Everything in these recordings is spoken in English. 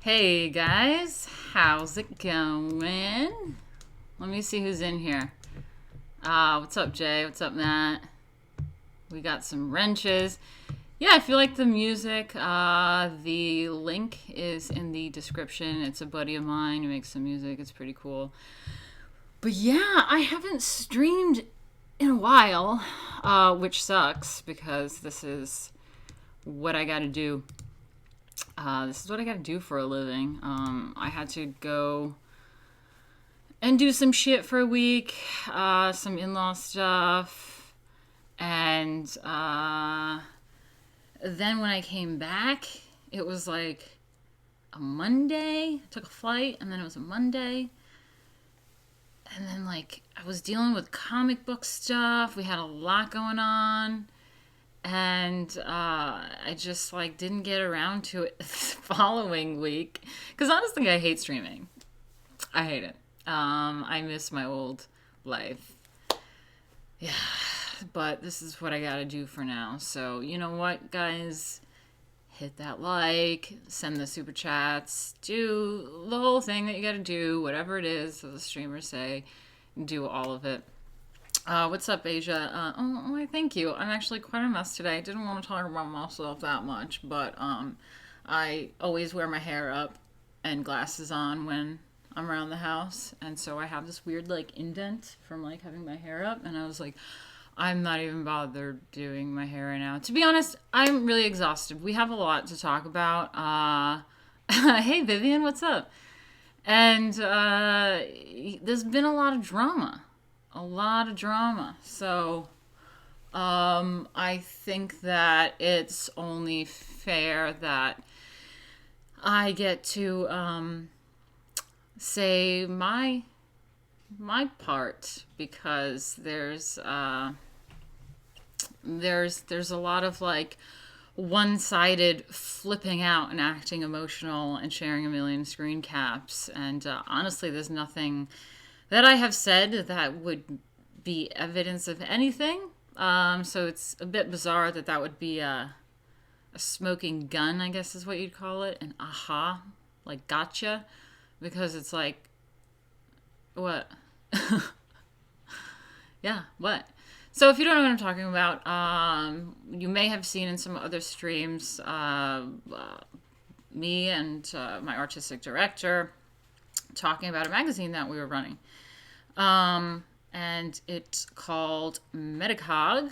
Hey guys, how's it going? Let me see who's in here. What's up, Jay? What's up, Matt? We got some wrenches. Yeah, I feel like the music. The link is in the description. It's a buddy of mine who makes some music. It's pretty cool. But yeah, I haven't streamed in a while, which sucks because this is what I gotta do. This is what I gotta do for a living. I had to go and do some shit for a week, some in-law stuff, and then when I came back, it was like a Monday. I took a flight, and then it was a Monday, and then like I was dealing with comic book stuff. We had a lot going on. And I just like didn't get around to it the following week because honestly I hate streaming. I hate it. I miss my old life. Yeah, but this is what I gotta do for now. So you know what, guys? hit that like, send the super chats, do the whole thing that you gotta do, whatever it is that the streamers say, do all of it. What's up, Asia? Oh, thank you. I'm actually quite a mess today. I didn't want to talk about myself that much, but I always wear my hair up and glasses on when I'm around the house, and so I have this weird like indent from like having my hair up, and I was like, I'm not even bothered doing my hair right now. To be honest, I'm really exhausted. We have a lot to talk about. Hey, Vivian, what's up? And there's been a lot of drama. A lot of drama. So I think that it's only fair that I get to say my part, because there's a lot of like one-sided flipping out and acting emotional and sharing a million screen caps, and honestly there's nothing that I have said that would be evidence of anything, so it's a bit bizarre that would be a smoking gun, I guess is what you'd call it, an aha, like gotcha, because it's like, what? Yeah, what? So if you don't know what I'm talking about, you may have seen in some other streams me and my artistic director talking about a magazine that we were running. And it's called Metacog.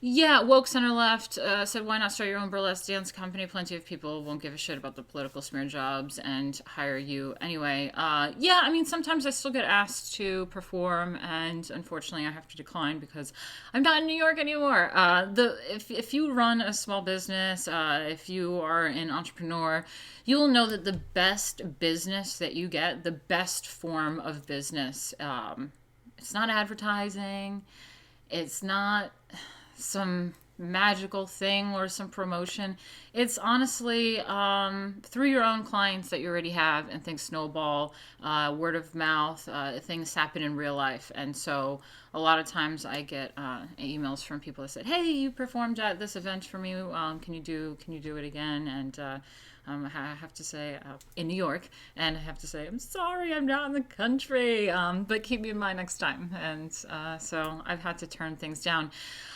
Yeah, Woke Center Left said, why not start your own burlesque dance company? Plenty of people won't give a shit about the political smear jobs and hire you anyway. Yeah, I mean, sometimes I still get asked to perform, and unfortunately I have to decline because I'm not in New York anymore. If you run a small business, if you are an entrepreneur, you'll know that the best business that you get, the best form of business, it's not advertising, it's not some magical thing or some promotion. It's honestly through your own clients that you already have, and things snowball, word of mouth, things happen in real life. And so a lot of times I get emails from people that said, hey, you performed at this event for me, can you do it again? And I have to say, in New York, and I have to say, I'm sorry, I'm not in the country, but keep me in mind next time. And so I've had to turn things down.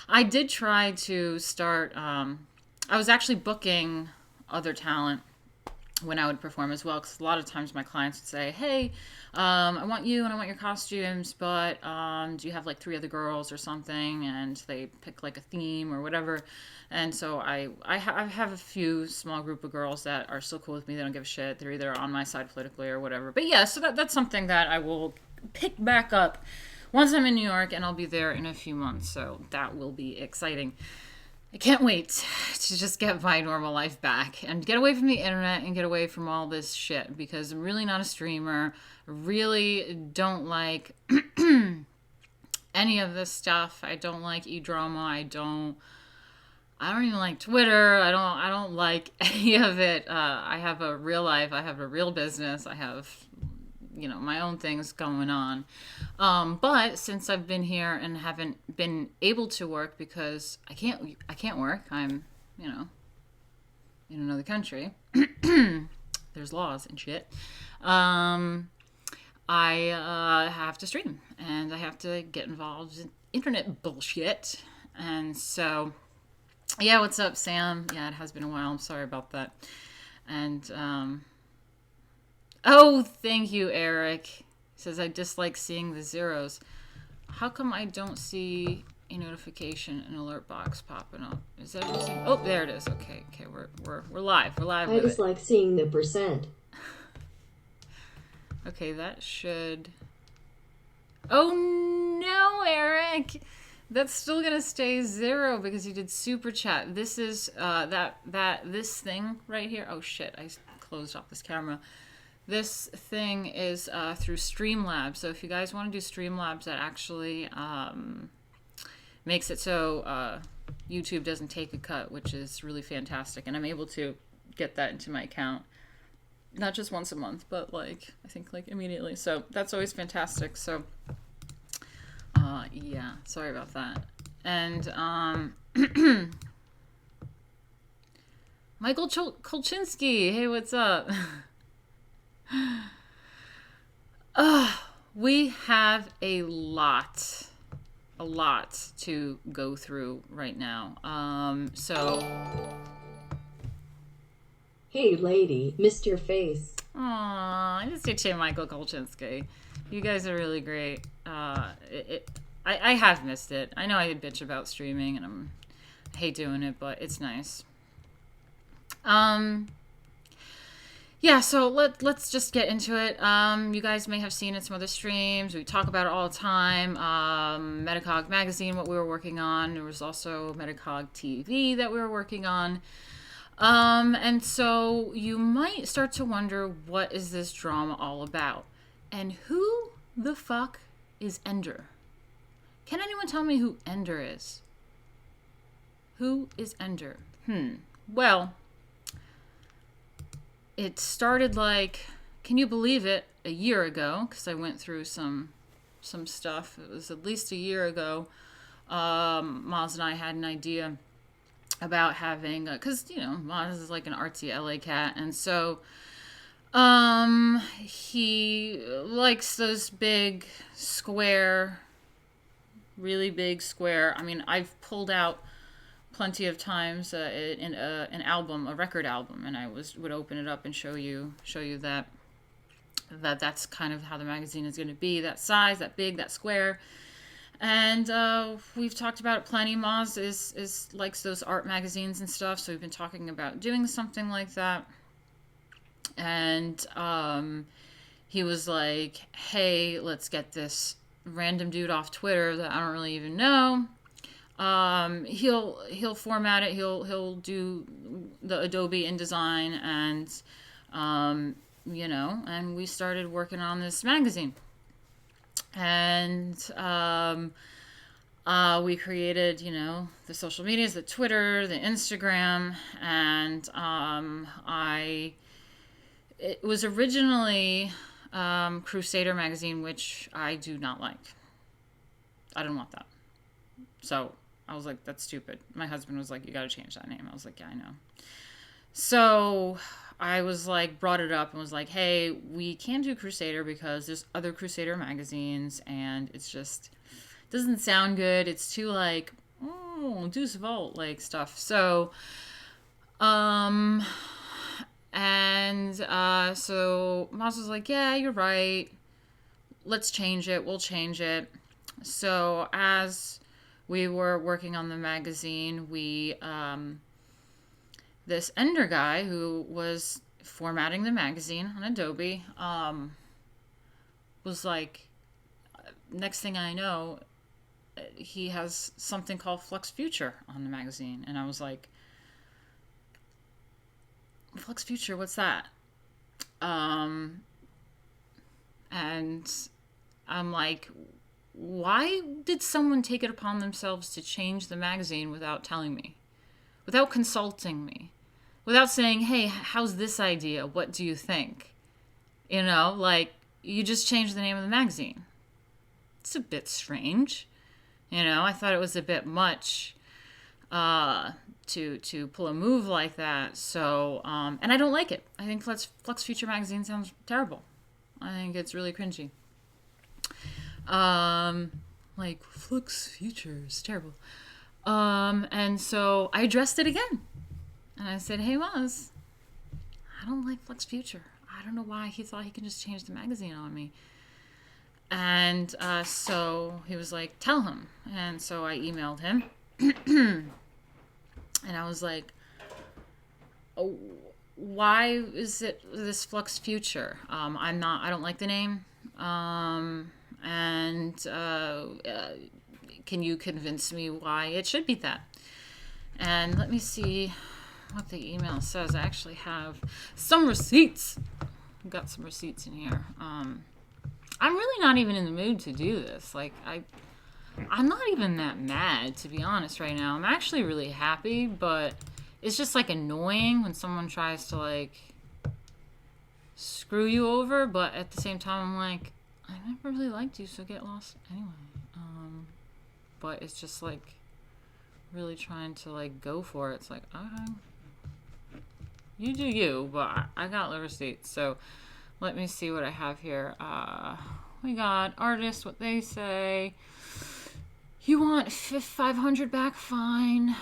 I did try to start, I was actually booking other talent when I would perform as well, because a lot of times my clients would say, hey, I want you and I want your costumes, but do you have like 3 other girls or something? And they pick like a theme or whatever. And so I have a few small group of girls that are still cool with me. They don't give a shit. They're either on my side politically or whatever. But yeah, so that's something that I will pick back up once I'm in New York, and I'll be there in a few months. So that will be exciting. I can't wait to just get my normal life back and get away from the internet and get away from all this shit, because I'm really not a streamer. I really don't like any of this stuff. I don't like e-drama. I don't even like Twitter. I don't like any of it. I have a real life. I have a real business. I have, my own things going on. But since I've been here and haven't been able to work because I can't work. I'm, in another country. There's laws and shit. I have to stream, and I have to get involved in internet bullshit. And so, yeah, what's up, Sam? Yeah, it has been a while. I'm sorry about that. And, oh, thank you, Eric. He says, I dislike seeing the zeros. How come I don't see a notification, an alert box popping up? Is that everything? Oh, there it is. Okay, we're live. We're live. I just like seeing the percent. Okay, that should. Oh no, Eric! That's still gonna stay 0 because you did super chat. This is this thing right here. Oh shit! I closed off this camera. This thing is through Streamlabs. So if you guys want to do Streamlabs, that actually makes it so YouTube doesn't take a cut, which is really fantastic. And I'm able to get that into my account, not just once a month, but I think immediately. So that's always fantastic. So yeah, sorry about that. And Michael Kolchinsky, hey, what's up? We have a lot to go through right now. Hey, lady, missed your face. Aw, I just did Michael Kolchinsky. You guys are really great. I have missed it. I know I bitch about streaming and I hate doing it, but it's nice. Yeah, so let's just get into it. You guys may have seen it in some other streams. We talk about it all the time. Metacog magazine, what we were working on. There was also Metacog TV that we were working on. And so you might start to wonder, what is this drama all about? And who the fuck is Ender? Can anyone tell me who Ender is? Who is Ender? Well, it started like, can you believe it, a year ago, because I went through some stuff. It was at least a year ago. Maz and I had an idea about having, because, Maz is like an artsy LA cat, and so he likes those big, square, really big square. I mean, I've pulled out plenty of times in an album, a record album, and I would open it up and show you that's kind of how the magazine is going to be, that size, that big, that square. And we've talked about it plenty. Maz is likes those art magazines and stuff, so we've been talking about doing something like that. And he was like, hey, let's get this random dude off Twitter that I don't really even know. He'll format it. He'll do the Adobe InDesign, and and we started working on this magazine. And we created, the social medias, the Twitter, the Instagram, and it was originally Crusader magazine, which I do not like. I don't want that. So I was like, that's stupid. My husband was like, you gotta change that name. I was like, yeah, I know. So I was like, brought it up and was like, hey, we can't do Crusader because there's other Crusader magazines, and it's just doesn't sound good. It's too like, Deuce Vault like stuff. So so Moss was like, yeah, you're right. Let's change it. We'll change it. So as we were working on the magazine, we this Ender guy who was formatting the magazine on Adobe was like, next thing I know, he has something called Flux Future on the magazine. And I was like, Flux Future, what's that? And I'm like, why did someone take it upon themselves to change the magazine without telling me, without consulting me, without saying, hey, how's this idea? What do you think? You just changed the name of the magazine. It's a bit strange. I thought it was a bit much to pull a move like that. So, and I don't like it. I think Flux Future magazine sounds terrible. I think it's really cringy. Like, Flux Future is terrible. And so I addressed it again. And I said, hey, Maz, I don't like Flux Future. I don't know why he thought he could just change the magazine on me. And so he was like, tell him. And so I emailed him. And I was like, oh, why is it this Flux Future? I don't like the name. And can you convince me why it should be that? And let me see what the email says. I actually have some receipts. I've got some receipts in here. I'm really not even in the mood to do this. Like, I'm not even that mad, to be honest, right now. I'm actually really happy, but it's just, like, annoying when someone tries to, like, screw you over. But at the same time, I'm like, I never really liked you, so get lost anyway. But it's just, like, really trying to like go for it. It's like, okay, you do you, but I got the receipts. So let me see what I have here. We got artists, what they say. You want 500 back? Fine.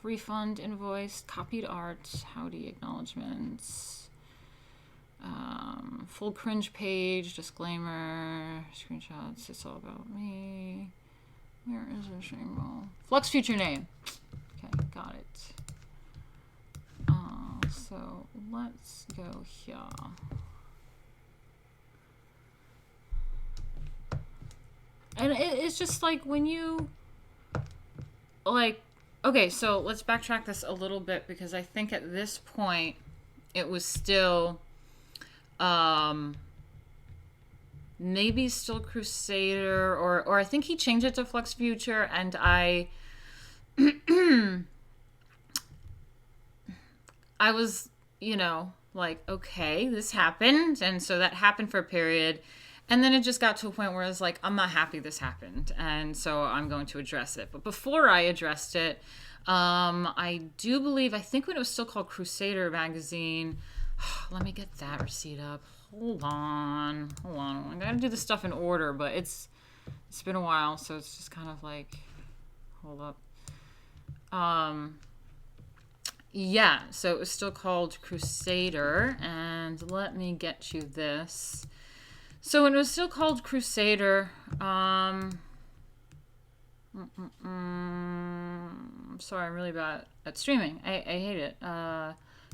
Refund, invoice, copied art, howdy acknowledgements. Full cringe page, disclaimer, screenshots. It's all about me. Where is the shingle? Flux future name. Okay, got it. So let's go here. And it's just like when you like, okay, so let's backtrack this a little bit because I think at this point it was still maybe still Crusader, or I think he changed it to Flux Future, and I was, like, okay, this happened, and so that happened for a period, and then it just got to a point where I was like, I'm not happy this happened, and so I'm going to address it. But before I addressed it, I think when it was still called Crusader magazine, let me get that receipt up. Hold on. I gotta do this stuff in order, but it's been a while, so it's just kind of like, hold up. Yeah, so it was still called Crusader, and let me get you this. So when it was still called Crusader, I'm sorry, I'm really bad at streaming. I hate it.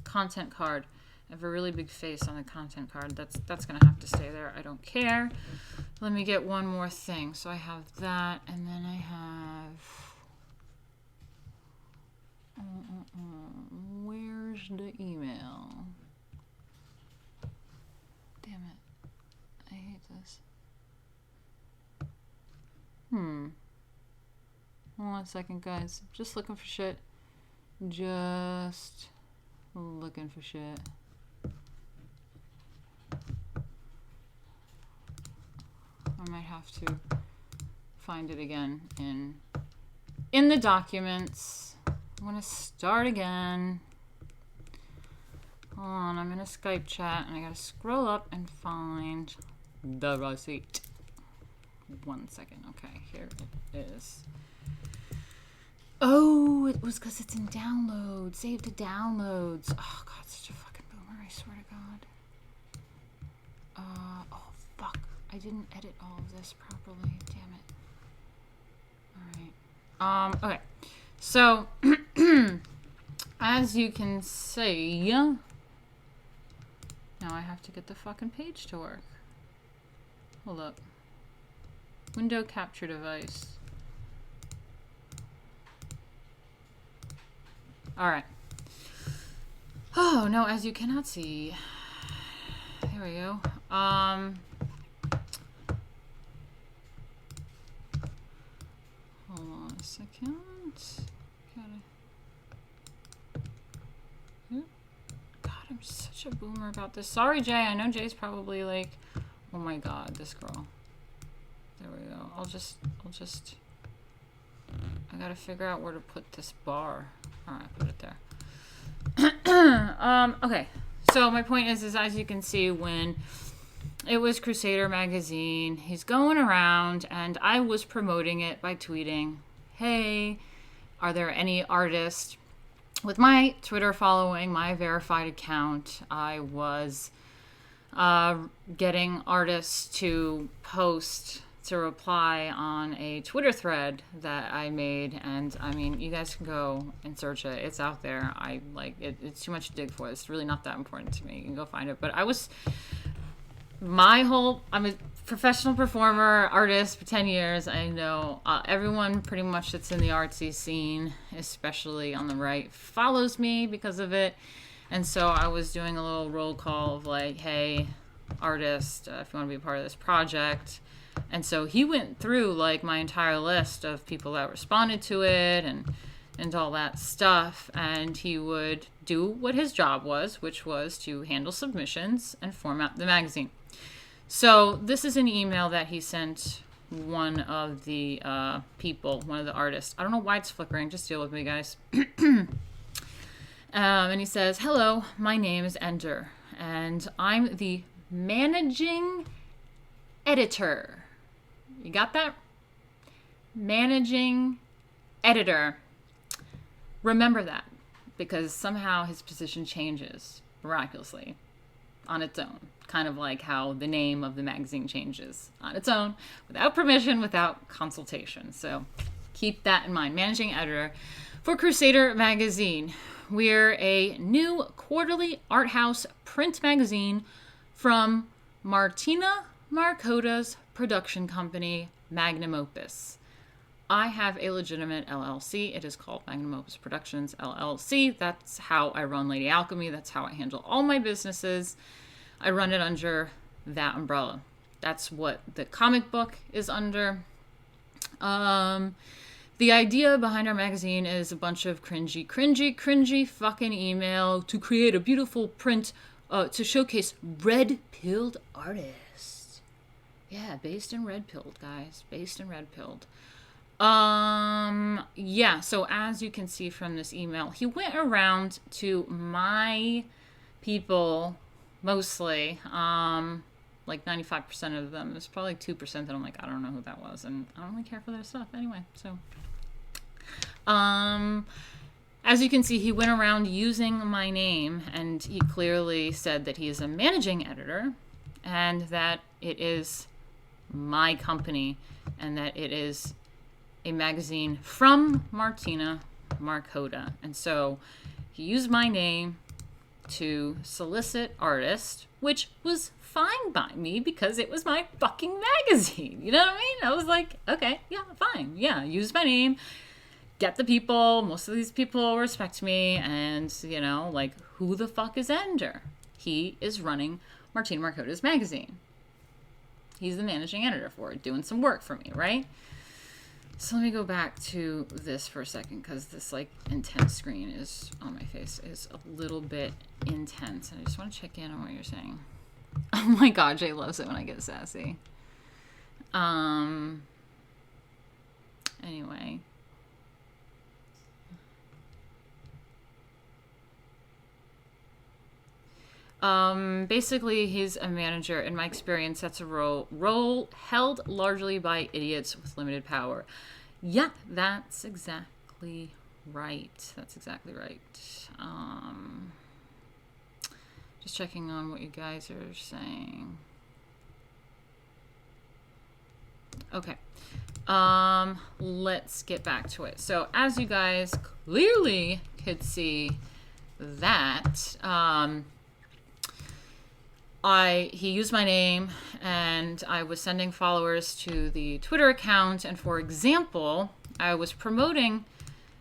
Content card. I have a really big face on the content card. That's gonna have to stay there. I don't care. Let me get one more thing. So I have that, and then I have. Where's the email? Damn it! I hate this. Hold on a second, guys. Just looking for shit. Just looking for shit. I might have to find it again in the documents. I'm gonna start again. Hold on, I'm in a Skype chat and I gotta scroll up and find the receipt. 1 second. Okay, here it is. Oh, it was because it's in downloads. Save to downloads. Oh god, such a fucking boomer, I swear to god. Oh fuck. I didn't edit all of this properly. Damn it. Alright. Okay. So, as you can see, now I have to get the fucking page to work. Hold up. Window capture device. Alright. Oh, no, as you cannot see. There we go. Hold on a second. God, I'm such a boomer about this. Sorry, Jay. I know Jay's probably like, oh my god, this girl. There we go. I'll just I gotta figure out where to put this bar. Alright, put it there. Okay. So my point is as you can see, when it was Crusader magazine, he's going around, and I was promoting it by tweeting, hey, are there any artists with my Twitter following, my verified account? I was getting artists to reply on a Twitter thread that I made, and I mean, you guys can go and search it. It's out there. I like it. It's too much to dig for. It's really not that important to me. You can go find it. But I'm a professional performer, artist for 10 years. I know everyone pretty much that's in the artsy scene, especially on the right, follows me because of it. And so I was doing a little roll call of like, hey, artist, if you want to be a part of this project. And so he went through like my entire list of people that responded to it and all that stuff. And he would do what his job was, which was to handle submissions and format the magazine. So this is an email that he sent one of the people, one of the artists. I don't know why it's flickering. Just deal with me, guys. And he says, "Hello, my name is Ender, and I'm the managing editor." You got that? Managing editor. Remember that, because somehow his position changes miraculously on its own. Kind of like how the name of the magazine changes on its own, without permission, without consultation. So keep that in mind. Managing editor for Crusader magazine. We're a new quarterly art house print magazine from Martina Markota's production company, Magnum Opus. I have a legitimate LLC. It is called Magnum Opus Productions LLC. That's how I run Lady Alchemy. That's how I handle all my businesses. I run it under that umbrella. That's what the comic book is under. The idea behind our magazine is a bunch of cringy fucking email to create a beautiful print to showcase red-pilled artists. Yeah, based in red-pilled, guys. Based in red-pilled. Yeah, so as you can see from this email, he went around to my people, mostly, like 95% of them. There's probably 2% that I'm like, I don't know who that was, and I don't really care for their stuff anyway, so. As you can see, he went around using my name, and he clearly said that he is a managing editor, and that it is my company, and that it is a magazine from Martina Markota. And so he used my name to solicit artists, which was fine by me because it was my fucking magazine. You know what I mean? I was like, okay, yeah, fine. Yeah, use my name. Get the people. Most of these people respect me. And, you know, like, who the fuck is Ender? He is running Martina Markota's magazine. He's the managing editor for it, doing some work for me, right? So let me go back to this for a second, because this, like, intense screen is on my face is a little bit intense. And I just want to check in on what you're saying. Oh my God, Jay loves it when I get sassy. Anyway. Basically, he's a manager. In my experience, that's a role held largely by idiots with limited power. Yeah, that's exactly right. That's exactly right. Just checking on what you guys are saying. Okay. Let's get back to it. So, as you guys clearly could see that, he used my name, and I was sending followers to the Twitter account, and for example, I was promoting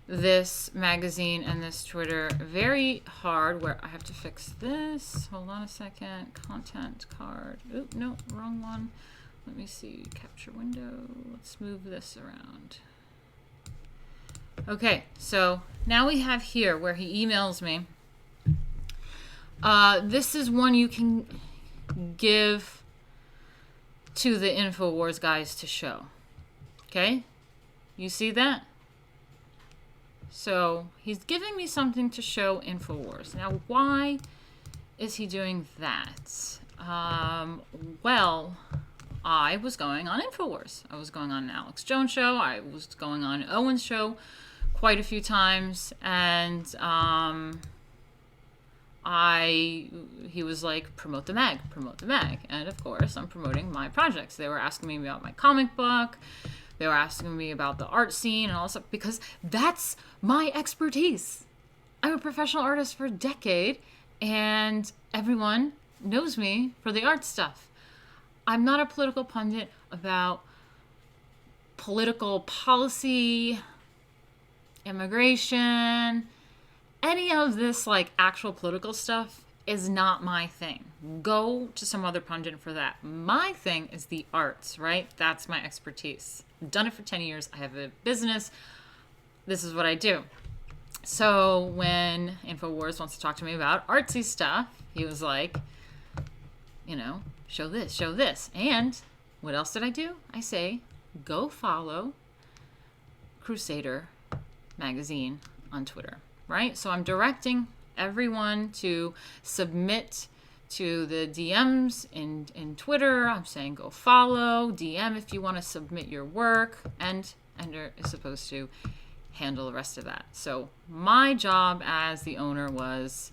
this magazine and this Twitter very hard, where I have to fix this. Hold on a second. Content card. Oop, no, wrong one. Let me see. Capture window. Let's move this around. Okay, so now we have here where he emails me. This is one you can give to the InfoWars guys to show. Okay? You see that? So he's giving me something to show InfoWars. Now, why is he doing that? Well, I was going on InfoWars. I was going on an Alex Jones show. I was going on Owen's show quite a few times, and he was like, promote the mag. And of course, I'm promoting my projects. They were asking me about my comic book. They were asking me about the art scene and all that stuff, because that's my expertise. I'm a professional artist for a decade, and everyone knows me for the art stuff. I'm not a political pundit about political policy, immigration, any of this like actual political stuff is not my thing. Go to some other pundit for that. My thing is the arts, right? That's my expertise. I've done it for 10 years. I have a business. This is what I do. So when InfoWars wants to talk to me about artsy stuff, he was like, you know, show this. And what else did I do? I say, go follow Crusader magazine on Twitter, right? So I'm directing everyone to submit to the DMs in Twitter. I'm saying go follow, DM if you want to submit your work, and Ender is supposed to handle the rest of that. So my job as the owner was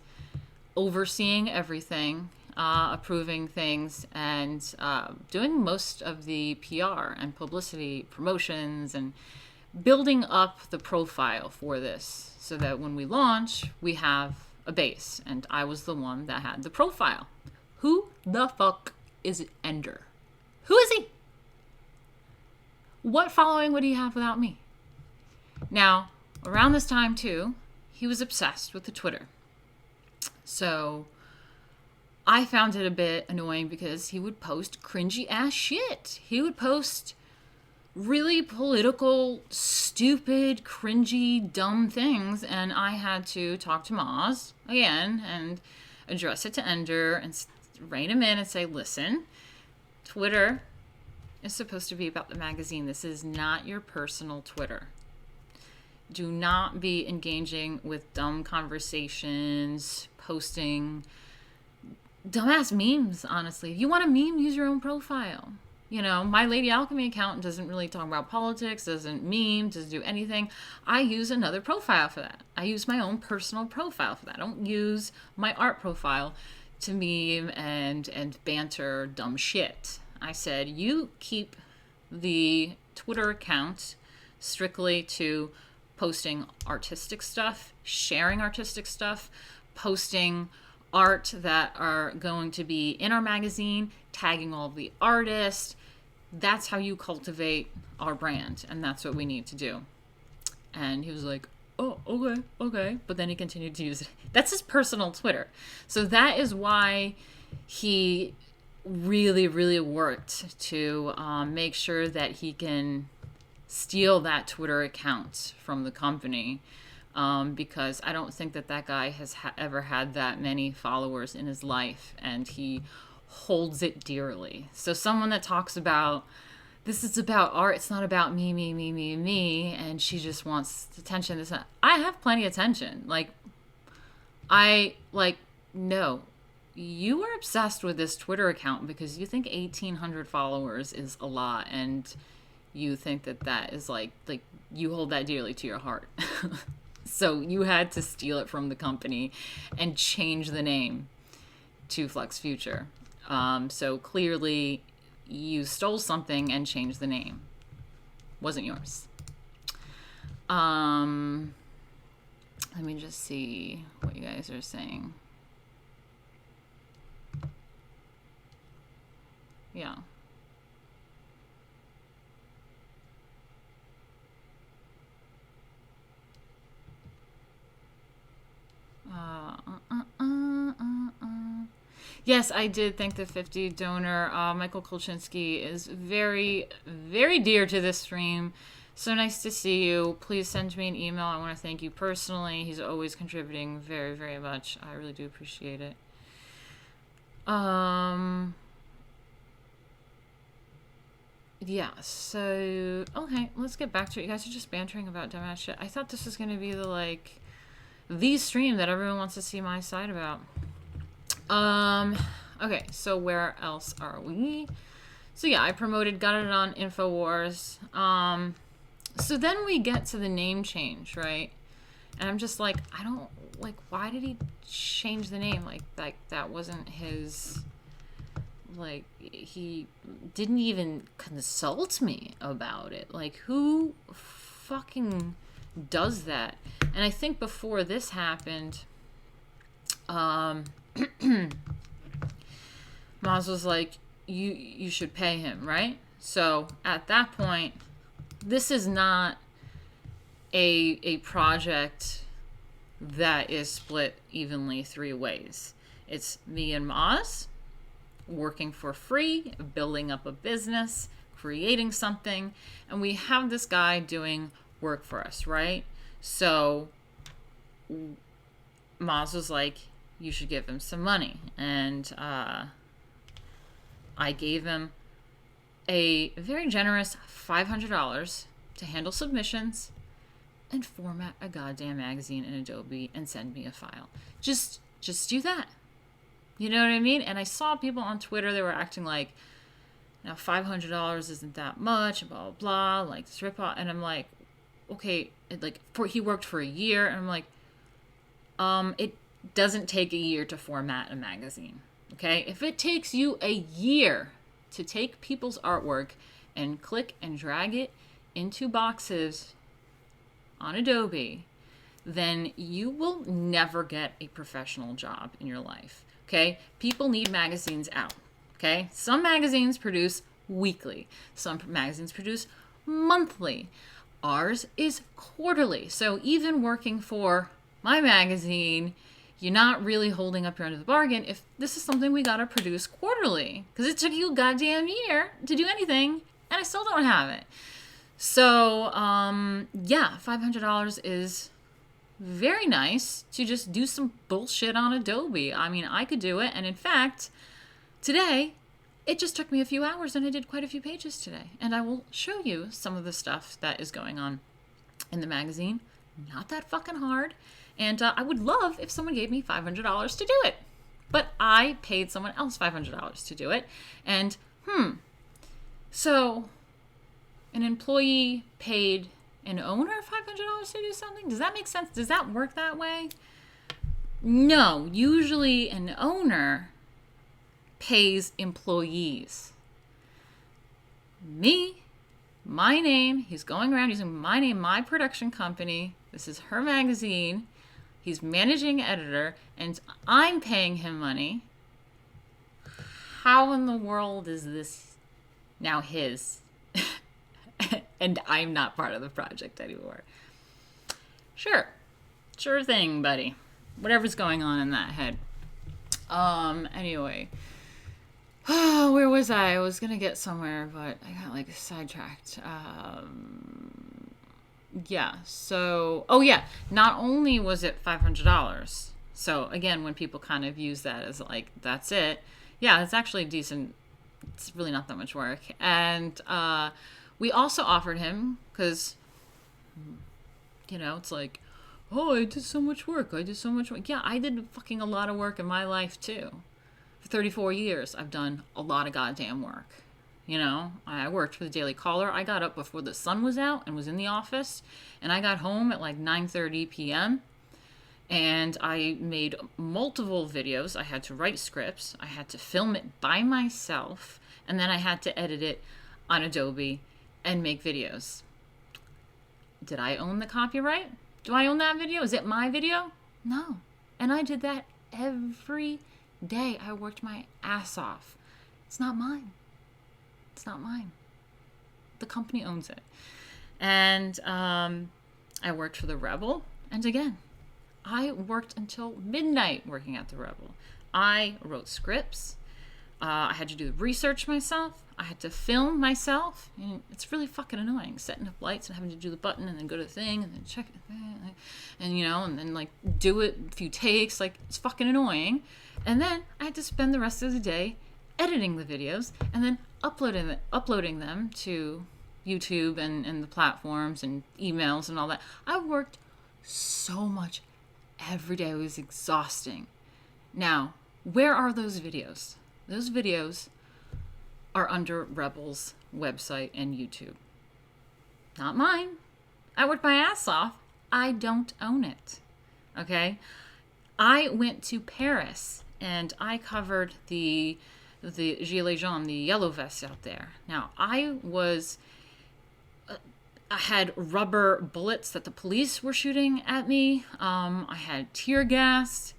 overseeing everything, approving things, and doing most of the PR and publicity promotions and building up the profile for this so that when we launch, we have a base. And I was the one that had the profile. Who the fuck is Ender? Who is he? What following would he have without me? Now, around this time too, he was obsessed with the Twitter. So I found it a bit annoying because he would post cringy ass shit. He would post really political, stupid, cringy, dumb things, and I had to talk to Maz again and address it to Ender and rein him in and say, listen, Twitter is supposed to be about the magazine. This is not your personal Twitter. Do not be engaging with dumb conversations, posting dumbass memes, honestly. If you want a meme, use your own profile. You know, my Lady Alchemy account doesn't really talk about politics, doesn't meme, doesn't do anything. I use another profile for that. I use my own personal profile for that. I don't use my art profile to meme and banter dumb shit. I said, you keep the Twitter account strictly to posting artistic stuff, sharing artistic stuff, posting art that are going to be in our magazine, tagging all of the artists. That's how you cultivate our brand, and that's what we need to do. And he was like, oh, okay. But then he continued to use it. That's his personal Twitter. So that is why he really, really worked to make sure that he can steal that Twitter account from the company. Because I don't think that guy has ever had that many followers in his life, and he holds it dearly. So someone that talks about, this is about art, it's not about me, and she just wants attention. I have plenty of attention. No, you are obsessed with this Twitter account because you think 1,800 followers is a lot, and you think that is like you hold that dearly to your heart. So you had to steal it from the company and change the name to Flex Future. So clearly you stole something and changed the name. Wasn't yours. Let me just see what you guys are saying. Yeah. Yes, I did thank the 50 donor. Michael Kolchinsky is very, very dear to this stream. So nice to see you. Please send me an email. I want to thank you personally. He's always contributing very, very much. I really do appreciate it. Yeah, so, okay, let's get back to it. You guys are just bantering about dumbass shit. I thought this was going to be the stream that everyone wants to see my side about. Okay, so where else are we? So yeah, I got it on InfoWars. So then we get to the name change, right? And I'm just like, why did he change the name? That wasn't his, he didn't even consult me about it. Who fucking does that? And I think before this happened, Maz was like, you should pay him, right? So at that point, this is not a project that is split evenly 3 ways. It's me and Maz working for free, building up a business, creating something, and we have this guy doing work for us, right? So Maz was like, you should give him some money. And I gave him a very generous $500 to handle submissions and format a goddamn magazine in Adobe and send me a file. Just do that. You know what I mean? And I saw people on Twitter, they were acting like, now $500 isn't that much, blah, blah, blah, like this ripoff. And I'm like, okay, he worked for a year. And I'm like, it doesn't take a year to format a magazine. Okay? If it takes you a year to take people's artwork and click and drag it into boxes on Adobe, then you will never get a professional job in your life. Okay? People need magazines out. Okay? Some magazines produce weekly. Some magazines produce monthly. Ours is quarterly. So even working for my magazine, you're not really holding up your end of the bargain if this is something we got to produce quarterly. Because it took you a goddamn year to do anything, and I still don't have it. So, yeah, $500 is very nice to just do some bullshit on Adobe. I mean, I could do it. And in fact, today, it just took me a few hours and I did quite a few pages today. And I will show you some of the stuff that is going on in the magazine. Not that fucking hard. And I would love if someone gave me $500 to do it. But I paid someone else $500 to do it. And, so an employee paid an owner $500 to do something? Does that make sense? Does that work that way? No. Usually an owner pays employees. Me, my name, he's going around using my name, my production company. This is her magazine. He's managing editor, and I'm paying him money. How in the world is this now his? And I'm not part of the project anymore. Sure thing, buddy. Whatever's going on in that head. Anyway. Oh, where was I? I was gonna get somewhere, but I got like sidetracked. Yeah, so, not only was it $500, so again, when people kind of use that as like, that's it, yeah, it's actually decent, it's really not that much work, and we also offered him, because, it's like, oh, I did so much work, yeah, I did fucking a lot of work in my life, too. For 34 years, I've done a lot of goddamn work. I worked for the Daily Caller. I got up before the sun was out and was in the office. And I got home at like 9:30 p.m. And I made multiple videos. I had to write scripts. I had to film it by myself. And then I had to edit it on Adobe and make videos. Did I own the copyright? Do I own that video? Is it my video? No. And I did that every day. I worked my ass off. It's not mine. It's not mine. The company owns it. And I worked for the Rebel. And again, I worked until midnight working at the Rebel. I wrote scripts. I had to do the research myself. I had to film myself. And it's really fucking annoying, setting up lights and having to do the button and then go to the thing and then check it. And, and then like do it a few takes. Like, it's fucking annoying. And then I had to spend the rest of the day editing the videos and then uploading them to YouTube and the platforms and emails and all that. I worked so much every day. It was exhausting. Now, where are those videos? Those videos are under Rebel's website and YouTube. Not mine. I worked my ass off. I don't own it. Okay? I went to Paris and I covered the Gilets jaunes, the yellow vests out there. Now, I had rubber bullets that the police were shooting at me. I had tear gas.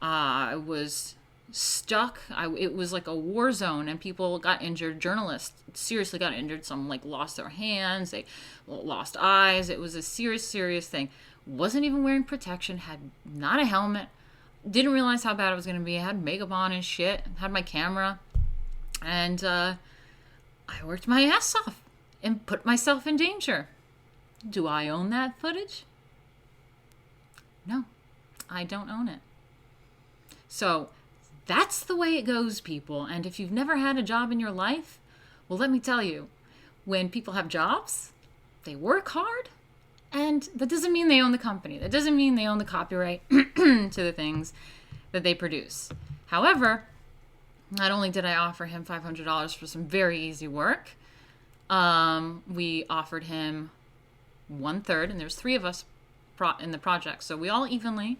I was stuck. It was like a war zone and people got injured. Journalists seriously got injured. Some like lost their hands. They lost eyes. It was a serious thing. Wasn't even wearing protection. Had not a helmet. Didn't realize how bad it was going to be. I had makeup on and shit. Had my camera. And I worked my ass off and put myself in danger. Do I own that footage? No, I don't own it. So that's the way it goes, people. And if you've never had a job in your life, Well, let me tell you, when people have jobs, they work hard, and that doesn't mean they own the company. That doesn't mean they own the copyright to the things that they produce. However, not only did I offer him $500 for some very easy work, we offered him 1/3, and there's 3 of us in the project, so we all evenly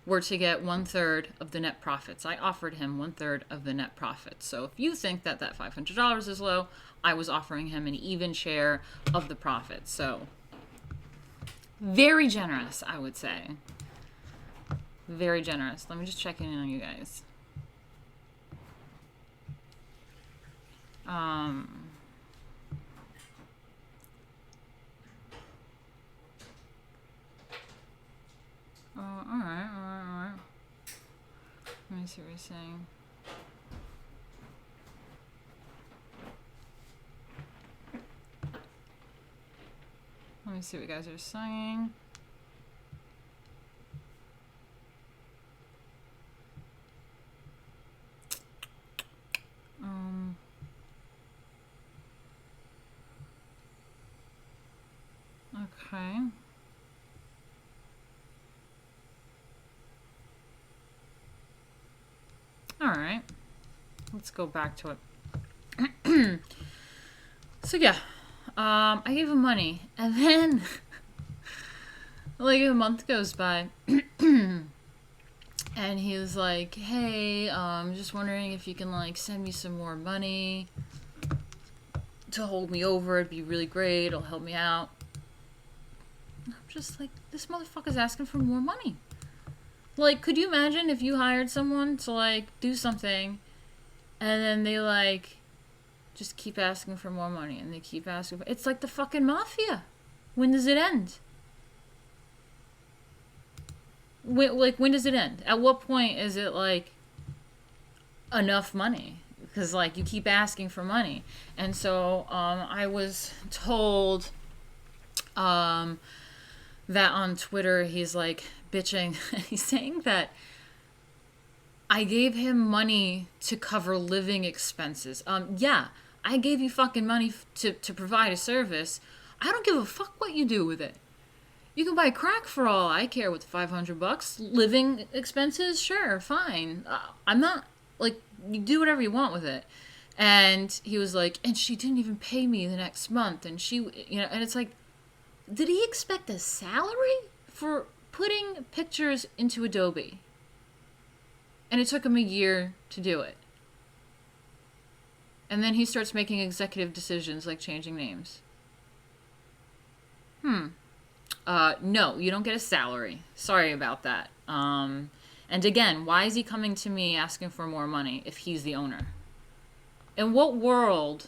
were to get 1/3 of the net profits. I offered him 1/3 of the net profits. So if you think that that $500 is low, I was offering him an even share of the profits. So very generous, I would say. Very generous. Let me just check in on you guys. All right. Let me see what you're saying. Let me see what you guys are saying. Okay. All right. Let's go back to it. So yeah, I gave him money, and then like a month goes by, and he was like, "Hey, just wondering if you can like send me some more money to hold me over. It'd be really great. It'll help me out." I'm just like, this motherfucker's asking for more money. Like, could you imagine if you hired someone to like do something, and then they like just keep asking for more money, and they keep asking for... It's like the fucking Mafia. When does it end? When does it end? At what point is it like enough money? Because like you keep asking for money. And so I was told that on Twitter he's like bitching. He's saying that I gave him money to cover living expenses. Yeah, I gave you fucking money to provide a service. I don't give a fuck what you do with it. You can buy crack for all I care with $500. Living expenses, sure, fine. I'm not, like, you do whatever you want with it. And he was like, and she didn't even pay me the next month. And she, you know, and it's like, did he expect a salary for putting pictures into Adobe? And it took him a year to do it. And then he starts making executive decisions like changing names. No, you don't get a salary. Sorry about that. And again, why is he coming to me asking for more money if he's the owner? In what world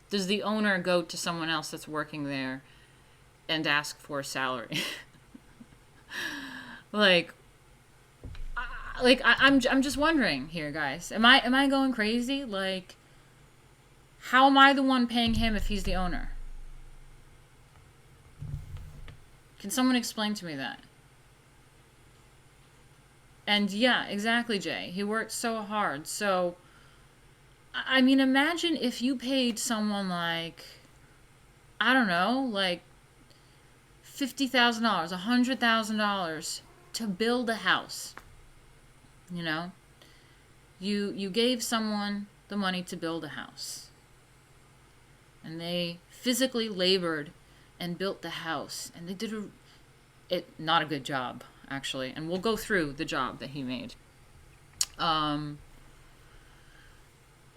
does the owner go to someone else that's working there and ask for a salary? I'm just wondering here, guys. Am I going crazy? Like, how am I the one paying him if he's the owner? Can someone explain to me that? And yeah, exactly, Jay. He worked so hard. So, I mean, imagine if you paid someone like, I don't know, like $50,000, $100,000 to build a house. You know, you gave someone the money to build a house, and they physically labored and built the house, and they did not a good job, actually, and we'll go through the job that he made.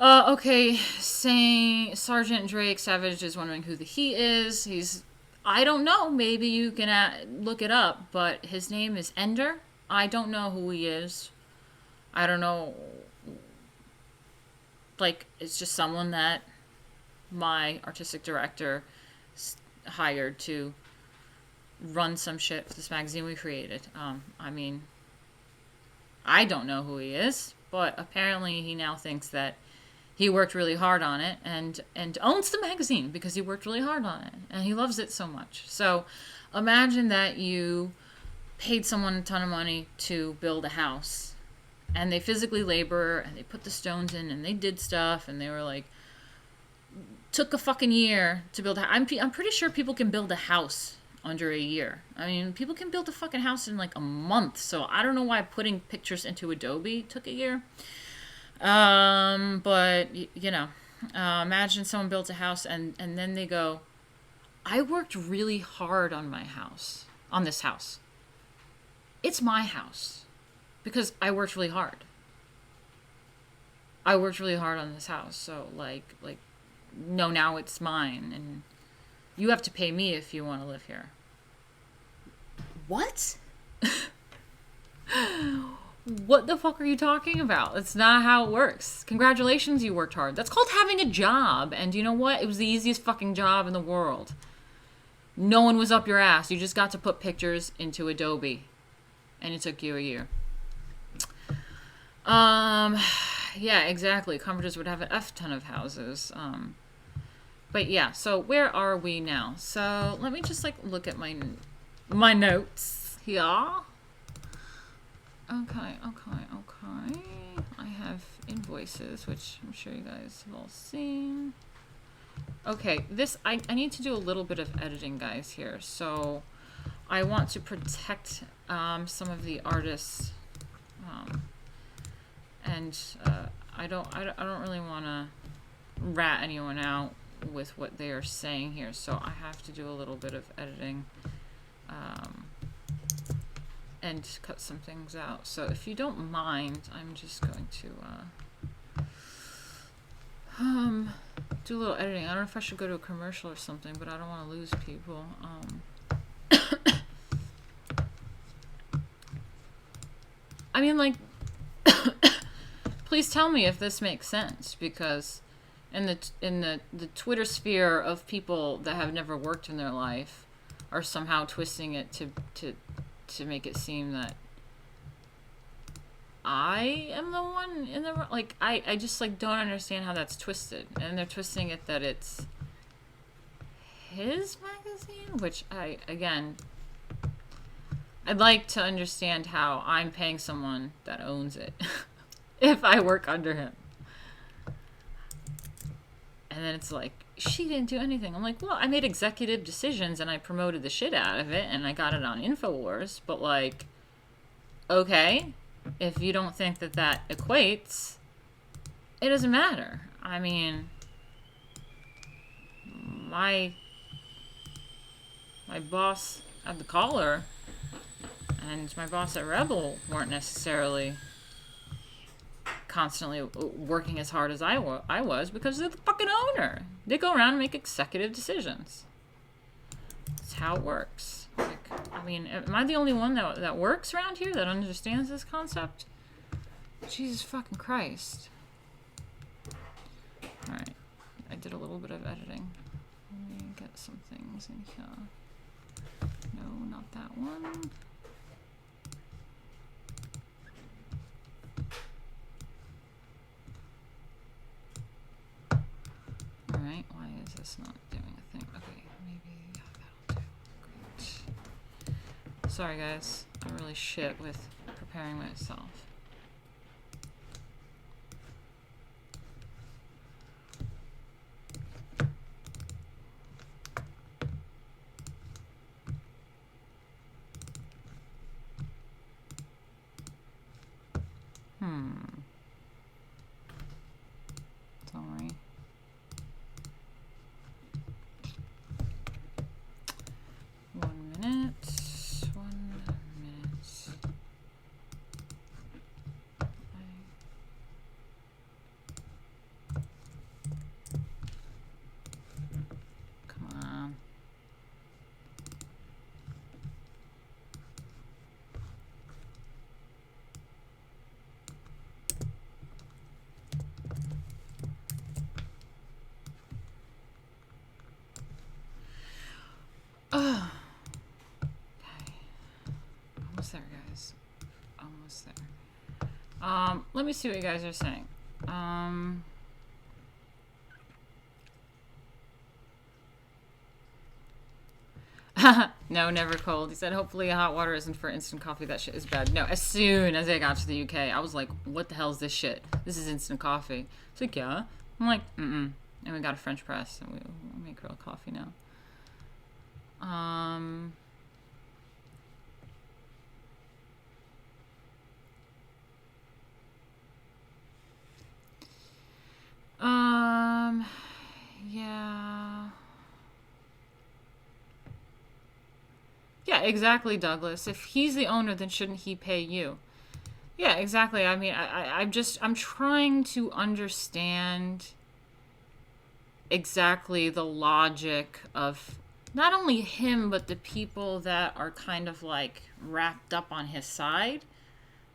Okay, saying Sergeant Drake Savage is wondering who the he is. I don't know, maybe you can look it up, but his name is Ender. I don't know who he is. I don't know, like, it's just someone that my artistic director hired to run some shit for this magazine we created. I mean, I don't know who he is, but apparently he now thinks that he worked really hard on it and owns the magazine because he worked really hard on it and he loves it so much. So imagine that you paid someone a ton of money to build a house. And they physically labor, and they put the stones in, and they did stuff, and they were like took a fucking year to build I'm pretty sure people can build a house under a year. I mean, people can build a fucking house in like a month. So I don't know why putting pictures into Adobe took a year. But you know, imagine someone builds a house and then they go, I worked really hard on my house, on this house. It's my house because I worked really hard. I worked really hard on this house. So like, no, now it's mine. And you have to pay me if you want to live here. What? What the fuck are you talking about? That's not how it works. Congratulations, you worked hard. That's called having a job. And you know what? It was the easiest fucking job in the world. No one was up your ass. You just got to put pictures into Adobe. And it took you a year. Yeah, exactly. Comforters would have an F ton of houses. But yeah, so where are we now? So let me just like look at my notes here. Okay. I have invoices, which I'm sure you guys have all seen. Okay, this, I need to do a little bit of editing, guys, here. So I want to protect some of the artists. And I don't really want to rat anyone out with what they are saying here. So I have to do a little bit of editing. And cut some things out. So if you don't mind, I'm just going to do a little editing. I don't know if I should go to a commercial or something, but I don't want to lose people. I mean, like, please tell me if this makes sense, because in the Twitter sphere of people that have never worked in their life are somehow twisting it to make it seem that I am the one in the, like, I just like don't understand how that's twisted. And they're twisting it that it's his magazine, which again, I'd like to understand how I'm paying someone that owns it if I work under him. And then it's like, she didn't do anything. I'm like, well, I made executive decisions and I promoted the shit out of it and I got it on InfoWars. But like, okay, if you don't think that that equates, it doesn't matter. I mean, my boss at the Caller and my boss at Rebel weren't necessarily constantly working as hard as I was, because they're the fucking owner. They go around and make executive decisions. That's how it works. Like, I mean, am I the only one that works around here that understands this concept? Jesus fucking Christ. Alright. I did a little bit of editing. Let me get some things in here. No, not that one. Alright, why is this not doing a thing? Okay, maybe that'll do. Great. Sorry guys, I'm really shit with preparing myself. Sorry. One minute. Come on. Oh. Okay. Almost there, guys. Almost there. Let me see what you guys are saying. No, never cold. He said, hopefully hot water isn't for instant coffee. That shit is bad. No, as soon as I got to the UK, I was like, what the hell is this shit? This is instant coffee. It's like, yeah. I'm like, And we got a French press, and we make real coffee now. Yeah. Yeah, exactly, Douglas. If he's the owner, then shouldn't he pay you? Yeah, exactly. I mean, I'm trying to understand exactly the logic of not only him, but the people that are kind of like wrapped up on his side.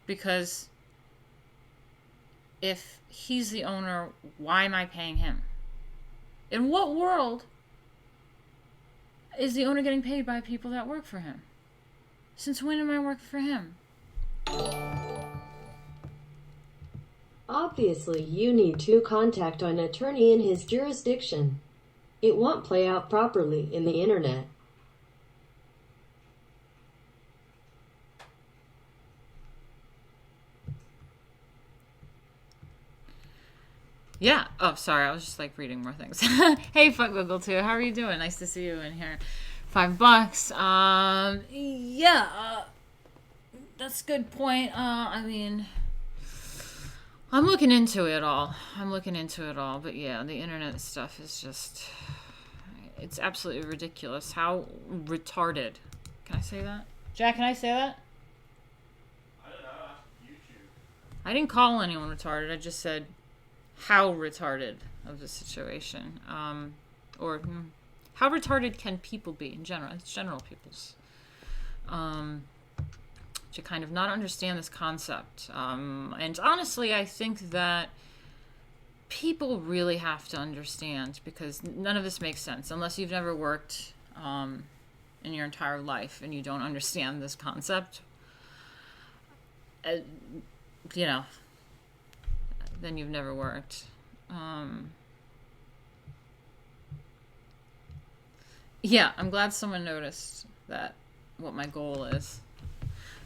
Because if he's the owner, why am I paying him? In what world is the owner getting paid by people that work for him? Since when am I working for him? Obviously, you need to contact an attorney in his jurisdiction. It won't play out properly in the internet. Yeah. Oh, sorry. I was just like reading more things. Hey, fuck Google too. How are you doing? Nice to see you in here. $5. Yeah. That's a good point. I mean, I'm looking into it all. But yeah, the internet stuff is just, it's absolutely ridiculous. How retarded. Can I say that? Jack, can I say that? I don't know. YouTube. I didn't call anyone retarded. I just said how retarded of the situation. Or how retarded can people be in general? It's general people's. To kind of not understand this concept. And honestly, I think that people really have to understand, because none of this makes sense unless you've never worked in your entire life and you don't understand this concept. You know, then you've never worked. Yeah, I'm glad someone noticed that, what my goal is.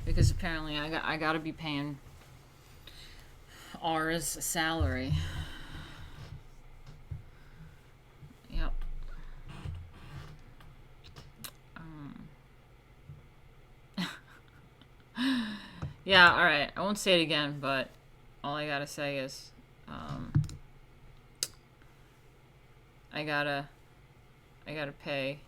Because apparently I gotta be paying R's salary. Yep. Yeah, alright. I won't say it again, but all I gotta say is I gotta pay.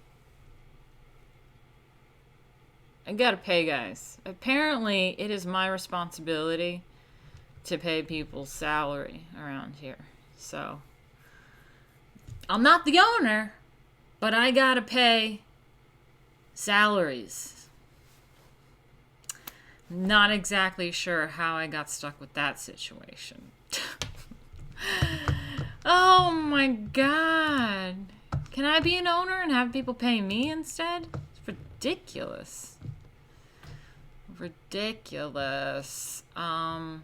I gotta pay, guys. Apparently, it is my responsibility to pay people's salary around here. So, I'm not the owner, but I gotta pay salaries. Not exactly sure how I got stuck with that situation. Oh my god. Can I be an owner and have people pay me instead? It's ridiculous. Ridiculous. Oh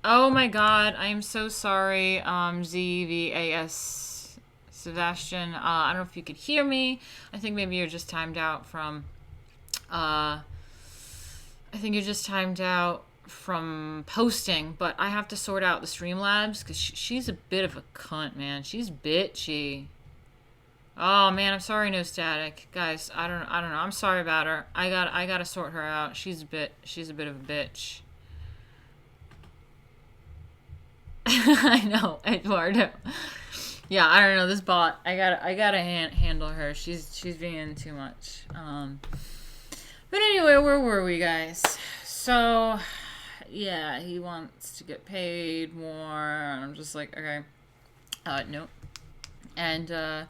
my god, I am so sorry, ZVAS Sebastian. I don't know if you could hear me. I think maybe you're just timed out from posting, but I have to sort out the Streamlabs because she's a bit of a cunt, man. She's bitchy. Oh man, I'm sorry, no static, guys. I don't know. I'm sorry about her. I gotta sort her out. She's a bit of a bitch. I know, Eduardo. Yeah, I don't know, this bot. I gotta handle her. She's being too much. But anyway, where were we, guys? So, yeah, he wants to get paid more. And I'm just like, okay, no. And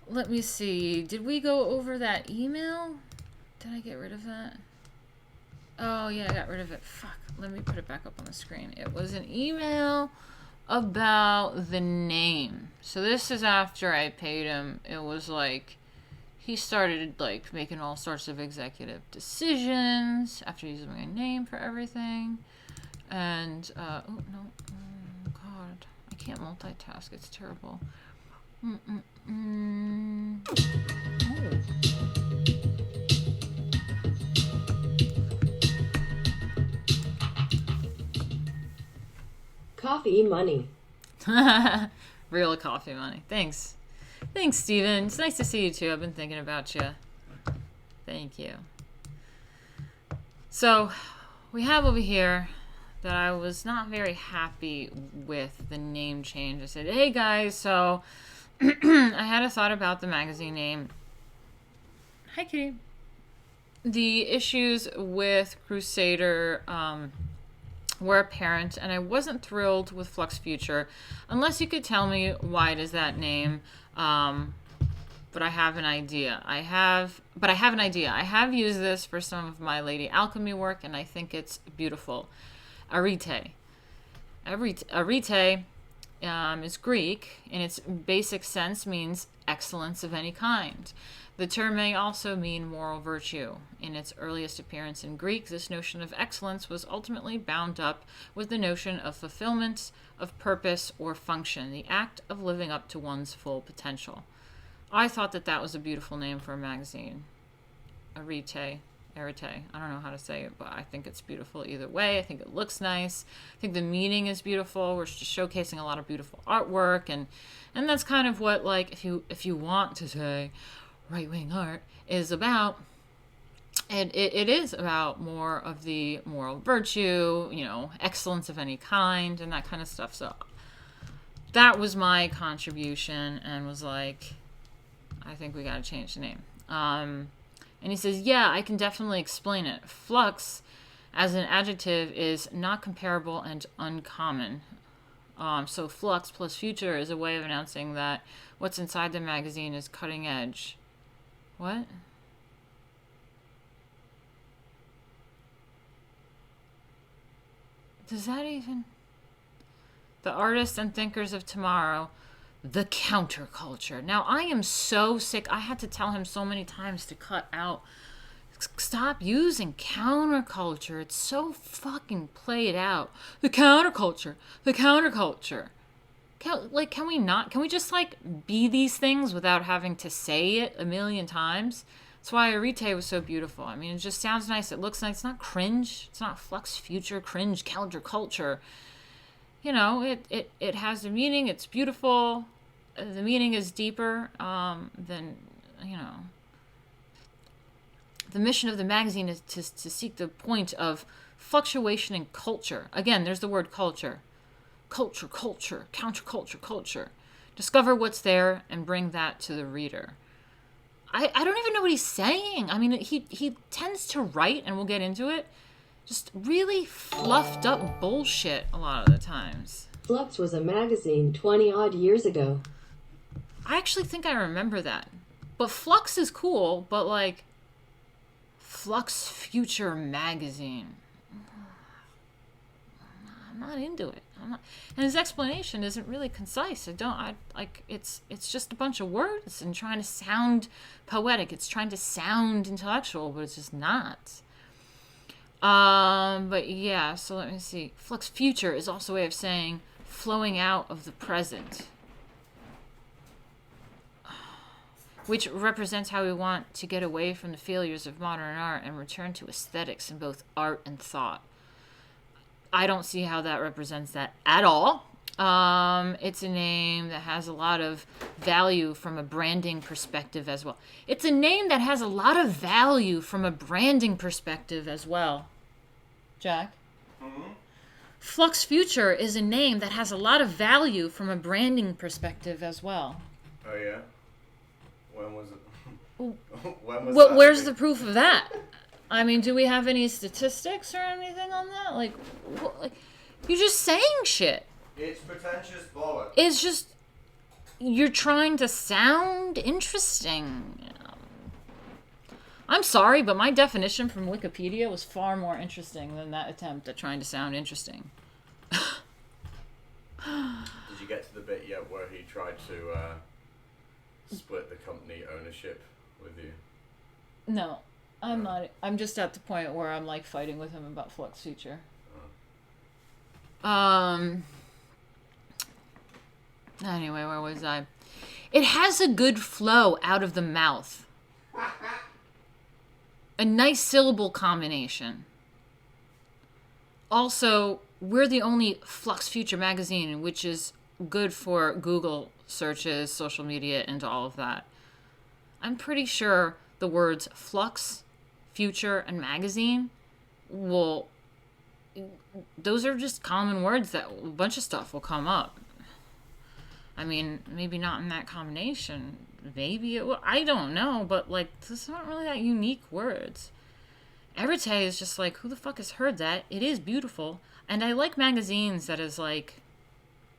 let me see. Did we go over that email? Did I get rid of that? Oh, yeah, I got rid of it. Fuck. Let me put it back up on the screen. It was an email about the name. So this is after I paid him. It was like, he started like making all sorts of executive decisions after using my name for everything. And, oh, no. Oh, God. I can't multitask. It's terrible. Oh. Coffee money. Real coffee money. Thanks. Thanks, Steven. It's nice to see you too. I've been thinking about you. Thank you. So, we have over here that I was not very happy with the name change. I said, hey guys, so I had a thought about the magazine name. Hi, Kitty. The issues with Crusader were apparent, and I wasn't thrilled with Flux Future, unless you could tell me why it is that name. But I have an idea. I have used this for some of my Lady Alchemy work, and I think it's beautiful. Arete. Arete is Greek. In its basic sense, means excellence of any kind. The term may also mean moral virtue. In its earliest appearance in Greek, this notion of excellence was ultimately bound up with the notion of fulfillment, of purpose or function, the act of living up to one's full potential. I thought that was a beautiful name for a magazine. Arete. I don't know how to say it, but I think it's beautiful either way. I think it looks nice. I think the meaning is beautiful. We're just showcasing a lot of beautiful artwork, and that's kind of what, like, if you want to say right-wing art is about. And it is about more of the moral virtue, excellence of any kind, and that kind of stuff. So that was my contribution, and was like, I think we got to change the name. And he says, yeah, I can definitely explain it. Flux, as an adjective, is not comparable and uncommon. So flux plus future is a way of announcing that what's inside the magazine is cutting edge. What? Does that even... The artists and thinkers of tomorrow, the counterculture. Now, I am so sick. I had to tell him so many times to cut out. Stop using counterculture. It's so fucking played out. The counterculture. The counterculture. Can we not? Can we just, be these things without having to say it a million times? That's why Arete was so beautiful. I mean, it just sounds nice. It looks nice. It's not cringe. It's not Flux Future, cringe, counterculture. It has a meaning. It's beautiful. The meaning is deeper than, the mission of the magazine is to seek the point of fluctuation in culture. Again, there's the word culture. Culture, counterculture, culture. Discover what's there and bring that to the reader. I don't even know what he's saying. I mean, he tends to write, and we'll get into it, just really fluffed up bullshit a lot of the times. Flux was a magazine 20-odd years ago. I actually think I remember that. But Flux is cool, but Flux Future Magazine. I'm not into it. And his explanation isn't really concise. It's just a bunch of words and trying to sound poetic. It's trying to sound intellectual, but it's just not. But yeah, so let me see. Flux Future is also a way of saying flowing out of the present, which represents how we want to get away from the failures of modern art and return to aesthetics in both art and thought. I don't see how that represents that at all. It's a name that has a lot of value from a branding perspective as well. It's a name that has a lot of value from a branding perspective as well. Jack? Mm-hmm. Flux Future is a name that has a lot of value from a branding perspective as well. Oh, yeah? When was it? When was that? Where's the proof of that? I mean, do we have any statistics or anything on that? You're just saying shit. It's pretentious bollocks. It's just, you're trying to sound interesting. I'm sorry, but my definition from Wikipedia was far more interesting than that attempt at trying to sound interesting. Did you get to the bit yet where he tried to split the company ownership with you? No, I'm not. I'm just at the point where I'm fighting with him about Flux Future. Anyway, where was I? It has a good flow out of the mouth. A nice syllable combination. Also, we're the only Flux Future magazine which is good for Google searches, social media, and all of that. I'm pretty sure the words flux, future, and magazine will, those are just common words that a bunch of stuff will come up. I mean, maybe not in that combination. Maybe it will. I don't know, but like, those aren't really that unique words. Everite is just like, who the fuck has heard that? It is beautiful. And I like magazines that is like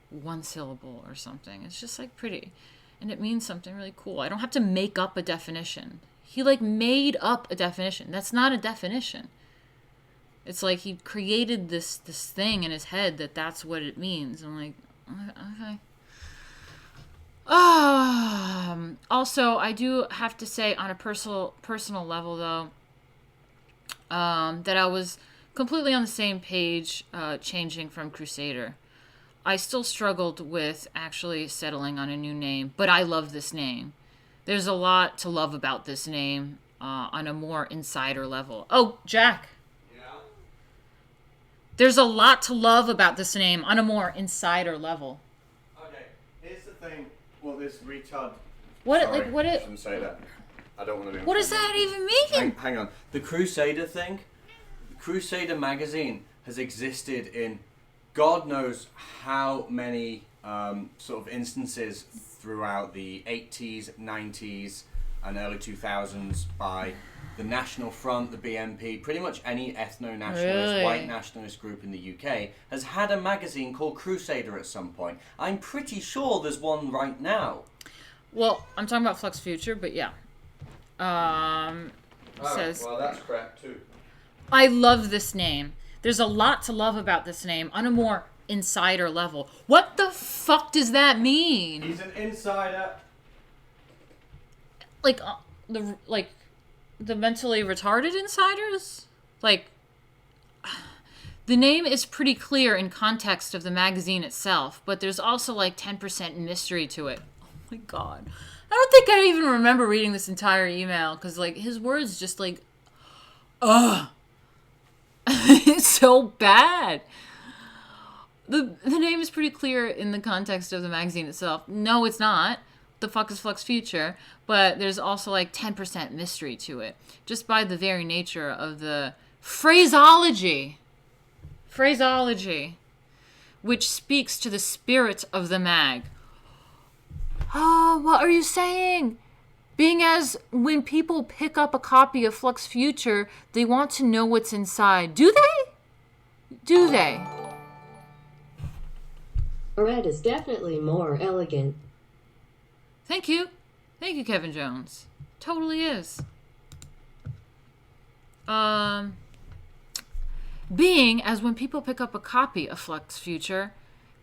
one syllable or something. It's just like pretty. And it means something really cool. I don't have to make up a definition. He like made up a definition. That's not a definition. It's like he created this thing in his head that's what it means. I'm like, okay. Also, I do have to say on a personal level though, that I was completely on the same page changing from Crusader. I still struggled with actually settling on a new name, but I love this name. There's a lot to love about this name on a more insider level. Oh, Jack. Yeah. There's a lot to love about this name on a more insider level. Okay, here's the thing. Well, this retard. What? Sorry, Like what? I shouldn't say that. I don't want to be. What does that even mean? Hang on. The Crusader thing. The Crusader magazine has existed in God knows how many sort of instances throughout the 80s, 90s, and early 2000s by the National Front, the BNP, pretty much any ethno-nationalist, white nationalist group in the UK has had a magazine called Crusader at some point. I'm pretty sure there's one right now. Well, I'm talking about Flux Future, but yeah. Says, well, that's crap too. I love this name. There's a lot to love about this name on a more insider level. What the fuck does that mean? He's an insider. Like the mentally retarded insiders? Like, the name is pretty clear in context of the magazine itself, but there's also like 10% mystery to it. Oh my god. I don't think I even remember reading this entire email, because like his words just like, ugh. It's so bad. The name is pretty clear in the context of the magazine itself. No, it's not. The fuck is Flux Future? But there's also like 10% mystery to it, just by the very nature of the phraseology, which speaks to the spirit of the mag. Oh, what are you saying? Being as when people pick up a copy of Flux Future, they want to know what's inside. Do they? Do they? Red is definitely more elegant. Thank you. Thank you, Kevin Jones. Totally is. Being as when people pick up a copy of Flux Future,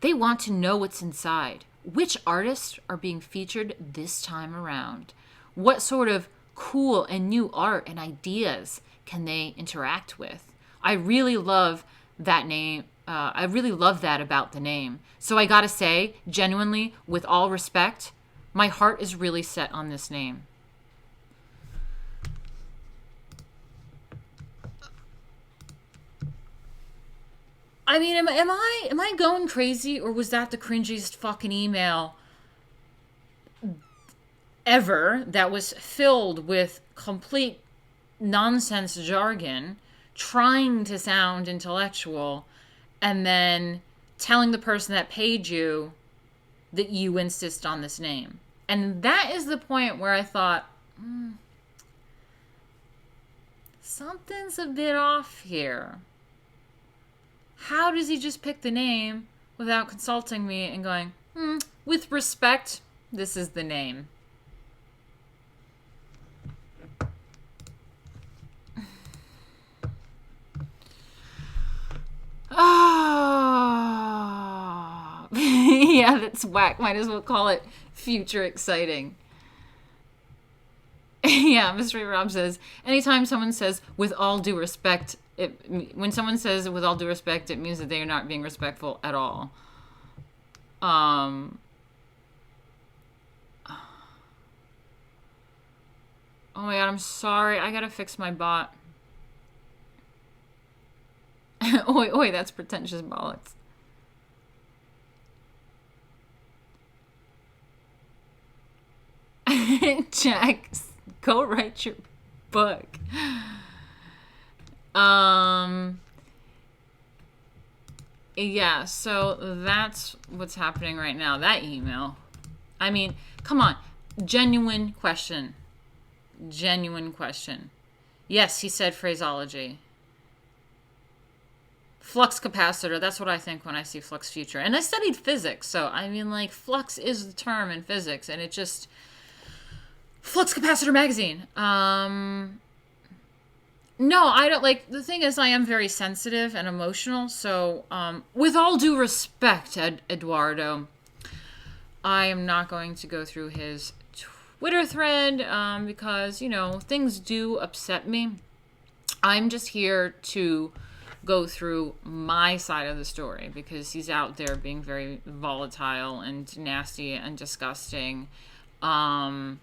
they want to know what's inside. Which artists are being featured this time around? What sort of cool and new art and ideas can they interact with? I really love that name. I really love that about the name. So I gotta say, genuinely, with all respect, my heart is really set on this name. I mean, am I going crazy, or was that the cringiest fucking email ever that was filled with complete nonsense jargon, trying to sound intellectual, and then telling the person that paid you that you insist on this name? And that is the point where I thought, something's a bit off here. How does he just pick the name without consulting me and going, with respect, this is the name? Oh, yeah, that's whack. Might as well call it future exciting. Yeah, Mystery Rob says, anytime someone says, with all due respect, when someone says with all due respect, it means that they are not being respectful at all. Oh my god, I'm sorry. I gotta fix my bot. Oi, that's pretentious bollocks. Jack, go write your book. Yeah, so that's what's happening right now. That email. I mean, come on. Genuine question. Genuine question. Yes, he said phraseology. Flux capacitor, that's what I think when I see flux future. And I studied physics, so I mean, like, flux is the term in physics, and it just... Flux capacitor magazine. No, I don't, like, the thing is, I am very sensitive and emotional, so, with all due respect, Eduardo, I am not going to go through his Twitter thread, because, you know, things do upset me. I'm just here to go through my side of the story, because he's out there being very volatile and nasty and disgusting, and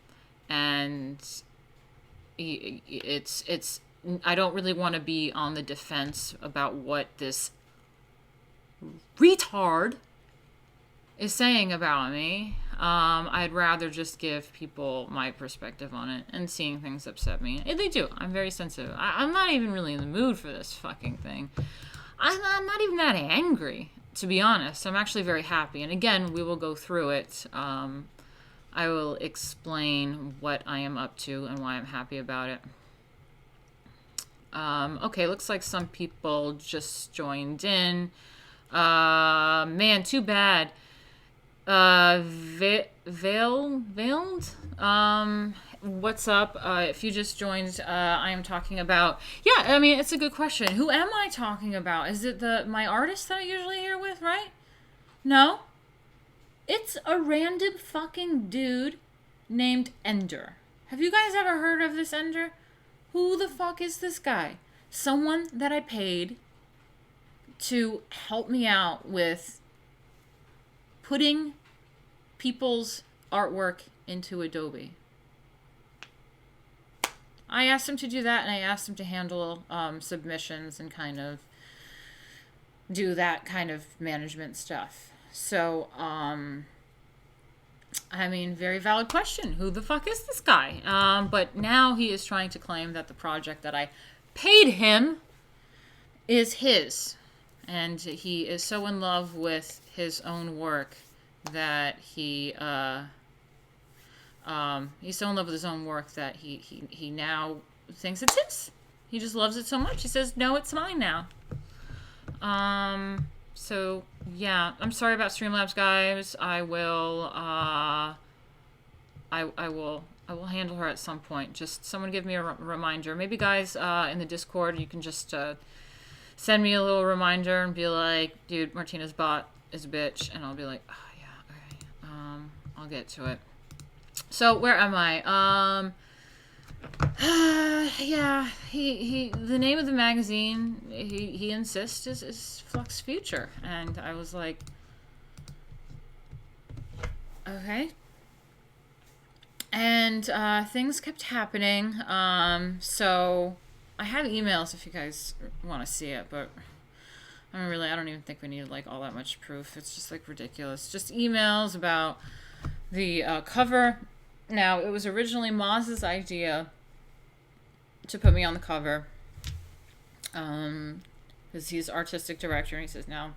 it's I don't really want to be on the defense about what this retard is saying about me. I'd rather just give people my perspective on it, and seeing things upset me. And they do. I'm very sensitive. I'm not even really in the mood for this fucking thing. I'm not even that angry, to be honest. I'm actually very happy. And again, we will go through it. I will explain what I am up to and why I'm happy about it. Okay, looks like some people just joined in. Man, too bad. Veiled? What's up? If you just joined, I am talking about... Yeah, I mean, it's a good question. Who am I talking about? Is it my artist that I usually here with, right? No? It's a random fucking dude named Ender. Have you guys ever heard of this Ender? Who the fuck is this guy? Someone that I paid to help me out with putting people's artwork into Adobe. I asked him to do that, and I asked him to handle submissions and kind of do that kind of management stuff. So, I mean, very valid question. Who the fuck is this guy? But now he is trying to claim that the project that I paid him is his. And he is so in love with his own work that he's so in love with his own work that he now thinks it's his. He just loves it so much. He says, no, it's mine now. So yeah, I'm sorry about Streamlabs, guys. I will handle her at some point. Just someone give me a reminder. Maybe guys in the Discord, you can just send me a little reminder and be like, dude, Martina's bot is a bitch, and I'll be like, oh yeah, okay. I'll get to it. So where am I? Yeah, the name of the magazine he insists is Flux Future, and I was like, okay. And things kept happening. So I have emails if you guys want to see it, but I don't even think we need like all that much proof. It's just like ridiculous. Just emails about the cover. Now, it was originally Maz's idea to put me on the cover, because he's artistic director, and he says, now,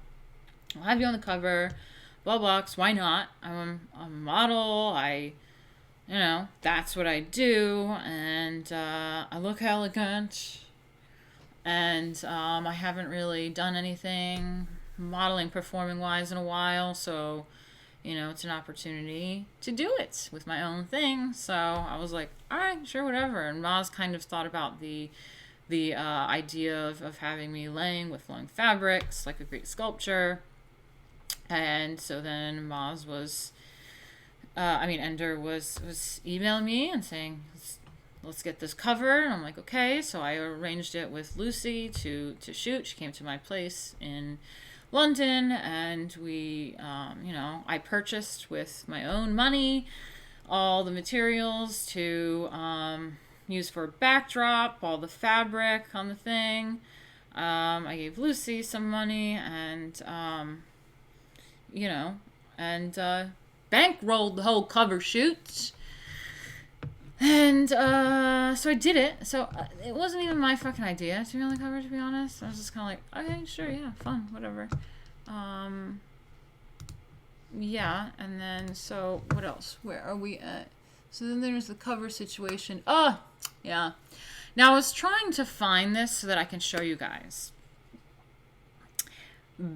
I'll have you on the cover, blah, blah, why not? I'm a model, that's what I do, and I look elegant, and I haven't really done anything modeling, performing-wise in a while, so... it's an opportunity to do it with my own thing. So I was like, all right, sure, whatever. And Maz kind of thought about the idea of having me laying with flowing fabrics, like a Greek sculpture. And so then Maz Ender was emailing me and saying, let's get this covered. And I'm like, okay. So I arranged it with Lucy to shoot. She came to my place in London, and we, I purchased with my own money all the materials to use for a backdrop, all the fabric on the thing. I gave Lucy some money, and, bankrolled the whole cover shoot. And so I did it. So it wasn't even my fucking idea to be on the cover, to be honest. I was just kind of like, okay, sure, yeah, fun, whatever. Yeah, and then so what else? Where are we at? So then there's the cover situation. Oh, yeah. Now I was trying to find this so that I can show you guys,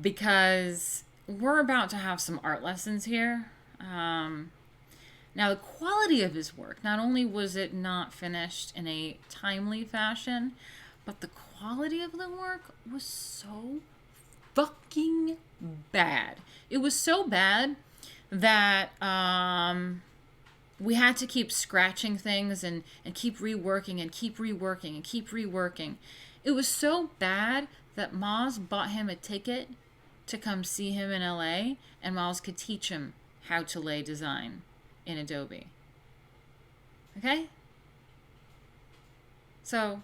because we're about to have some art lessons here. Now the quality of his work, not only was it not finished in a timely fashion, but the quality of the work was so fucking bad. It was so bad that we had to keep scratching things and keep reworking and keep reworking and keep reworking. It was so bad that Maz bought him a ticket to come see him in LA, and Maz could teach him how to lay design in Adobe. Okay? So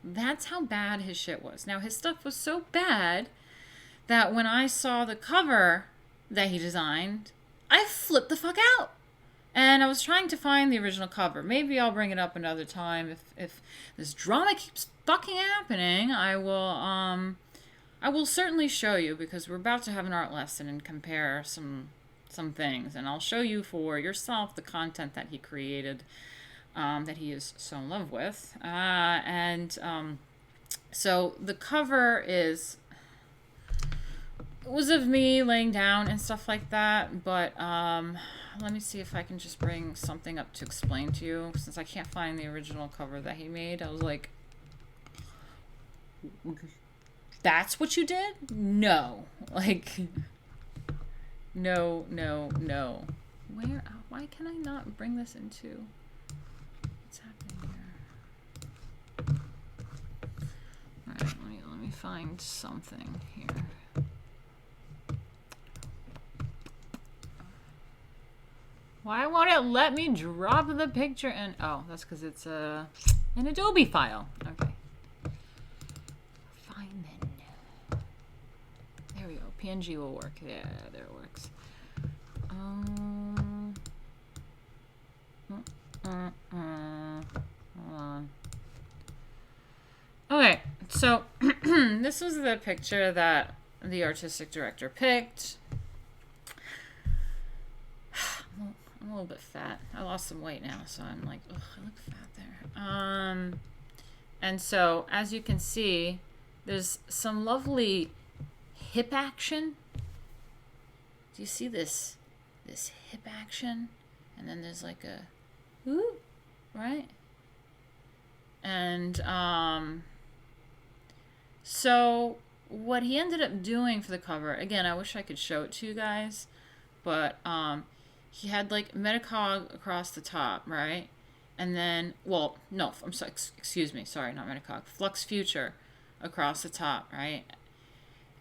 that's how bad his shit was. Now his stuff was so bad that when I saw the cover that he designed, I flipped the fuck out. And I was trying to find the original cover. Maybe I'll bring it up another time. If this drama keeps fucking happening, I will certainly show you, because we're about to have an art lesson and compare some things, and I'll show you for yourself the content that he created, that he is so in love with. So the cover was of me laying down and stuff like that, but let me see if I can just bring something up to explain to you, since I can't find the original cover that he made. I was like, that's what you did? No. Like, no. Why can I not bring this into, what's happening here? Alright, let me find something here. Why won't it let me drop the picture in? Oh, that's because it's an Adobe file. Okay. Fine then. There we go. PNG will work. Yeah, there it works. Hold on. Okay, so this was the picture that the artistic director picked. I'm a little bit fat. I lost some weight now, so I'm like, ugh, I look fat there. And so, as you can see, there's some lovely hip action. Do you see this hip action? And then there's like a, whoop, right? And so what he ended up doing for the cover, again, I wish I could show it to you guys, but he had like Metacog across the top, right? And then, well, no, I'm sorry, excuse me, sorry, not Metacog, Flux Future across the top, right?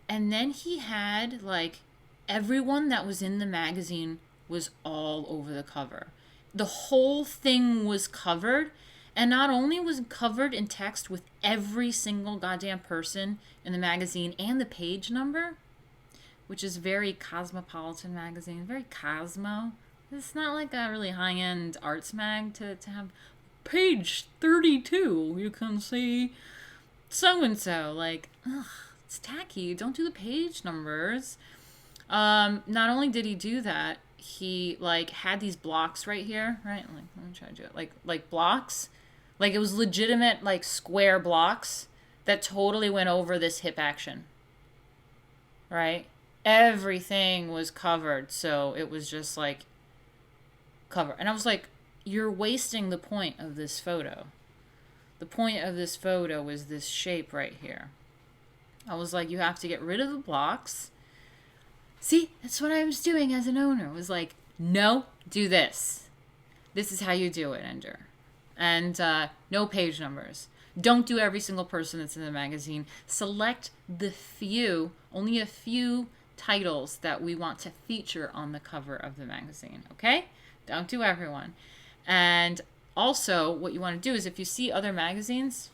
And then he had like everyone that was in the magazine was all over the cover. The whole thing was covered, and not only was it covered in text with every single goddamn person in the magazine and the page number, which is very cosmopolitan magazine, very Cosmo. It's not like a really high-end arts mag to have page 32. You can see so-and-so. Like, ugh, it's tacky. Don't do the page numbers. Not only did he do that, he like had these blocks right here, right? Like, let me try to do it. Like blocks. Like it was legitimate, like square blocks that totally went over this hip action. Right? Everything was covered, so it was just like cover. And I was like, you're wasting the point of this photo. The point of this photo is this shape right here. I was like, you have to get rid of the blocks. See, that's what I was doing as an owner. Was like, no, do this. This is how you do it, Ender. And no page numbers. Don't do every single person that's in the magazine. Select the few, only a few titles that we want to feature on the cover of the magazine, okay? Don't do everyone. And also, what you want to do is if you see other magazines,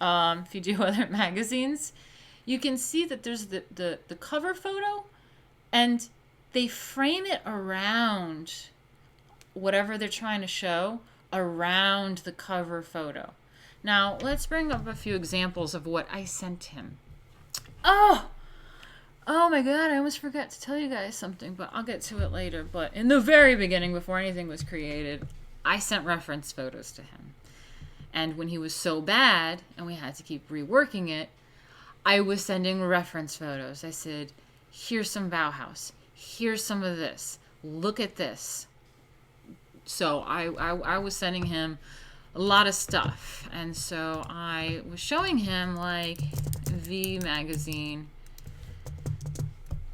if you do other magazines, you can see that there's the cover photo, and they frame it around whatever they're trying to show around the cover photo. Now, let's bring up a few examples of what I sent him. Oh my god, I almost forgot to tell you guys something, but I'll get to it later. But in the very beginning, before anything was created, I sent reference photos to him. And when he was so bad, and we had to keep reworking it, I was sending reference photos. I said, here's some Bauhaus. Here's some of this. Look at this. So I was sending him a lot of stuff. And so I was showing him, like, V magazine.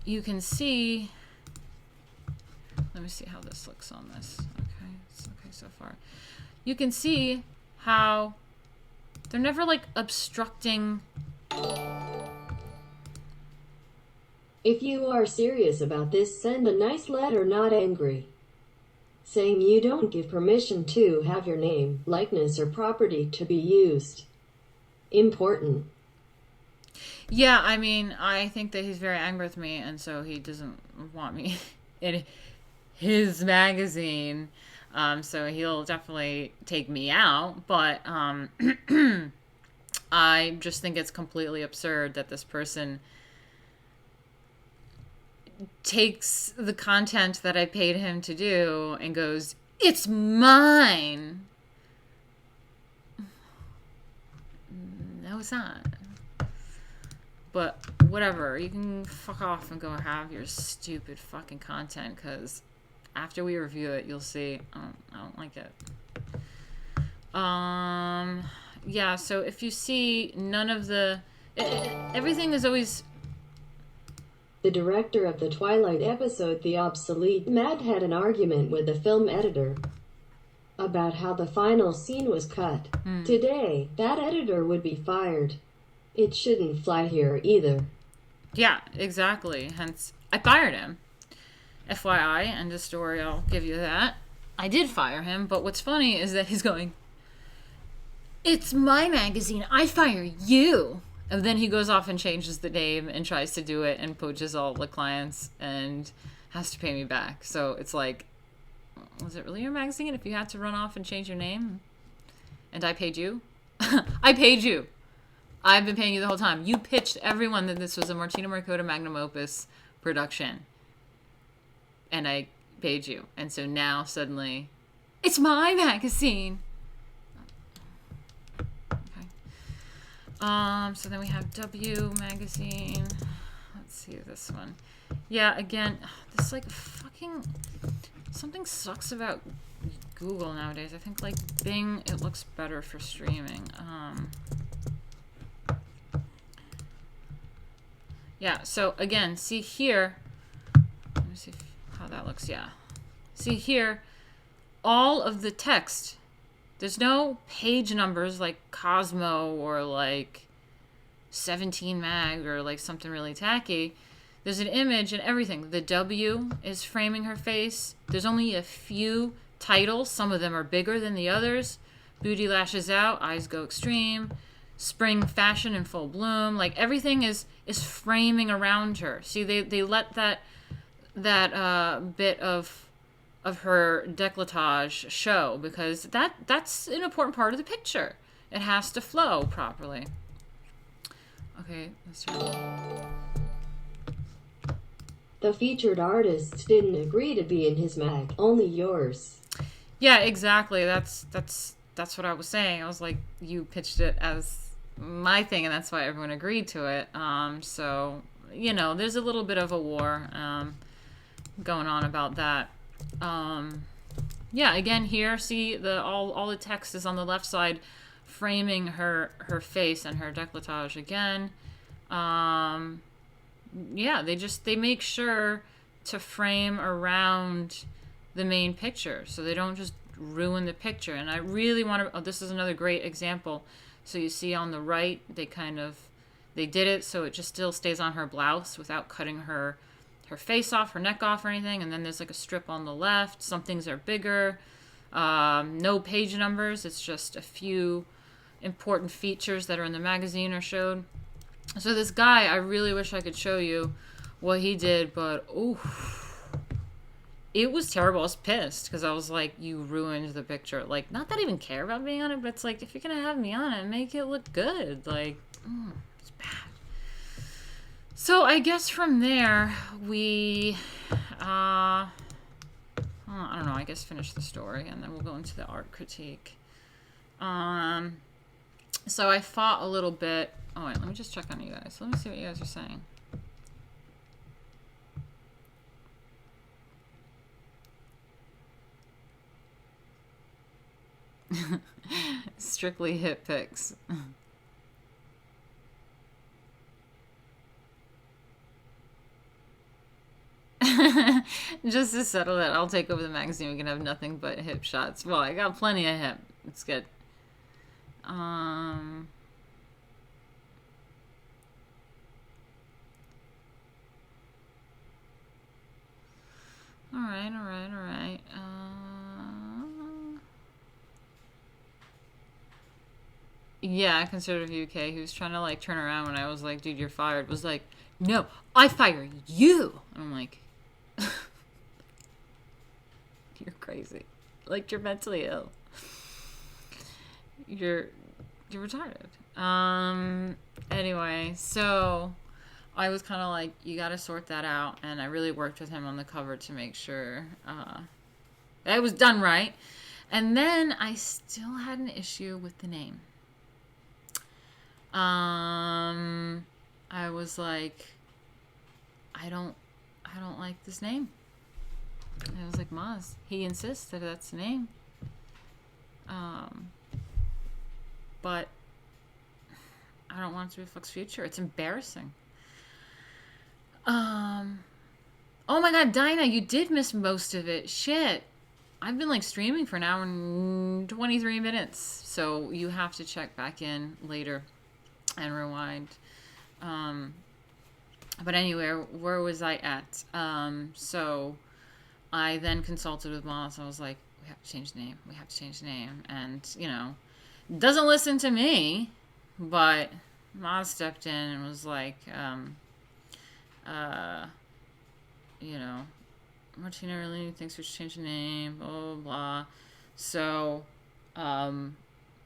You can see, let me see how this looks on this. Okay, it's okay so far. You can see how they're never, like, obstructing. If you are serious about this, send a nice letter, not angry, saying you don't give permission to have your name, likeness, or property to be used. Important. Yeah, I mean, I think that he's very angry with me, and so he doesn't want me in his magazine. So he'll definitely take me out, but I just think it's completely absurd that this person takes the content that I paid him to do and goes, it's mine. No, it's not. But whatever, you can fuck off and go have your stupid fucking content, because after we review it, you'll see I don't like it. Yeah, so if you see none of the everything is always. The director of the Twilight episode The Obsolete Mad had an argument with the film editor about how the final scene was cut. Today, that editor would be fired. It shouldn't fly here either. Yeah, exactly. Hence, I fired him. FYI, end of story, I'll give you that. I did fire him, but what's funny is that he's going, it's my magazine, I fire you. And then he goes off and changes the name and tries to do it and poaches all the clients and has to pay me back. So it's like, was it really your magazine if you had to run off and change your name? And I paid you? I paid you. I've been paying you the whole time. You pitched everyone that this was a Martina Markota magnum opus production. And I paid you. And so now suddenly, it's my magazine. Okay. So then we have W magazine. Let's see this one. Yeah, again, this like fucking something sucks about Google nowadays. I think like Bing, it looks better for streaming. Yeah, so again, see here, let me see how that looks, yeah. See here, all of the text, there's no page numbers like Cosmo or like 17 Mag or like something really tacky. There's an image and everything. The W is framing her face. There's only a few titles. Some of them are bigger than the others. Booty lashes out, eyes go extreme. Spring fashion in full bloom. Like everything is framing around her. See, they let that bit of her décolletage show because that's an important part of the picture. It has to flow properly. Okay, let's try. The featured artists didn't agree to be in his mag, only yours. Yeah, exactly. That's what I was saying. I was like, you pitched it as my thing, and that's why everyone agreed to it. So you know, there's a little bit of a war going on about that. Yeah, again here, see all the text is on the left side, framing her face and her décolletage again. Yeah, they make sure to frame around the main picture so they don't just ruin the picture. And I really want to, this is another great example. So you see on the right, they did it so it just still stays on her blouse without cutting her face off, her neck off or anything. And then there's like a strip on the left. Some things are bigger. No page numbers. It's just a few important features that are in the magazine are showed. So this guy, I really wish I could show you what he did, but oof, it was terrible. I was pissed because I was like, you ruined the picture. Like, not that I even care about being on it, but it's like, if you're gonna have me on it, make it look good. Like, it's bad. So I guess from there we I don't know, I guess finish the story and then we'll go into the art critique. So I fought a little bit. Oh wait, let me just check on you guys. Let me see what you guys are saying. Strictly hit pics. Just to settle it, I'll take over the magazine. We can have nothing but hip shots. Well, I got plenty of hip. It's good. All right. Yeah, conservative UK, who was trying to like turn around when I was like, dude, you're fired, was like, no, I fire you. And I'm like, you're crazy. Like, you're mentally ill. You're retarded. Anyway, so I was kind of like, you got to sort that out. And I really worked with him on the cover to make sure that it was done right. And then I still had an issue with the name. I was like, I don't like this name. And I was like, Maz, he insists that that's the name. But I don't want it to reflect future. It's embarrassing. Oh my God, Dinah, you did miss most of it. Shit. I've been like streaming for an hour and 23 minutes. So you have to check back in later and rewind. But anyway, where was I at? So I then consulted with Moss. I was like, we have to change the name. We have to change the name. And, you know, doesn't listen to me, but Moss stepped in and was like, you know, Martina really thinks we should change the name, blah, blah, blah. So,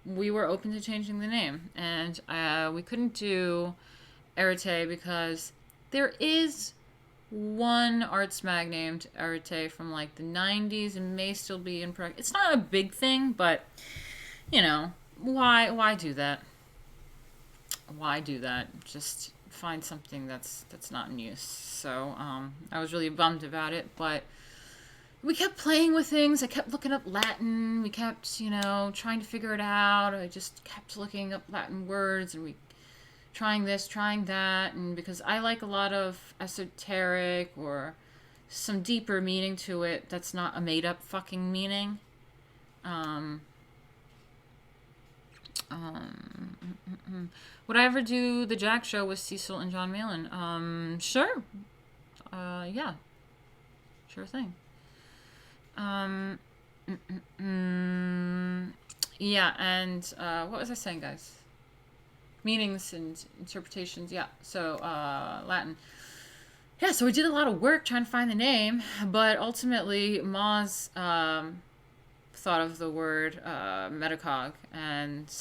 we were open to changing the name. And we couldn't do Arete because there is one arts mag named Arete from like the 90s and may still be in practice. It's not a big thing, but, you know, why do that? Why do that? Just find something that's not in use. So I was really bummed about it, but we kept playing with things. I kept looking up Latin. We kept, you know, trying to figure it out. I just kept looking up Latin words, and we trying this, trying that, and because I like a lot of esoteric or some deeper meaning to it that's not a made-up fucking meaning. Would I ever do the Jack Show with Cecil and John Malin? Sure. Yeah. Sure thing. Yeah, and what was I saying, guys? Meanings and interpretations. Yeah, so Latin. Yeah, so we did a lot of work trying to find the name, but ultimately Moz thought of the word metacog, and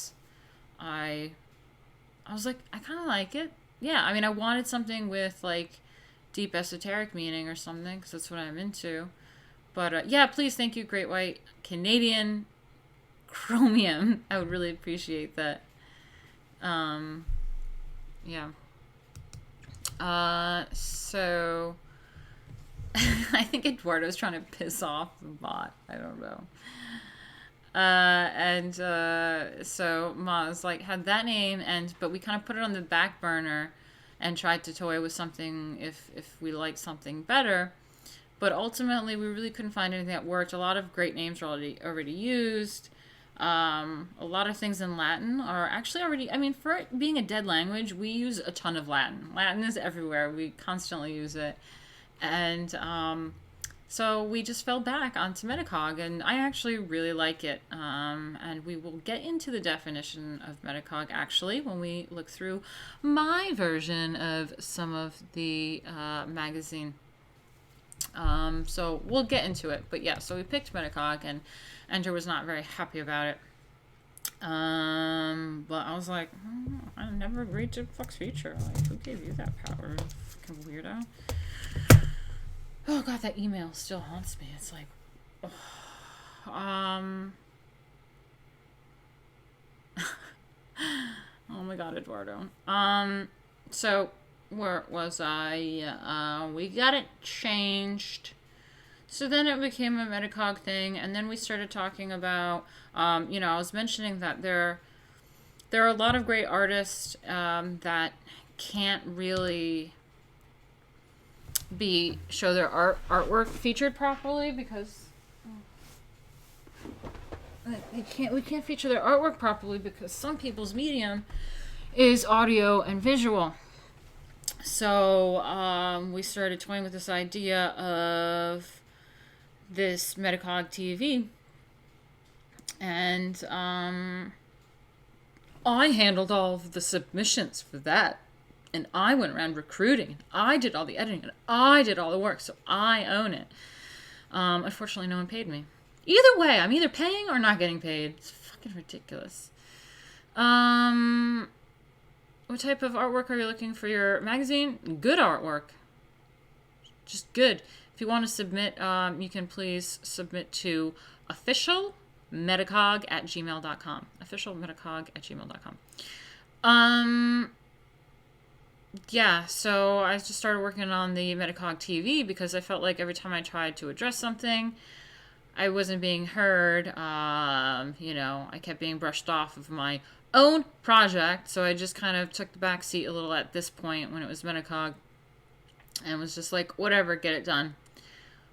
I was like, I kind of like it. Yeah, I mean, I wanted something with like deep esoteric meaning or something, because that's what I'm into. But yeah, please, thank you, Great White Canadian Chromium. I would really appreciate that. Yeah. So I think Eduardo's trying to piss off the bot. I don't know. So Maz like had that name, but we kind of put it on the back burner and tried to toy with something if we liked something better. But ultimately, we really couldn't find anything that worked. A lot of great names are already used. A lot of things in Latin are actually already... I mean, for it being a dead language, we use a ton of Latin. Latin is everywhere. We constantly use it. And so we just fell back onto metacog, and I actually really like it. And we will get into the definition of metacog, actually, when we look through my version of some of the magazine. So we'll get into it. But yeah, so we picked Metacog, and Ender was not very happy about it. But I was like, I never agreed to Flux feature. Like, who gave you that power? Fucking weirdo. Oh god, that email still haunts me. It's like, oh my god, Eduardo. So where was I? We got it changed. So then it became a Metacog thing, and then we started talking about, I was mentioning that there are a lot of great artists that can't really show their artwork featured properly because we can't feature their artwork properly because some people's medium is audio and visual. So we started toying with this idea of this Metacog TV, and I handled all of the submissions for that, and I went around recruiting. I did all the editing, and I did all the work, so I own it. Unfortunately, no one paid me. Either way, I'm either paying or not getting paid. It's fucking ridiculous. What type of artwork are you looking for your magazine? Good artwork. Just good. If you want to submit, you can please submit to officialmetacog@gmail.com. officialmetacog@gmail.com. Yeah, so I just started working on the Metacog TV because I felt like every time I tried to address something, I wasn't being heard. I kept being brushed off of my own project, so I just kind of took the back seat a little at this point when it was Metacog, and was just like, whatever, get it done.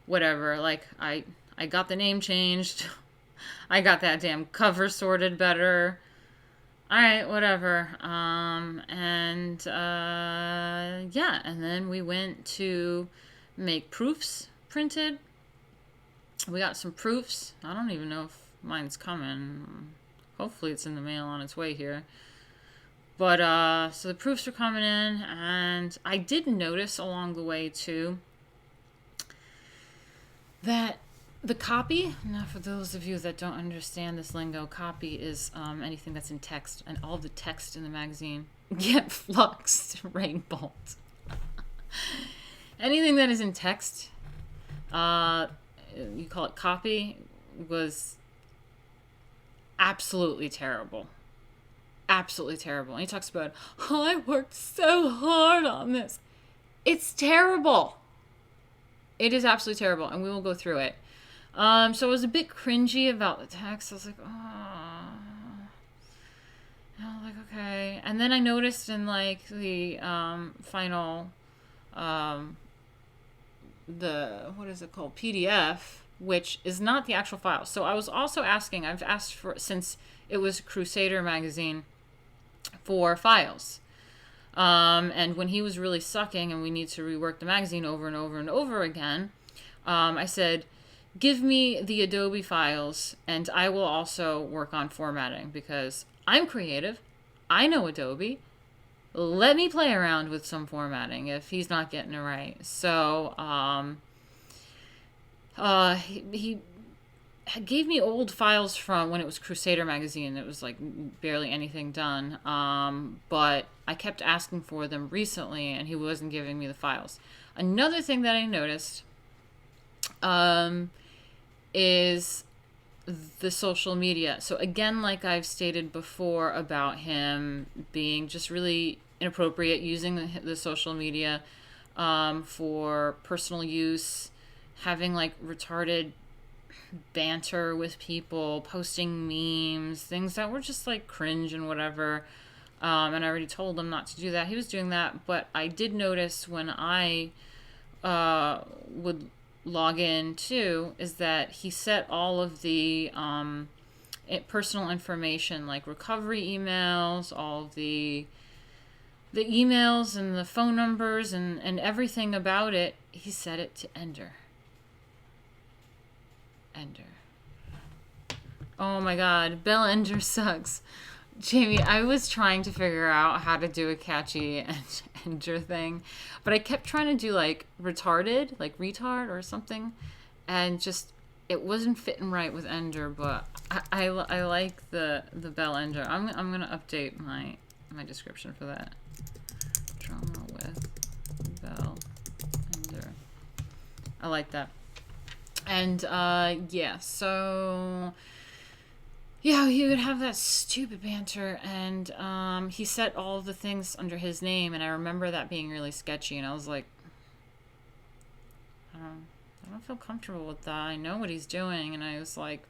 Whatever, like, I got the name changed. I got that damn cover sorted better. Alright, whatever. And then we went to make proofs printed. We got some proofs. I don't even know if mine's coming. Hopefully it's in the mail on its way here. But, so the proofs are coming in, and I did notice along the way, too, that the copy, now for those of you that don't understand this lingo, copy is anything that's in text, and all the text in the magazine get fluxed, rain bolt. Anything that is in text, you call it copy, was absolutely terrible. Absolutely terrible. And he talks about, I worked so hard on this. It's terrible. It is absolutely terrible, and we will go through it. So I was a bit cringy about the text. I was like, okay. And then I noticed in, like, the final, what is it called? PDF, which is not the actual file. So I was also asking, I've asked for, since it was Crusader magazine, for files. And when he was really sucking and we need to rework the magazine over and over and over again, I said, give me the Adobe files and I will also work on formatting because I'm creative. I know Adobe. Let me play around with some formatting if he's not getting it right. So he gave me old files from when it was Crusader magazine. It was like barely anything done. But I kept asking for them recently and he wasn't giving me the files. Another thing that I noticed is the social media. So again, like I've stated before about him being just really inappropriate, using the social media for personal use, having like retarded banter with people, posting memes, things that were just like cringe and whatever. And I already told him not to do that. He was doing that, but I did notice when I would log in too, is that he set all of the personal information, like recovery emails, all of the emails and the phone numbers and everything about it, he set it to Ender. Oh my god, Bella Ender sucks. Jamie, I was trying to figure out how to do a catchy ender thing, but I kept trying to do like retarded, like retard or something, and just it wasn't fitting right with ender. But I like the bell ender. I'm gonna update my description for that. Drama with bell ender. I like that. And yeah, so. Yeah, he would have that stupid banter, and he set all of the things under his name, and I remember that being really sketchy, and I was like, I don't feel comfortable with that. I know what he's doing, and I was like,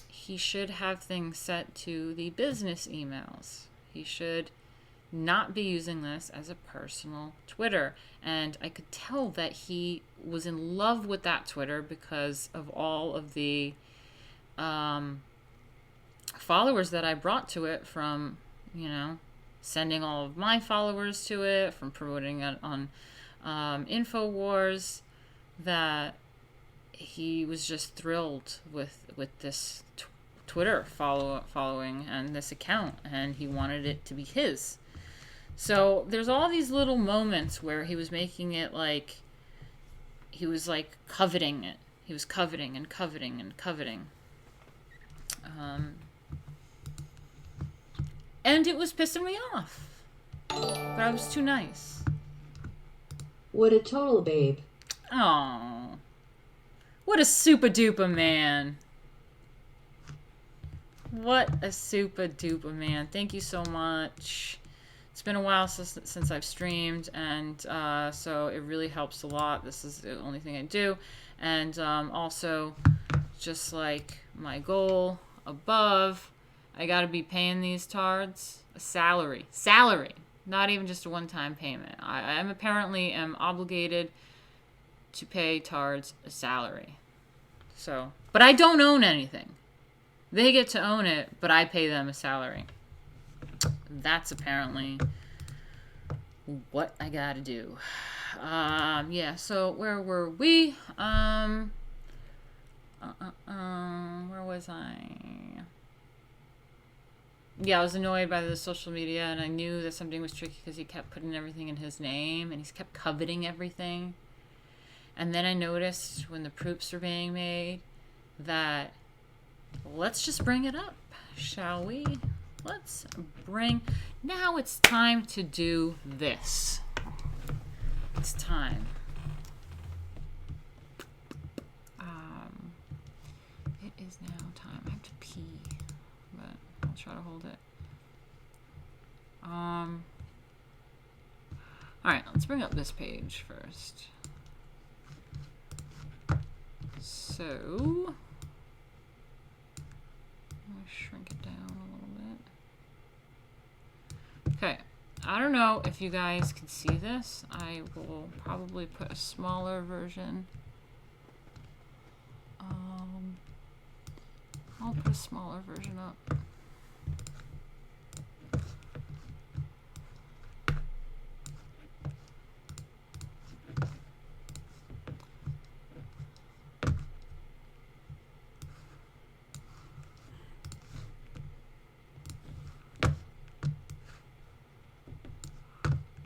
he should have things set to the business emails. He should not be using this as a personal Twitter, and I could tell that he was in love with that Twitter because of all of the followers that I brought to it from, sending all of my followers to it, from promoting it on InfoWars, that he was just thrilled with this Twitter following and this account, and he wanted it to be his. So there's all these little moments where he was making it like he was like coveting it. He was coveting and coveting and coveting. And it was pissing me off. But I was too nice. What a total babe. Oh, what a super duper man. What a super duper man. Thank you so much. It's been a while since I've streamed, and so it really helps a lot. This is the only thing I do. And also, just like my goal above, I gotta be paying these tards a salary, not even just a one-time payment. I am apparently obligated to pay tards a salary. So, but I don't own anything. They get to own it, but I pay them a salary. That's apparently what I gotta do. Yeah, so where were we? Where was I? Yeah, I was annoyed by the social media, and I knew that something was tricky because he kept putting everything in his name, and he kept coveting everything. And then I noticed when the proofs were being made that let's just bring it up, shall we? Now it's time to do this. It's time. It is now time. I have to pee, but I'll try to hold it. Alright, let's bring up this page first. So, I'll shrink it down a little bit. Okay, I don't know if you guys can see this. I will probably put a smaller version. I'll put a smaller version up.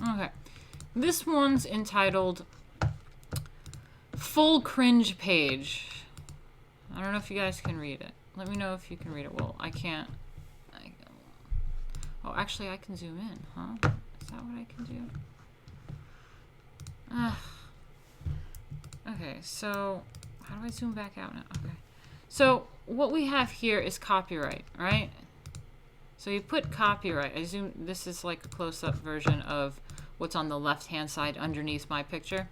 Okay, this one's entitled Full Cringe Page. I don't know if you guys can read it. Let me know if you can read it. Well, I can't. Oh, actually, I can zoom in, huh? Is that what I can do? Okay, so how do I zoom back out now? Okay. So what we have here is copyright, right? So you put copyright. This is like a close-up version of what's on the left-hand side underneath my picture.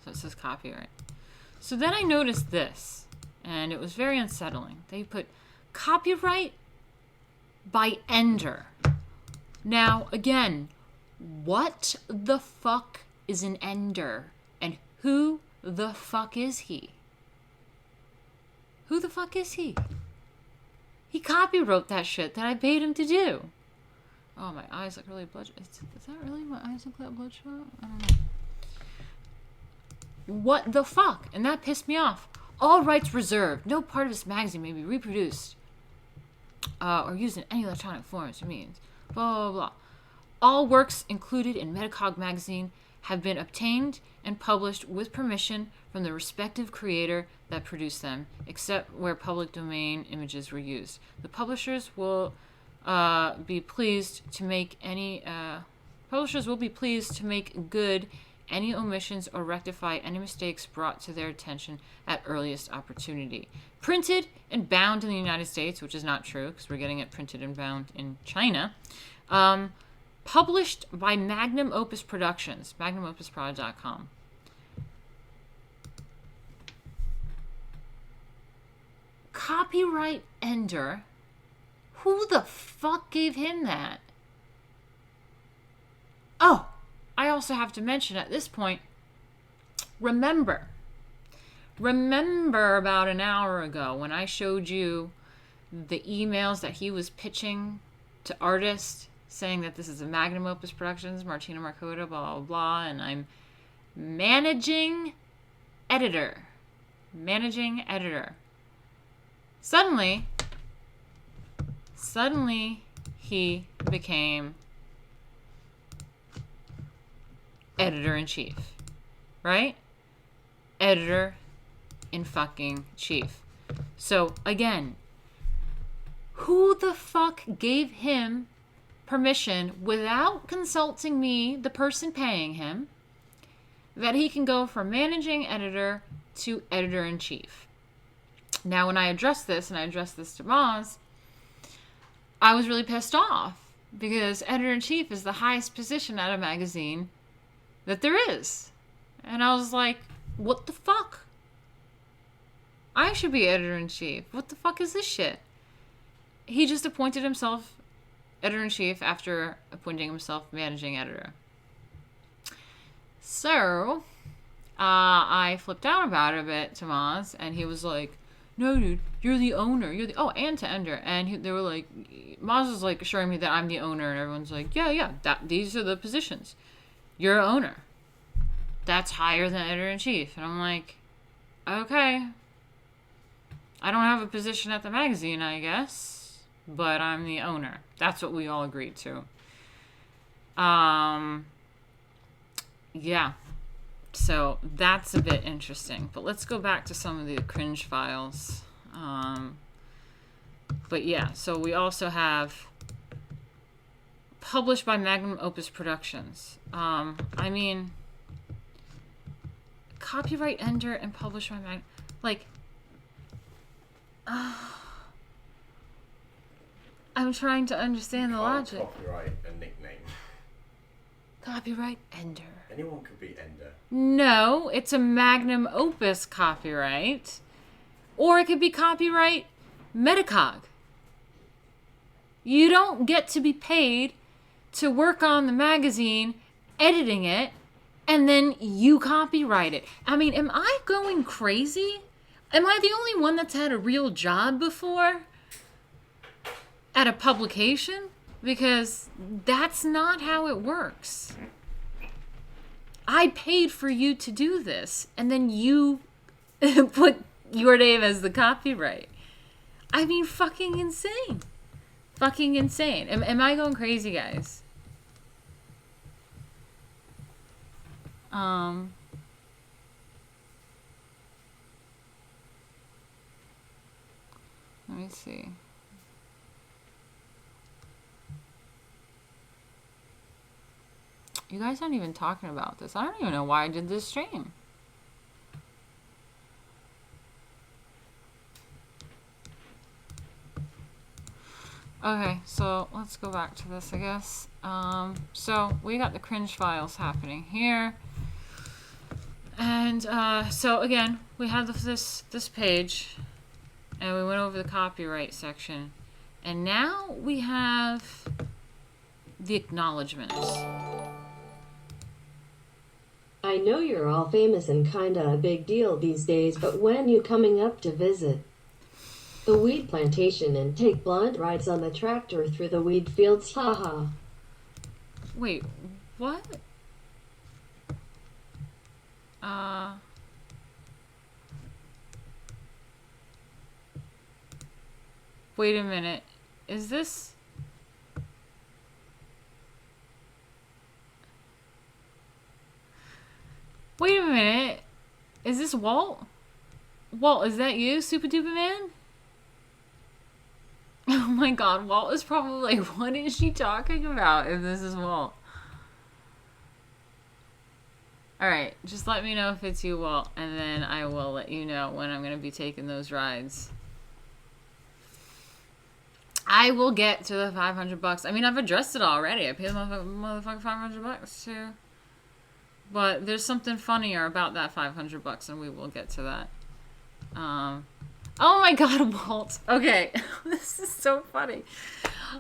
So it says copyright. So then I noticed this, and it was very unsettling. They put copyright by Ender. Now, again, what the fuck is an Ender? And who the fuck is he? Who the fuck is he? He copywrote that shit that I paid him to do. Oh, my eyes look really bloodshot. Is that really my eyes look that bloodshot? I don't know. What the fuck? And that pissed me off. All rights reserved. No part of this magazine may be reproduced. or used in any electronic forms or means. Blah, blah, blah. All works included in Metacog magazine have been obtained and published with permission from the respective creator that produced them, except where public domain images were used. The publishers will be pleased to make good any omissions or rectify any mistakes brought to their attention at earliest opportunity. Printed and bound in the United States, which is not true because we're getting it printed and bound in China. Published by Magnum Opus Productions, magnumopusprod.com. Copyright Ender. Who the fuck gave him that? Oh, I also have to mention at this point, remember about an hour ago when I showed you the emails that he was pitching to artists saying that this is a Magnum Opus Productions, Martina Markota, blah, blah, blah, and I'm managing editor. Suddenly, he became editor-in-chief, right? Editor-in-fucking-chief. So, again, who the fuck gave him permission without consulting me, the person paying him, that he can go from managing editor to editor-in-chief? Now, when I addressed this to Maz, I was really pissed off because editor-in-chief is the highest position at a magazine that there is. And I was like, what the fuck? I should be editor-in-chief. What the fuck is this shit? He just appointed himself editor-in-chief after appointing himself managing editor. So, I flipped out about it a bit to Maz, and he was like, no, dude, you're the owner. And to Ender. And they were like, Maz was like assuring me that I'm the owner, and everyone's like, yeah, these are the positions. You're an owner. That's higher than editor-in-chief. And I'm like, okay. I don't have a position at the magazine, I guess, but I'm the owner. That's what we all agreed to. Yeah. So that's a bit interesting. But let's go back to some of the cringe files. But yeah, so we also have published by Magnum Opus Productions. I mean, copyright Ender and published by Magnum. Like, I'm trying to understand the logic. Copyright a nickname. Copyright Ender. Anyone could be Ender. No, it's a Magnum Opus copyright. Or it could be copyright Metacog. You don't get to be paid to work on the magazine, editing it, and then you copyright it. I mean, am I going crazy? Am I the only one that's had a real job before at a publication? Because that's not how it works. I paid for you to do this, and then you put your name as the copyright. I mean, fucking insane. Fucking insane. Am I going crazy, guys? Let me see. You guys aren't even talking about this. I don't even know why I did this stream. Okay, so let's go back to this, I guess. So we got the cringe files happening here. And so again, we have this page, and we went over the copyright section. And now we have the acknowledgements. I know you're all famous and kinda a big deal these days, but when you coming up to visit the weed plantation and take blunt rides on the tractor through the weed fields? Haha. Wait, what? Wait a minute. Is this... Wait a minute. Is this Walt? Walt, is that you, Super Duper Man? Oh my god, Walt is probably like, what is she talking about if this is Walt? Alright, just let me know if it's you, Walt, and then I will let you know when I'm going to be taking those rides. I will get to the $500. I mean, I've addressed it already. I paid the motherfucker $500 too. But there's something funnier about that $500, and we will get to that. Oh my god, Walt. Okay, this is so funny.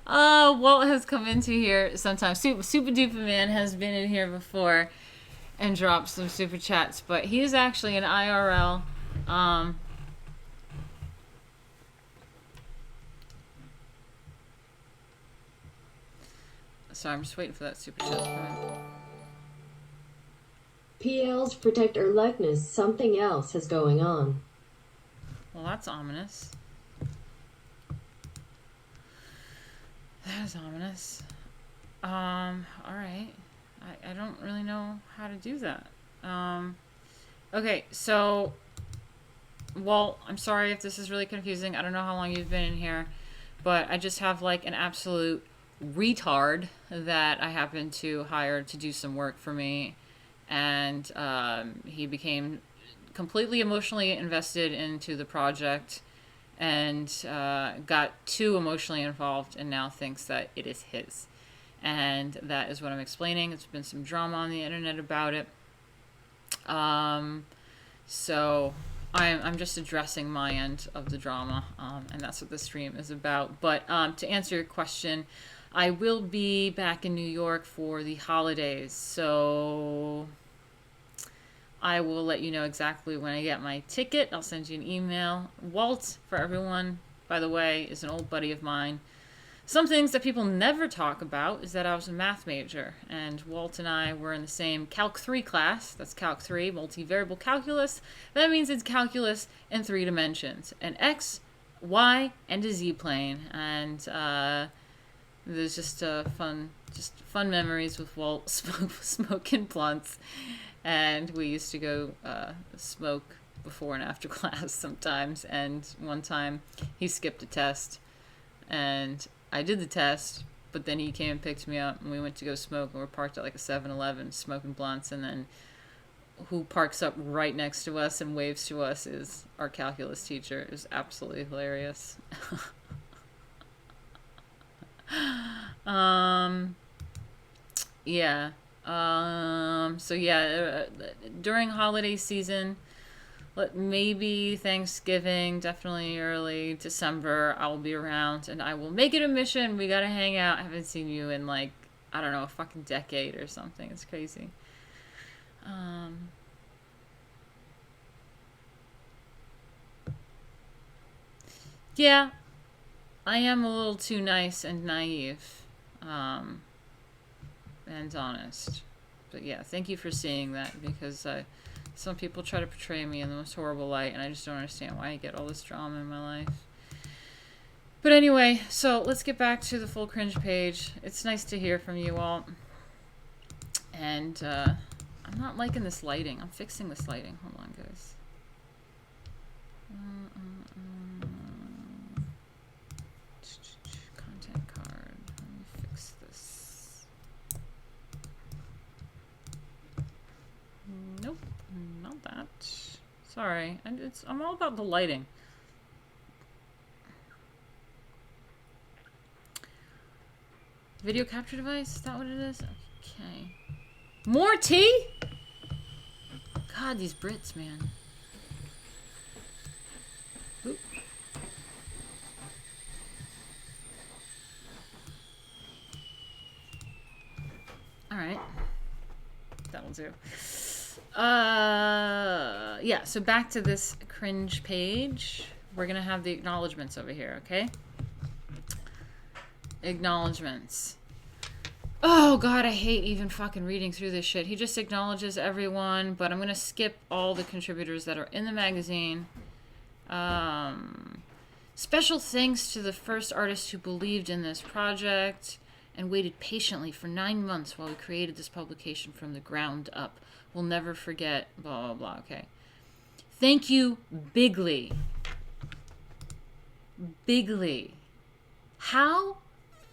Walt has come into here sometimes. Super Duper Man has been in here before and dropped some super chats, but he is actually an IRL. Sorry, I'm just waiting for that super chat to come in. PL's protect our likeness. Something else is going on. Well, that's ominous. That is ominous. Alright. I don't really know how to do that. Okay, so... Well, I'm sorry if this is really confusing. I don't know how long you've been in here. But I just have, like, an absolute retard that I happened to hire to do some work for me. And he became completely emotionally invested into the project and got too emotionally involved and now thinks that it is his. And that is what I'm explaining. There's been some drama on the internet about it. So I'm just addressing my end of the drama, and that's what the stream is about. But to answer your question, I will be back in New York for the holidays, so I will let you know exactly when I get my ticket. I'll send you an email. Walt, for everyone, by the way, is an old buddy of mine. Some things that people never talk about is that I was a math major, and Walt and I were in the same Calc 3 class. That's Calc 3, multivariable calculus. That means it's calculus in 3 dimensions, an X, Y, and a Z plane. And there's just fun memories with Walt smoking blunts, and we used to go smoke before and after class sometimes. And one time he skipped a test, and I did the test, but then he came and picked me up, and we went to go smoke, and we're parked at like a 7-Eleven smoking blunts, and then who parks up right next to us and waves to us is our calculus teacher. It was absolutely hilarious. Yeah. So yeah, during holiday season, maybe Thanksgiving, definitely early December, I will be around, and I will make it a mission. We gotta hang out. I haven't seen you in like, I don't know, a fucking decade or something. It's crazy. Yeah, I am a little too nice and naive, and honest. But yeah, thank you for seeing that, because some people try to portray me in the most horrible light, and I just don't understand why I get all this drama in my life. But anyway, so let's get back to the full cringe page. It's nice to hear from you all. And I'm not liking this lighting. I'm fixing this lighting. Hold on, guys. Content card. Let me fix this. Nope, not that. Sorry, I'm all about the lighting. Video capture device? Is that what it is? Okay. More tea? God, these Brits, man. Oop. Alright. That'll do. Yeah, so back to this cringe page. We're gonna have the acknowledgements over here, okay? Acknowledgements. Oh god, I hate even fucking reading through this shit. He just acknowledges everyone, but I'm gonna skip all the contributors that are in the magazine. Special thanks to the first artist who believed in this project and waited patiently for 9 months while we created this publication from the ground up. We'll never forget, blah, blah, blah. Okay. Thank you, Bigly. Bigly. How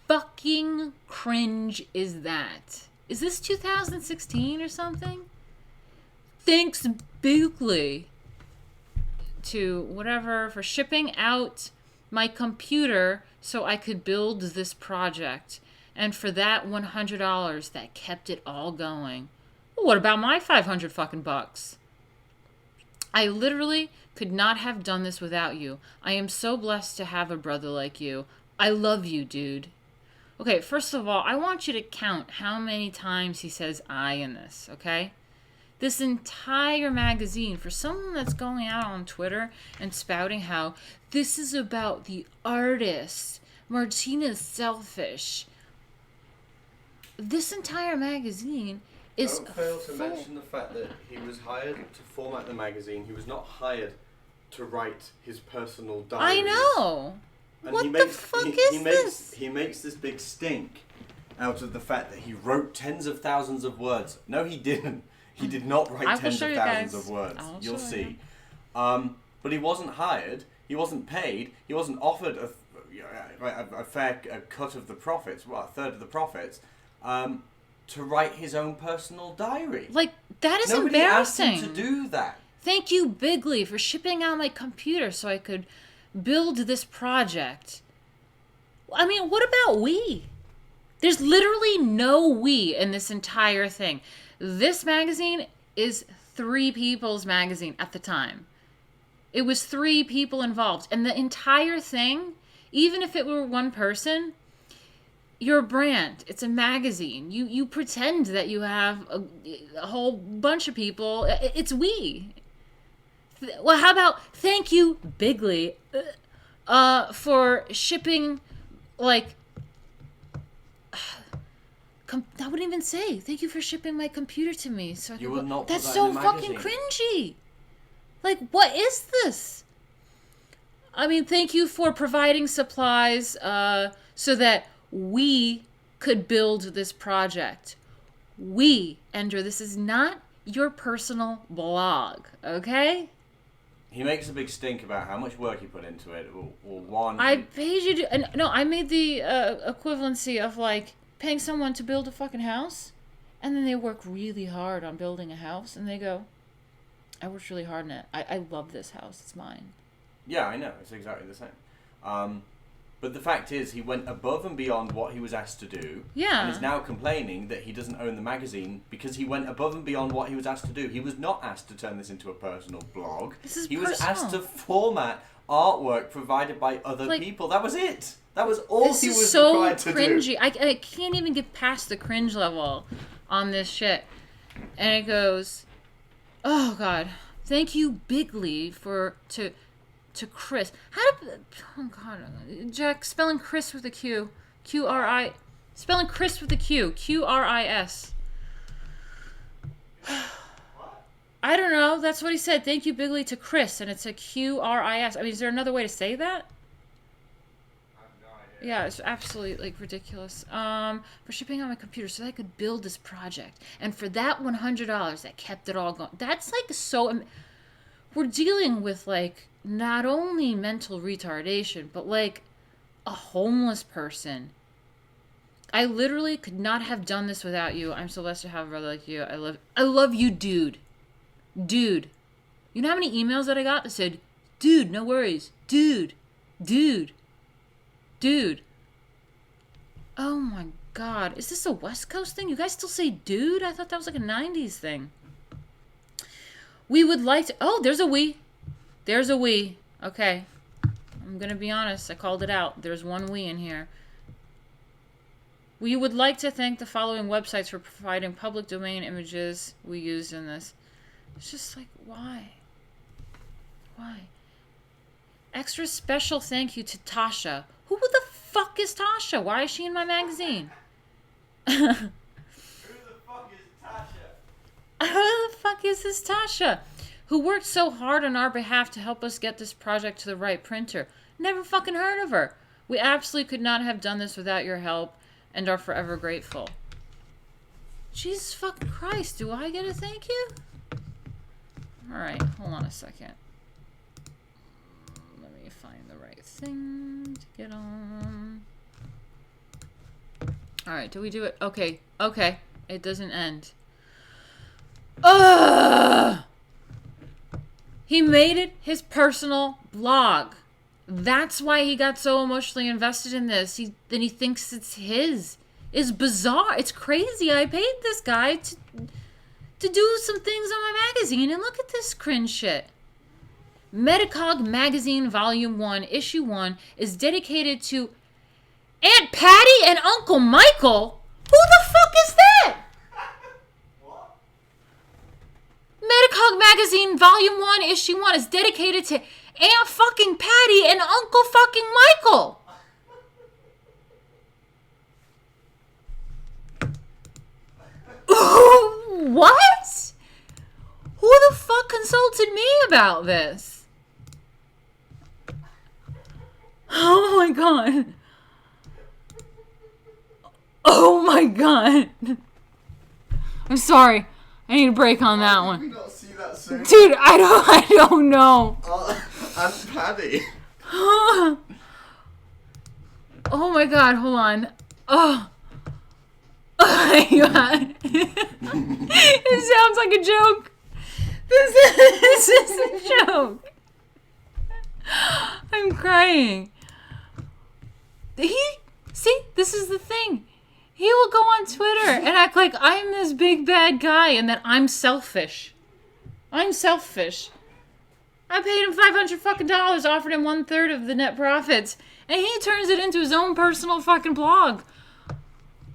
fucking cringe is that? Is this 2016 or something? Thanks, Bigly, to whatever for shipping out my computer so I could build this project. And for that $100 that kept it all going. Well, what about my 500 fucking bucks? I literally could not have done this without you. I am so blessed to have a brother like you. I love you, dude. Okay, first of all, I want you to count how many times he says I in this, okay? This entire magazine, for someone that's going out on Twitter and spouting how this is about the artist, Martina's selfish. This entire magazine is Don't fail to mention the fact that he was hired to format the magazine. He was not hired to write his personal diary. I know. And What the fuck is this? He makes this big stink out of the fact that he wrote tens of thousands of words. No, he didn't. He did not write tens of thousands of words. You'll see. But he wasn't hired. He wasn't paid. He wasn't offered a fair cut of the profits, well, a third of the profits, to write his own personal diary. Like, that is Nobody embarrassing. asked him to do that. Thank you, Bigly, for shipping out my computer so I could build this project. I mean, what about we? There's literally no we in this entire thing. This magazine is 3 people's magazine at the time. It was 3 people involved. And the entire thing, even if it were one person, you're a brand. It's a magazine. You pretend that you have a whole bunch of people. It's we. Well, how about thank you, Bigly, for shipping, like, I wouldn't even say thank you for shipping my computer to me. So I You would not put that's that so in the fucking magazine. cringy. Like, what is this? I mean, thank you for providing supplies so that we could build this project. We, Ender, this is not your personal blog, okay? He makes a big stink about how much work he put into it. Or one. I paid you to... No, I made the equivalency of, like, paying someone to build a fucking house, and then they work really hard on building a house, and they go, I worked really hard on it. I love this house. It's mine. Yeah, I know. It's exactly the same. But the fact is, he went above and beyond what he was asked to do. Yeah. And is now complaining that he doesn't own the magazine because he went above and beyond what he was asked to do. He was not asked to turn this into a personal blog. This is he personal. was asked to format artwork provided by other Like, people. That was it. That was all This he is was so required to cringy. do. I can't even get past the cringe level on this shit. And it goes, oh God, thank you, Bigly, to Chris. Oh God, Jack, spelling Chris with a Q. Q-R-I, spelling Chris with a Q. Q-R-I-S. I don't know. That's what he said. Thank you, Bigly, to Chris. And it's a Q-R-I-S. I mean, is there another way to say that? Yeah, it's absolutely, like, ridiculous. For shipping on my computer so that I could build this project. And for that $100 that kept it all going. That's, like, so... We're dealing with, like, not only mental retardation, but, like, a homeless person. I literally could not have done this without you. I'm so blessed to have a brother like you. I love you, dude. Dude. You know how many emails that I got that said, dude, no worries. Dude. Dude. Dude. Oh my God. Is this a West Coast thing? You guys still say dude? I thought that was like a 90s thing. We would like to... Oh, there's a we. There's a we. Okay. I'm going to be honest. I called it out. There's one we in here. We would like to thank the following websites for providing public domain images we used in this. It's just like, why? Why? Extra special thank you to Tasha. Who the fuck is Tasha? Why is she in my magazine? Who the fuck is Tasha? Who the fuck is this Tasha? Who worked so hard on our behalf to help us get this project to the right printer. Never fucking heard of her. We absolutely could not have done this without your help and are forever grateful. Jesus fucking Christ, do I get a thank you? Alright, hold on a second. Let me find the right thing to get on. Alright, do we do it? Okay, okay. It doesn't end. Ugh! He made it his personal blog. That's why he got so emotionally invested in this. Then he thinks it's his. It's bizarre. It's crazy. I paid this guy to do some things on my magazine, and look at this cringe shit. Metacog Magazine Volume 1, Issue 1 is dedicated to Aunt Patty and Uncle Michael? Who the fuck is that? What? Metacog Magazine Volume 1, Issue 1 is dedicated to Aunt fucking Patty and Uncle fucking Michael. What? Who the fuck consulted me about this? Oh my god. Oh my god. I'm sorry. I need a break on that Why did we one. not see that soon? Dude, I don't know. Aunt Paddy. Oh my god, hold on. Oh. Oh my god. It sounds like a joke. This is a joke. I'm crying. See, this is the thing. He will go on Twitter and act like I'm this big bad guy and that I'm selfish. I'm selfish. I paid him $500 fucking dollars, offered him 1/3 of the net profits, and he turns it into his own personal fucking blog.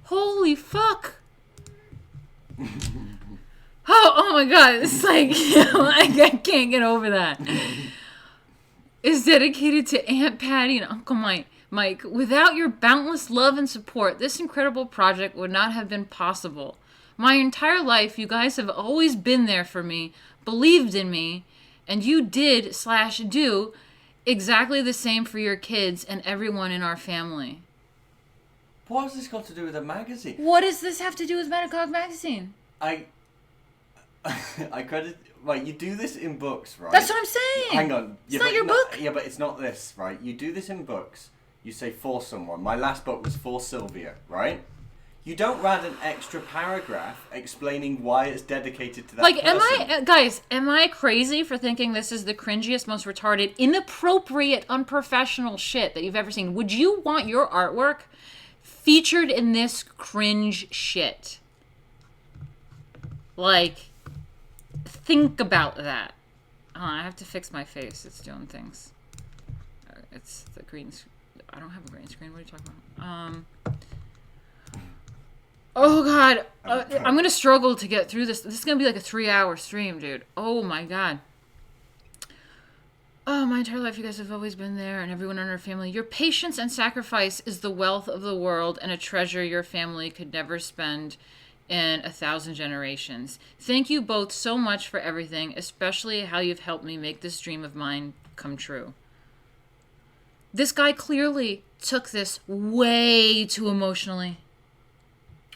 Holy fuck. Oh my god, it's like, I can't get over that. It's dedicated to Aunt Patty and Uncle Mike. Without your boundless love and support, this incredible project would not have been possible. My entire life, you guys have always been there for me, believed in me, and you did/do exactly the same for your kids and everyone in our family. What has this got to do with a magazine? What does this have to do with Metacog Magazine? I credit. Right, you do this in books, right? That's what I'm saying. Hang on. It's not your book. Yeah, but it's not this, right? You do this in books. You say for someone. My last book was for Sylvia, right? You don't add an extra paragraph explaining why it's dedicated to that person. Am I crazy for thinking this is the cringiest, most retarded, inappropriate, unprofessional shit that you've ever seen? Would you want your artwork featured in this cringe shit? Like, think about that. I have to fix my face. It's doing things. It's the green screen. I don't have a green screen. What are you talking about? Oh god, I'm gonna struggle to get through this. This is gonna be like a 3-hour stream, dude. Oh my god. Oh, my entire life you guys have always been there, and everyone in our family. Your patience and sacrifice is the wealth of the world and a treasure your family could never spend in 1,000 generations. Thank you both so much for everything, especially how you've helped me make this dream of mine come true. This guy clearly took this way too emotionally.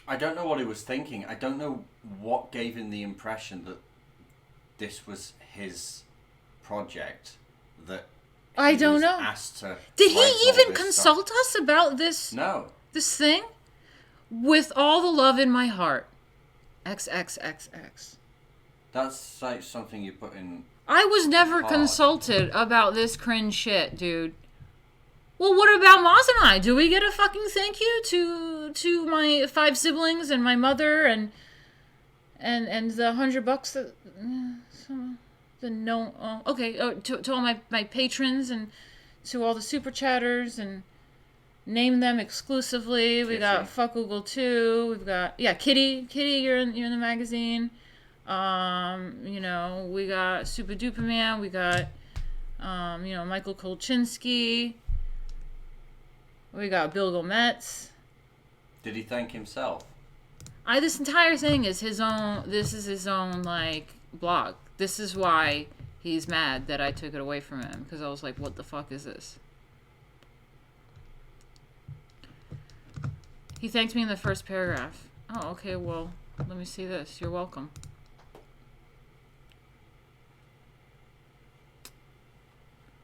I don't know what he was thinking. I don't know what gave him the impression that this was his project. That I don't know. Asked to Did he even consult us about this? No. This thing? With all the love in my heart. XXXX. That's like something you put in. I was never consulted about this cringe shit, dude. Well, what about Maz and I? Do we get a fucking thank you to my 5 siblings and my mother and the $100 that the no to all my patrons and to all the super chatters and name them exclusively. We got Fuck Google 2. We've got Kitty. You're in the magazine. We got Super Duper Man. We got Michael Kolchinsky. We got Bill Gometz. Did he thank himself? This entire thing is his own. This is his own blog. This is why he's mad that I took it away from him, because I was like, "What the fuck is this?" He thanked me in the first paragraph. Oh, okay, well, let me see this. You're welcome.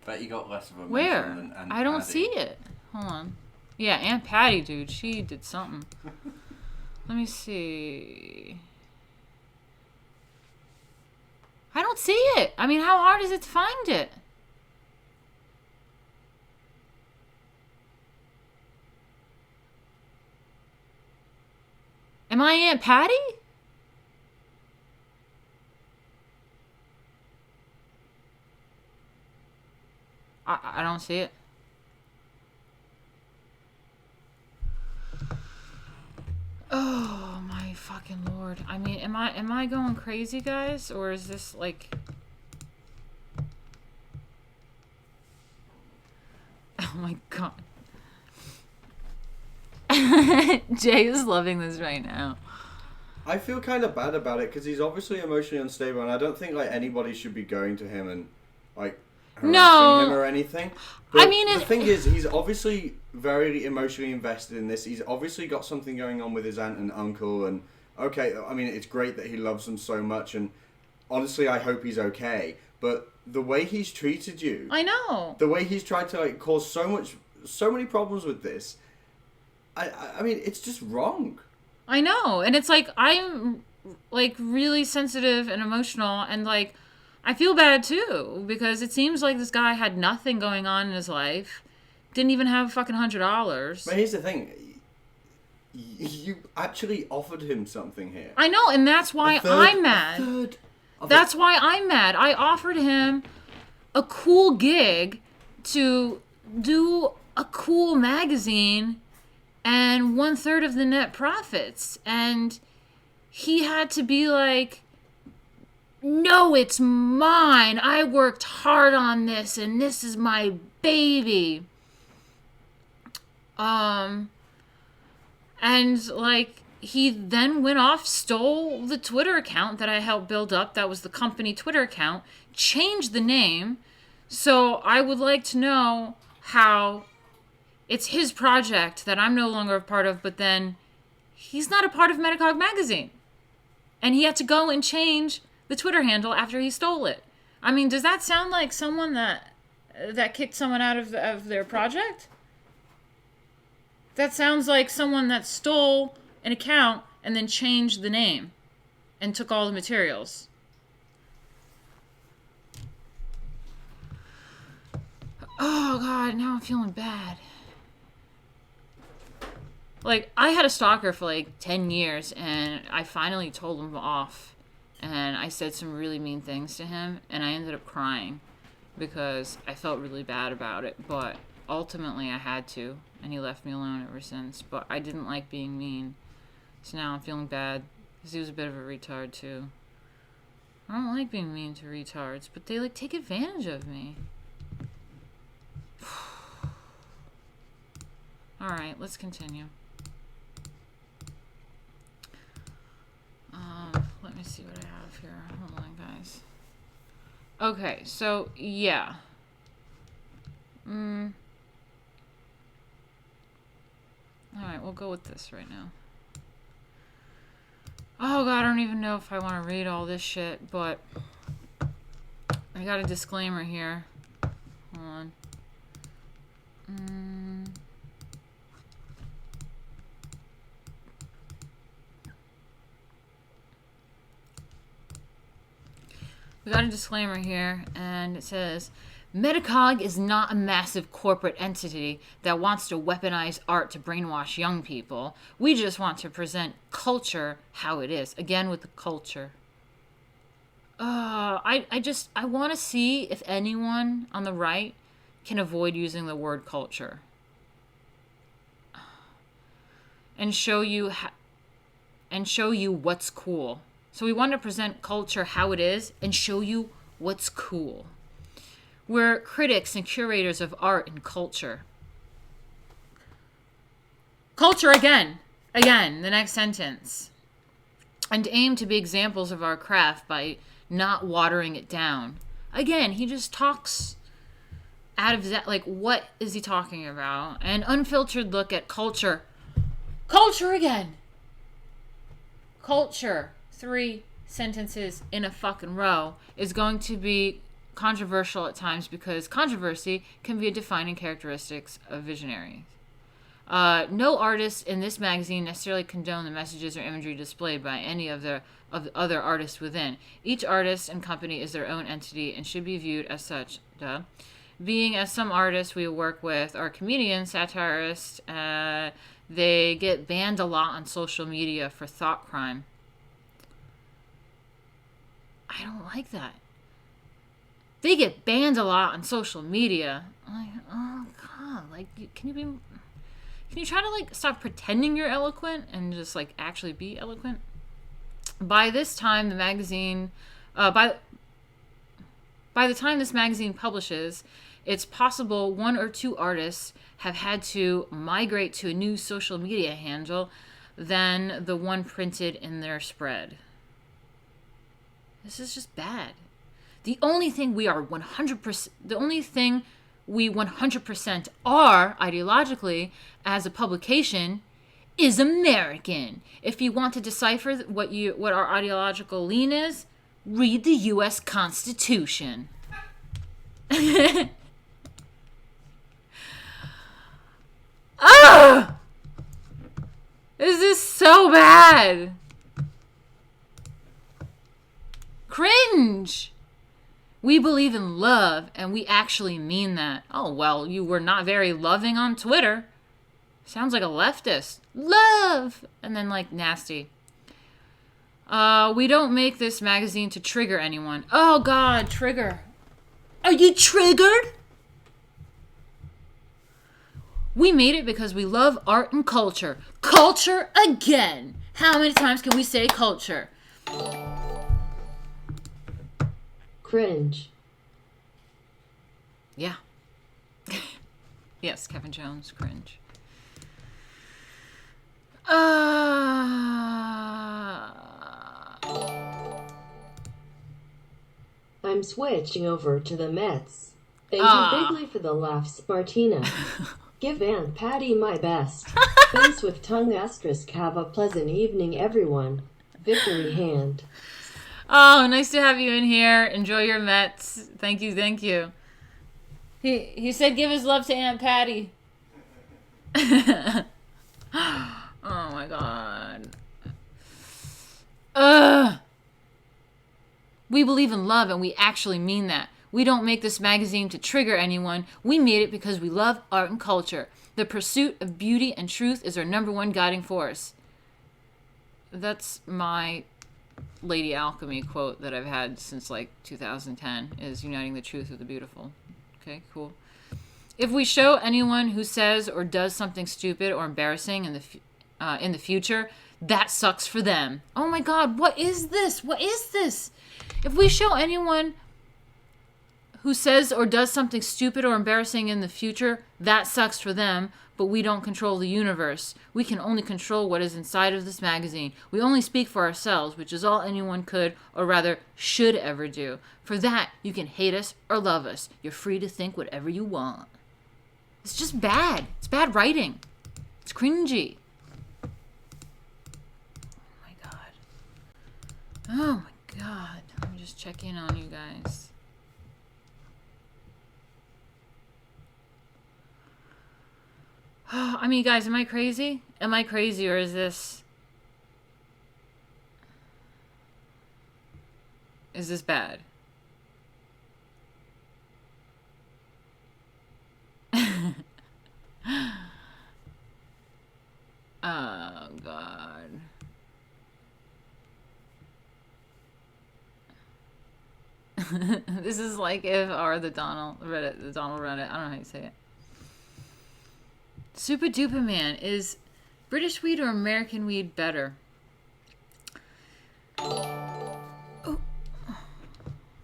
Bet you got less of a mention Where? than Aunt I don't Paddy. see it. Hold on. Yeah, Aunt Patty, dude. She did something. Let me see. I don't see it. I mean, how hard is it to find it? Am I Aunt Patty? I don't see it. Oh my fucking lord. I mean, am I going crazy, guys? Or is this like... Oh my god. Jay is loving this right now. I feel kind of bad about it because he's obviously emotionally unstable, and I don't think like anybody should be going to him and like harassing him or anything. But I mean, the thing is, he's obviously very emotionally invested in this. He's obviously got something going on with his aunt and uncle, and okay, I mean, it's great that he loves them so much, and honestly, I hope he's okay. But the way he's treated you, I know. the way he's tried to like cause so many problems with this, I mean, it's just wrong. I know. And it's like, I'm like really sensitive and emotional, and like, I feel bad too, because it seems like this guy had nothing going on in his life, didn't even have fucking $100. But here's the thing, you actually offered him something here. I know, and that's why I'm mad. That's why I'm mad. I offered him a cool gig to do a cool magazine and 1/3 of the net profits. And he had to be like, no, it's mine. I worked hard on this, and this is my baby. And like, he then went off, stole the Twitter account that I helped build up. That was the company Twitter account. Changed the name. So I would like to know how it's his project that I'm no longer a part of, but then he's not a part of Metacog magazine. And he had to go and change the Twitter handle after he stole it. I mean, does that sound like someone that kicked someone out of their project? That sounds like someone that stole an account and then changed the name and took all the materials. Oh god, now I'm feeling bad. Like, I had a stalker for like 10 years, and I finally told him off, and I said some really mean things to him, and I ended up crying because I felt really bad about it, but ultimately I had to, and he left me alone ever since. But I didn't like being mean, so now I'm feeling bad because he was a bit of a retard too. I don't like being mean to retards, but they like take advantage of me. Alright, let's continue. Let me see what I have here. Hold on, guys. Okay, so, yeah. Alright, we'll go with this right now. Oh god, I don't even know if I want to read all this shit, but I got a disclaimer here. Hold on. We got a disclaimer here, and it says, Metacog is not a massive corporate entity that wants to weaponize art to brainwash young people. We just want to present culture how it is. Again with the culture. I want to see if anyone on the right can avoid using the word culture. And show you what's cool. So we want to present culture how it is and show you what's cool. We're critics and curators of art and culture. Culture again, the next sentence. And aim to be examples of our craft by not watering it down. Again, he just talks out of that, like, what is he talking about? An unfiltered look at culture Culture again. Culture, 3 sentences in a fucking row, is going to be controversial at times because controversy can be a defining characteristics of visionaries. No artists in this magazine necessarily condone the messages or imagery displayed by any of the other artists within. Each artist and company is their own entity and should be viewed as such. Duh. Being as some artists we work with are comedians, satirists, they get banned a lot on social media for thought crime. I don't like that. They get banned a lot on social media. Like, oh god, like, can you try to like stop pretending you're eloquent and just like actually be eloquent? By this time, the magazine, by the time this magazine publishes, it's possible 1 or 2 artists have had to migrate to a new social media handle than the one printed in their spread. This is just bad. The only thing we 100% are ideologically as a publication is American. If you want to decipher what our ideological lean is, read the U.S. Constitution. Ah! This is so bad. Cringe. We believe in love, and we actually mean that. Oh, well, you were not very loving on Twitter. Sounds like a leftist. Love! And then, like, nasty. We don't make this magazine to trigger anyone. Oh, God, trigger. Are you triggered? We made it because we love art and culture. Culture again. How many times can we say culture? Cringe. Yeah. Yes, Kevin Jones, cringe. I'm switching over to the Mets. Thank you bigly for the laughs, Martina. Give Aunt Patty my best. Face with tongue asterisk. Have a pleasant evening, everyone. Victory hand. Oh, nice to have you in here. Enjoy your Mets. Thank you, thank you. He said give his love to Aunt Patty. Oh my god. We believe in love and we actually mean that. We don't make this magazine to trigger anyone. We made it because we love art and culture. The pursuit of beauty and truth is our #1 guiding force. That's my Lady Alchemy quote that I've had since like 2010 is uniting the truth with the beautiful. Okay, cool. If we show anyone who says or does something stupid or embarrassing in the future, that sucks for them. Oh my god, what is this? What is this? If we show anyone who says or does something stupid or embarrassing in the future, that sucks for them, but we don't control the universe. We can only control what is inside of this magazine. We only speak for ourselves, which is all anyone could, or rather should ever do. For that, you can hate us or love us. You're free to think whatever you want. It's just bad. It's bad writing. It's cringy. Oh my god. Oh my god. Let me just check in on you guys. I mean, guys, am I crazy? Am I crazy, or is this bad? Oh god. This is like if the Donald Reddit. I don't know how you say it. Super Duper Man, is British weed or American weed better? Oh.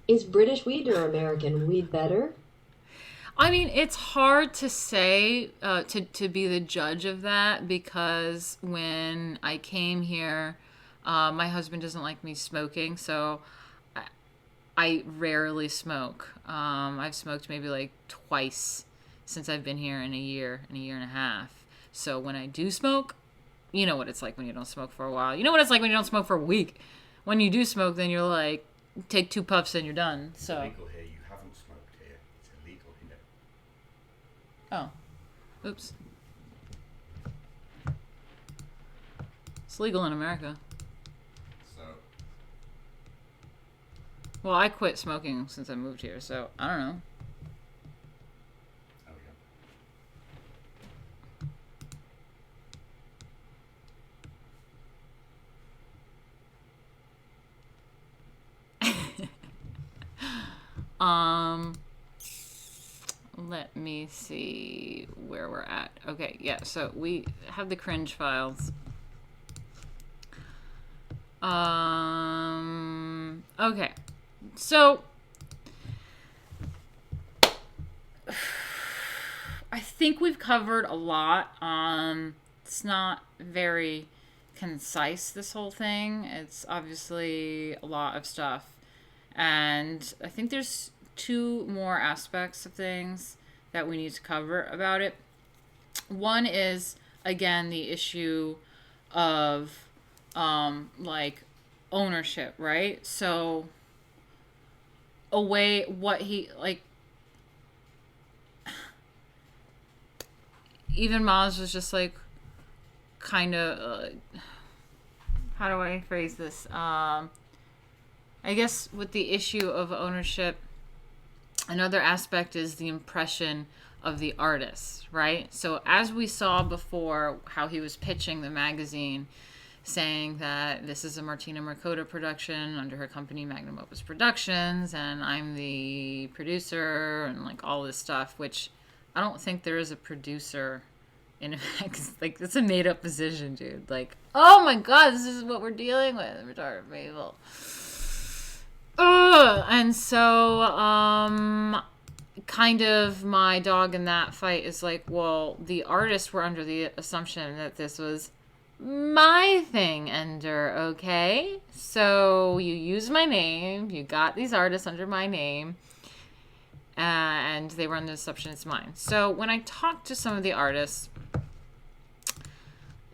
Is British weed or American weed better? I mean, it's hard to say, to be the judge of that, because when I came here, my husband doesn't like me smoking, so I rarely smoke. I've smoked maybe like twice since I've been here in a year and a half. So when I do smoke, You know what it's like when you don't smoke for a while. You know what it's like when you don't smoke for a week. When you do smoke, then you're like, take 2 puffs and you're done. So. It's illegal here. You haven't smoked here. It's illegal here. Oh. Oops. It's legal in America. So. Well, I quit smoking since I moved here, so I don't know. Let me see where we're at. Okay, yeah, so we have the cringe files. Okay. So I think we've covered a lot. It's not very concise, this whole thing. It's obviously a lot of stuff. And I think there's 2 more aspects of things that we need to cover about it. One is, again, the issue of like ownership, right? So what he like, even Maz was just like kind of how do I phrase this? I guess with the issue of ownership, another aspect is the impression of the artist, right? So as we saw before, how he was pitching the magazine, saying that this is a Martina Markota production under her company Magnum Opus Productions, and I'm the producer, and like all this stuff, which I don't think there is a producer in a magazine. Like, it's a made-up position, dude. Like, oh my god, this is what we're dealing with, retarded people. And so, kind of my dog in that fight is like, well, the artists were under the assumption that this was my thing, Ender, okay? So you use my name, you got these artists under my name, and they were under the assumption it's mine. So when I talked to some of the artists,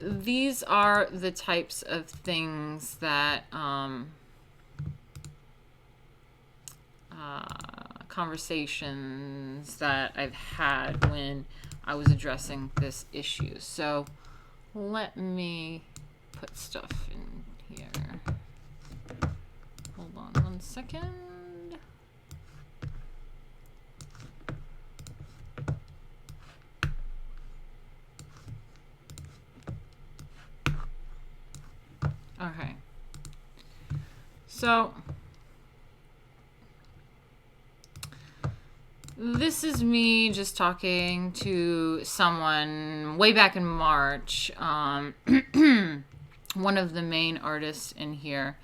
these are the types of things that conversations that I've had when I was addressing this issue. So let me put stuff in here. Hold on 1 second. Okay. So this is me just talking to someone way back in March. One of the main artists in here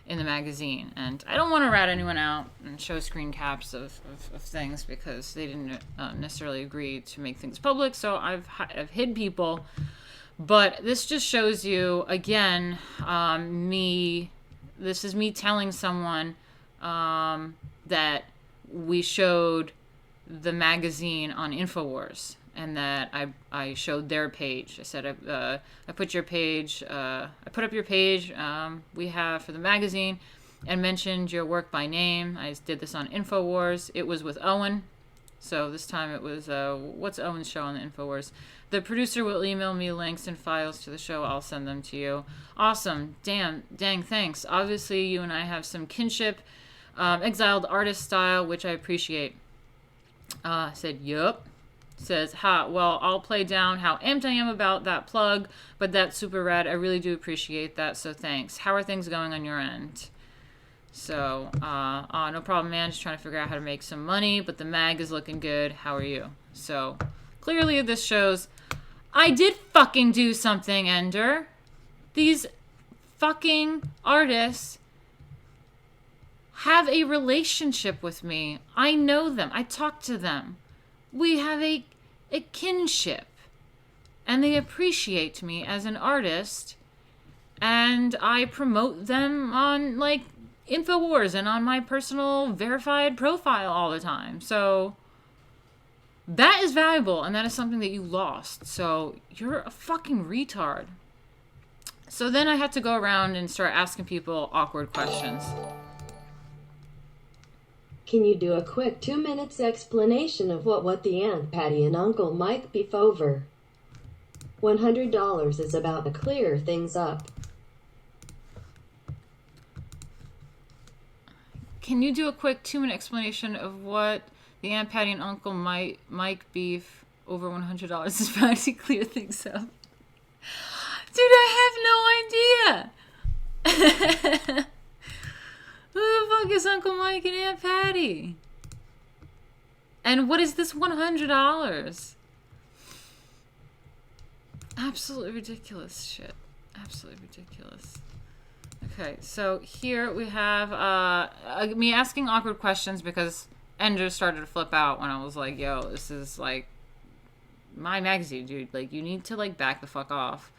in the magazine. And I don't want to rat anyone out and show screen caps of things because they didn't necessarily agree to make things public. So I've hid people. But this just shows you, again, this is me telling someone that we showed the magazine on InfoWars, and that I showed their page. I said, I put your page, I put up your page we have for the magazine, and mentioned your work by name. I did this on InfoWars. It was with Owen. So this time it was, what's Owen's show on the InfoWars? The producer will email me links and files to the show. I'll send them to you. Awesome. Dang, thanks. Obviously, you and I have some kinship, exiled artist style, which I appreciate. Said, yup. Says, well, I'll play down how amped I am about that plug, but that's super rad. I really do appreciate that, so thanks. How are things going on your end? So, no problem, man. Just trying to figure out how to make some money, but the mag is looking good. How are you? So, clearly this shows I did fucking do something, Ender. These fucking artists have a relationship with me. I know them. I talk to them. We have a kinship. And they appreciate me as an artist. And I promote them on, like, InfoWars and on my personal verified profile all the time. So that is valuable, and that is something that you lost. So you're a fucking retard. So then I had to go around and start asking people awkward questions. Can you do a quick 2 minutes explanation of what the Aunt Patty and Uncle Mike beef over? $100 is about to clear things up. Can you do a quick 2-minute explanation of what the Aunt Patty and Uncle Mike beef over $100 is about to clear things up? Dude, I have no idea. Who the fuck is Uncle Mike and Aunt Patty? And what is this $100? Absolutely ridiculous shit. Absolutely ridiculous. Okay, so here we have me asking awkward questions because Ender started to flip out when I was like, yo, this is like my magazine, dude. Like, you need to like back the fuck off.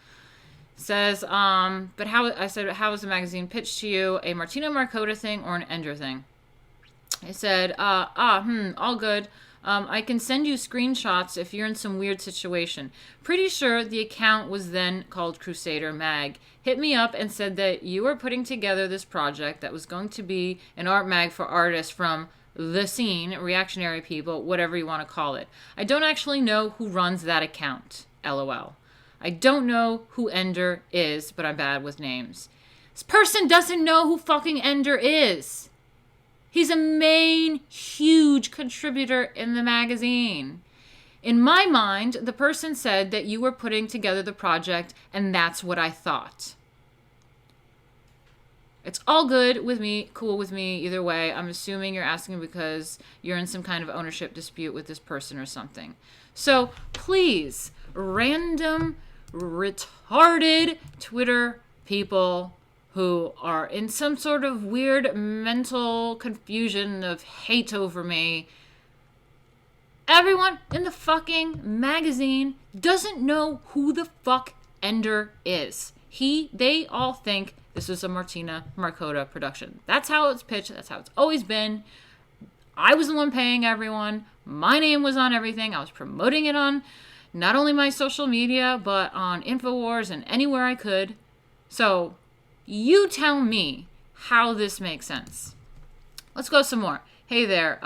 Says, but how was the magazine pitched to you? A Martina Markota thing or an Ender thing? I said, all good. I can send you screenshots if you're in some weird situation. Pretty sure the account was then called Crusader Mag. Hit me up and said that you were putting together this project that was going to be an art mag for artists from the scene, reactionary people, whatever you want to call it. I don't actually know who runs that account. LOL. I don't know who Ender is, but I'm bad with names. This person doesn't know who fucking Ender is. He's a main, huge contributor in the magazine. In my mind, the person said that you were putting together the project, and that's what I thought. It's all good with me, cool with me, either way. I'm assuming you're asking because you're in some kind of ownership dispute with this person or something. So, please, random, retarded Twitter people who are in some sort of weird mental confusion of hate over me. Everyone in the fucking magazine doesn't know who the fuck Ender is. They all think this was a Martina Markota production. That's how it's pitched. That's how it's always been. I was the one paying everyone. My name was on everything. I was promoting it on not only my social media, but on InfoWars and anywhere I could. So, you tell me how this makes sense. Let's go some more. Hey there.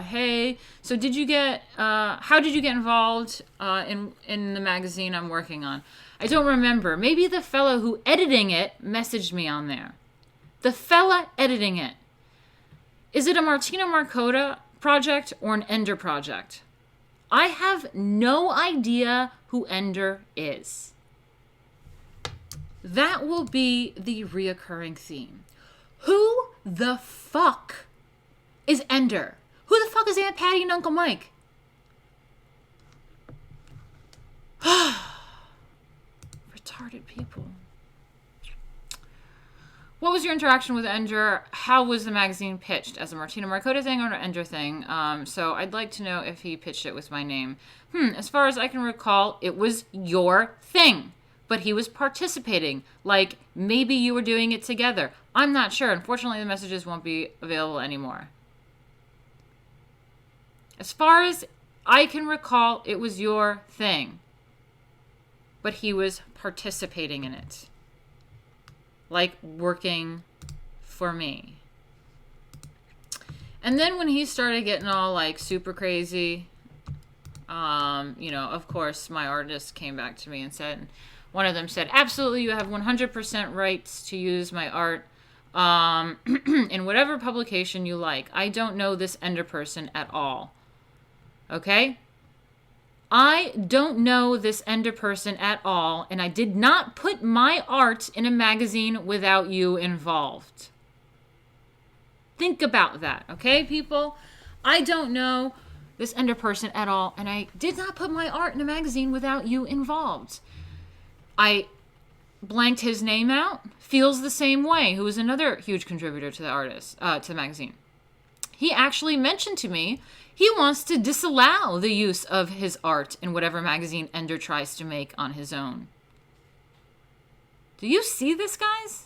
Hey. So how did you get involved in the magazine I'm working on? I don't remember. Maybe the fellow who editing it messaged me on there. The fella editing it. Is it a Martina Markota project or an Ender project? I have no idea who Ender is. That will be the reoccurring theme. Who the fuck is Ender? Who the fuck is Aunt Patty and Uncle Mike? Retarded people. What was your interaction with Ender? How was the magazine pitched? As a Martina Markota thing or an Ender thing? So I'd like to know if he pitched it with my name. As far as I can recall, it was your thing. But he was participating. Like, maybe you were doing it together. I'm not sure. Unfortunately, the messages won't be available anymore. As far as I can recall, it was your thing. But he was participating in it. Like, working for me. And then when he started getting all, like, super crazy, of course, my artist came back to me and said... One of them said, absolutely, you have 100% rights to use my art in whatever publication you like. I don't know this Ender person at all. Okay? I don't know this Ender person at all, and I did not put my art in a magazine without you involved. Think about that, okay, people? I don't know this Ender person at all, and I did not put my art in a magazine without you involved. I blanked his name out. Feels the same way, who is another huge contributor to the the magazine. He actually mentioned to me he wants to disallow the use of his art in whatever magazine Ender tries to make on his own. Do you see this, guys?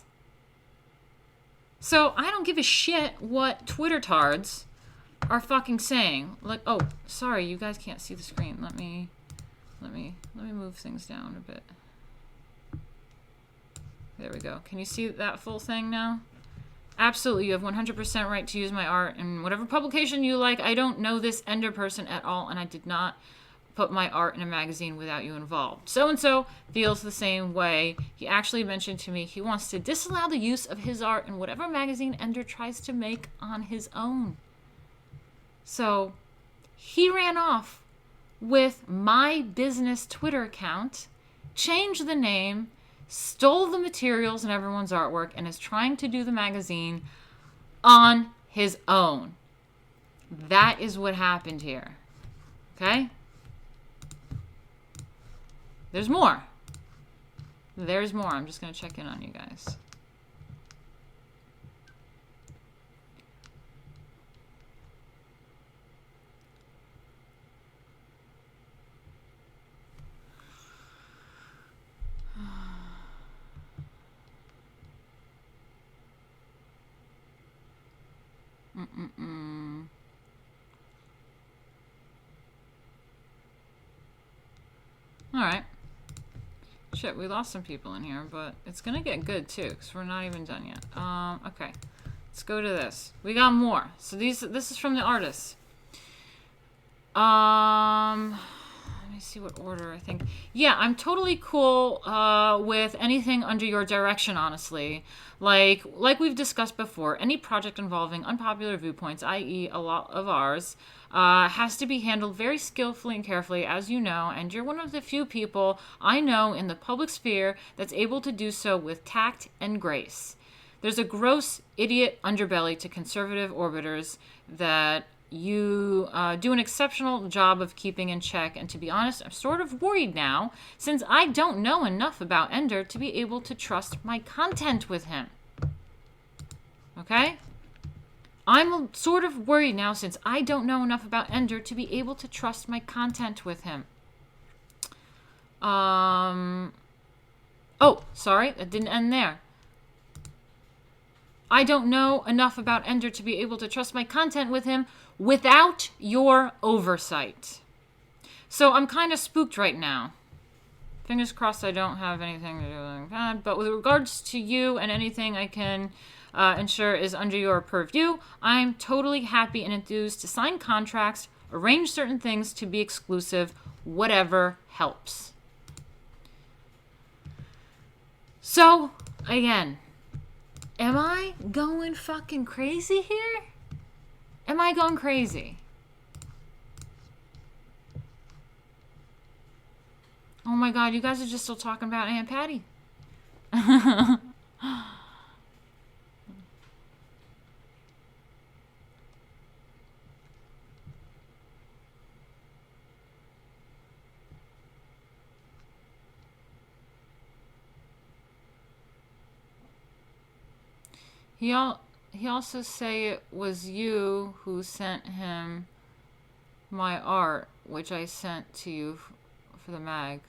So I don't give a shit what Twitter tards are fucking saying. Like, oh, sorry, you guys can't see the screen. Let me move things down a bit. There we go. Can you see that full thing now? Absolutely, you have 100% right to use my art in whatever publication you like. I don't know this Ender person at all, and I did not put my art in a magazine without you involved. So-and-so feels the same way. He actually mentioned to me he wants to disallow the use of his art in whatever magazine Ender tries to make on his own. So he ran off with my business Twitter account, changed the name, stole the materials and everyone's artwork, and is trying to do the magazine on his own. That is what happened here. Okay? There's more. There's more. I'm just going to check in on you guys. All right. Shit, we lost some people in here, but it's gonna get good too, because we're not even done yet. Okay. Let's go to this. We got more. So this is from the artists. Let me see what order I think. Yeah, I'm totally cool with anything under your direction, honestly. Like we've discussed before, any project involving unpopular viewpoints, i.e. a lot of ours, has to be handled very skillfully and carefully, as you know, and you're one of the few people I know in the public sphere that's able to do so with tact and grace. There's a gross idiot underbelly to conservative orbiters that you do an exceptional job of keeping in check, and to be honest, I'm sort of worried now, since I don't know enough about Ender to be able to trust my content with him. Okay? I'm sort of worried now, since I don't know enough about Ender to be able to trust my content with him. Oh, sorry, that didn't end there. I don't know enough about Ender to be able to trust my content with him without your oversight. So I'm kind of spooked right now. Fingers crossed I don't have anything to do with that. But with regards to you and anything I can ensure is under your purview, I'm totally happy and enthused to sign contracts, arrange certain things to be exclusive, whatever helps. So, again, am I going fucking crazy here? Am I going crazy? Oh my god, you guys are just still talking about Aunt Patty. He also say it was you who sent him my art, which I sent to you for the mag.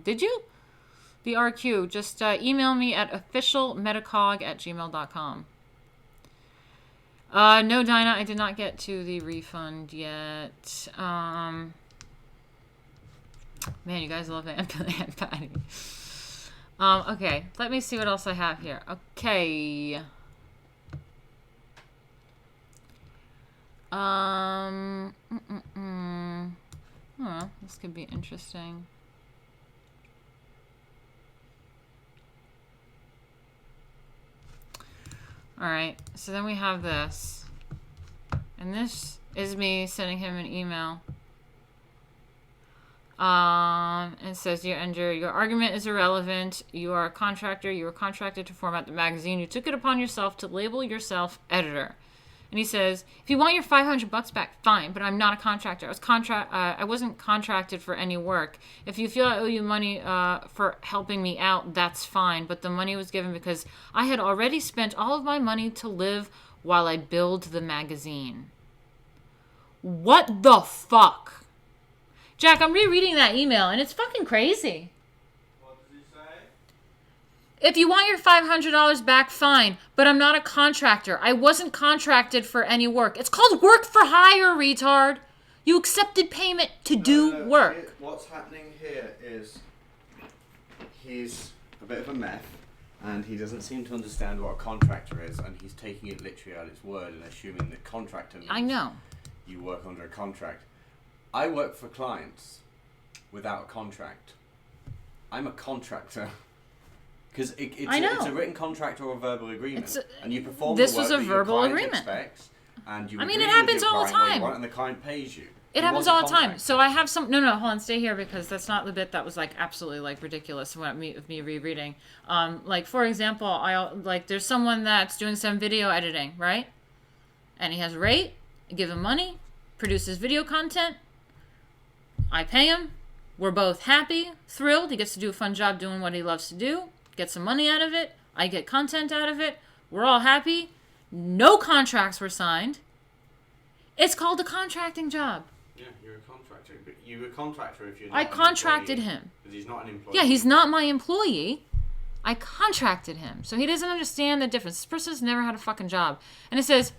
Did you? The RQ. Just email me at officialmetacog@gmail.com. No, Dinah, I did not get to the refund yet. Man, you guys love Aunt Patty. Okay, let me see what else I have here. Okay. This could be interesting. Alright, so then we have this. And this is me sending him an email. It says, Dear Ender, your argument is irrelevant. You are a contractor. You were contracted to format the magazine. You took it upon yourself to label yourself editor. And he says, if you want your $500 back, fine, but I'm not a contractor. I wasn't contracted for any work. If you feel I owe you money for helping me out, that's fine. But the money was given because I had already spent all of my money to live while I build the magazine. What the fuck? Jack, I'm rereading that email, and it's fucking crazy. What does he say? If you want your $500 back, fine, but I'm not a contractor. I wasn't contracted for any work. It's called work for hire, retard. You accepted payment to do work. What's happening here is he's a bit of a meth. and he doesn't seem to understand what a contractor is, and he's taking it literally at its word and assuming that contractor means I know. you work under a contract. I work for clients without a contract. I'm a contractor. Because it's a written contract or a verbal agreement, and you perform this the work was a that verbal your client agreement. expects, and you I mean, agree it happens with your all the client what you time. want, and the client pays you. It You happens want a all the time. contract. So I have some. No, hold on, stay here because that's not the bit that was like absolutely like ridiculous of me rereading. Like for example, there's someone that's doing some video editing, right? And he has a rate. I give him money, produces video content. I pay him. We're both happy, thrilled. He gets to do a fun job doing what he loves to do. Get some money out of it. I get content out of it. We're all happy. No contracts were signed. It's called a contracting job. Yeah, you're a contractor. But you're a contractor if you're not I an contracted employee, him. because he's not an employee. Yeah, he's not my employee. I contracted him. So he doesn't understand the difference. This person's never had a fucking job. And it says,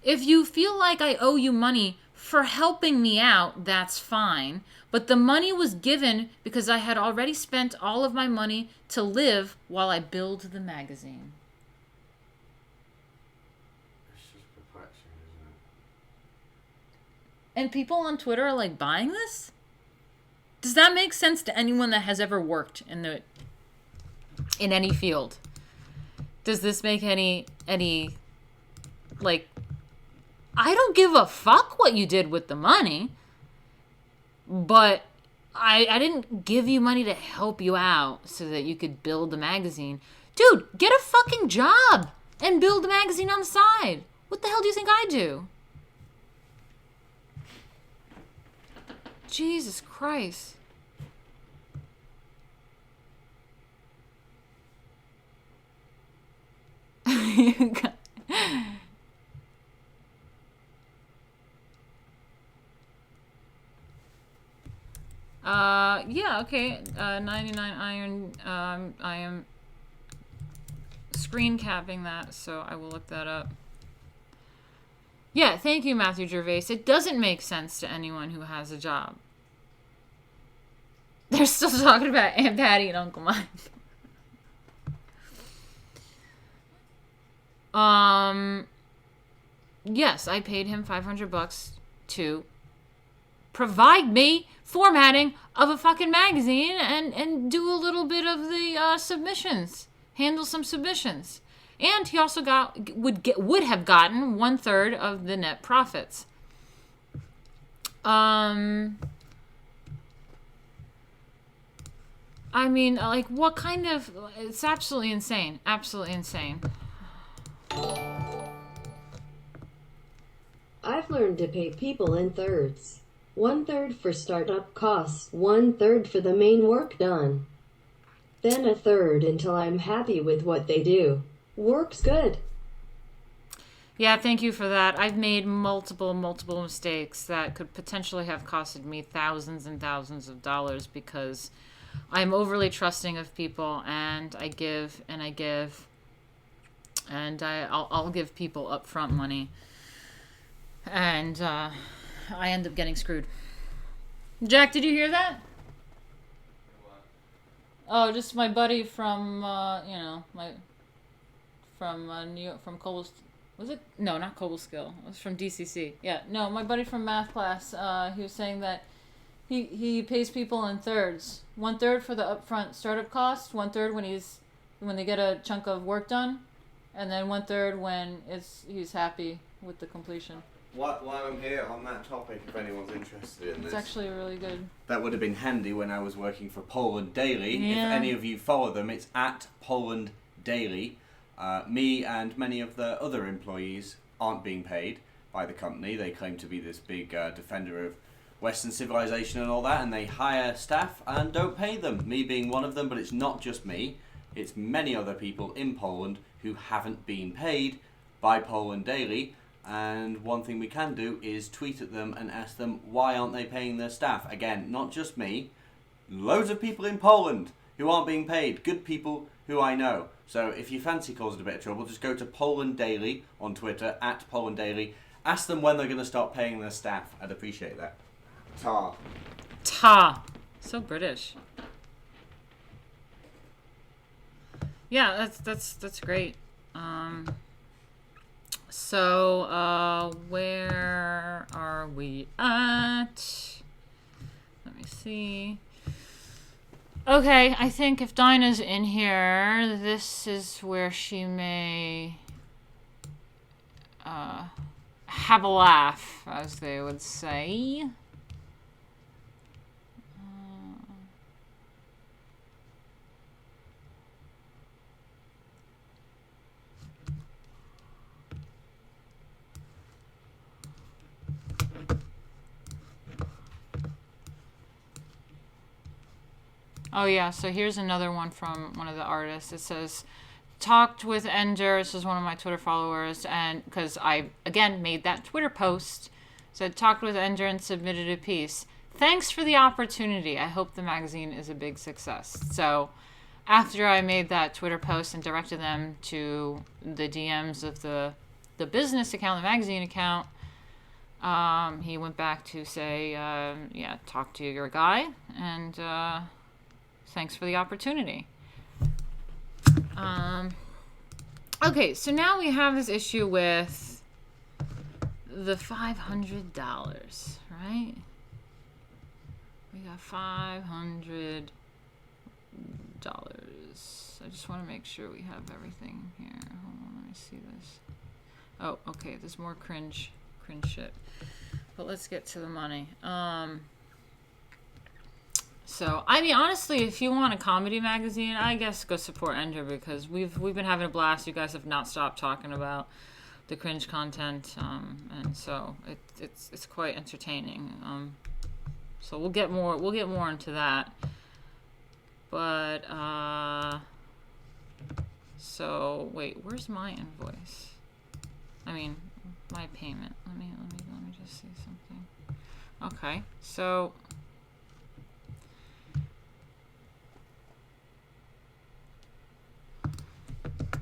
if you feel like I owe you money for helping me out, that's fine. But the money was given because I had already spent all of my money to live while I build the magazine. It's just perplexing, isn't it? And people on Twitter are like buying this? Does that make sense to anyone that has ever worked in any field? Does this make any like, I don't give a fuck what you did with the money, but I didn't give you money to help you out so that you could build the magazine. Dude, get a fucking job and build the magazine on the side. What the hell do you think I do? Jesus Christ. Yeah, okay. 99 iron. I am screen capping that, so I will look that up. Yeah, thank you, Matthew Gervais. It doesn't make sense to anyone who has a job. They're still talking about Aunt Patty and Uncle Mike. Yes, I paid him $500 to provide me formatting of a fucking magazine and do a little bit of the submissions, handle some submissions. And he also would have gotten 1/3 of the net profits. I mean, like, what kind of... It's absolutely insane. Absolutely insane. I've learned to pay people in thirds. 1/3 for startup costs, 1/3 for the main work done. Then 1/3 until I'm happy with what they do. Works good. Yeah, thank you for that. I've made multiple mistakes that could potentially have costed me thousands and thousands of dollars because I'm overly trusting of people, and I give and I give, and I'll give people upfront money, and I end up getting screwed. Jack, did you hear that? Oh, just my buddy from from New York, from Cobble. Was it? No, not Cobleskill. It was from DCC. Yeah, no, my buddy from math class. He was saying that he pays people in thirds. 1/3 for the upfront startup costs, 1/3 when they get a chunk of work done, and then 1/3 when he's happy with the completion. While I'm here on that topic, if anyone's interested in this, It's actually really good. that would have been handy when I was working for Poland Daily. Yeah. If any of you follow them, it's at Poland Daily. Me and many of the other employees aren't being paid by the company. They claim to be this big defender of Western civilization and all that, and they hire staff and don't pay them. Me being one of them, but it's not just me. It's many other people in Poland who haven't been paid by Poland Daily. And one thing we can do is tweet at them and ask them why aren't they paying their staff. Again, not just me. Loads of people in Poland who aren't being paid. Good people who I know. So if you fancy causing a bit of trouble, just go to Poland Daily on Twitter, at Poland Daily. Ask them when they're going to start paying their staff. I'd appreciate that. Ta. Ta. So British. Yeah, that's great. So where are we at? Let me see. Okay, I think if Dinah's in here, this is where she may have a laugh, as they would say. Oh yeah, so here's another one from one of the artists. It says, talked with Ender. This is one of my Twitter followers, and because I again made that Twitter post, said talked with Ender and submitted a piece. Thanks for the opportunity. I hope the magazine is a big success. So after I made that Twitter post and directed them to the DMs of the business account, the magazine account, he went back to say, yeah, talk to your guy, and thanks for the opportunity. Okay, so now we have this issue with the $500, right? We got $500. I just want to make sure we have everything here. Hold on, let me see this. Oh, okay, there's more cringe shit. But let's get to the money. So, I mean, honestly, if you want a comedy magazine, I guess go support Ender, because we've been having a blast. You guys have not stopped talking about the cringe content, and so it's quite entertaining. So we'll get more into that. But so wait, where's my invoice? I mean, my payment. Let me just see something. Okay, so.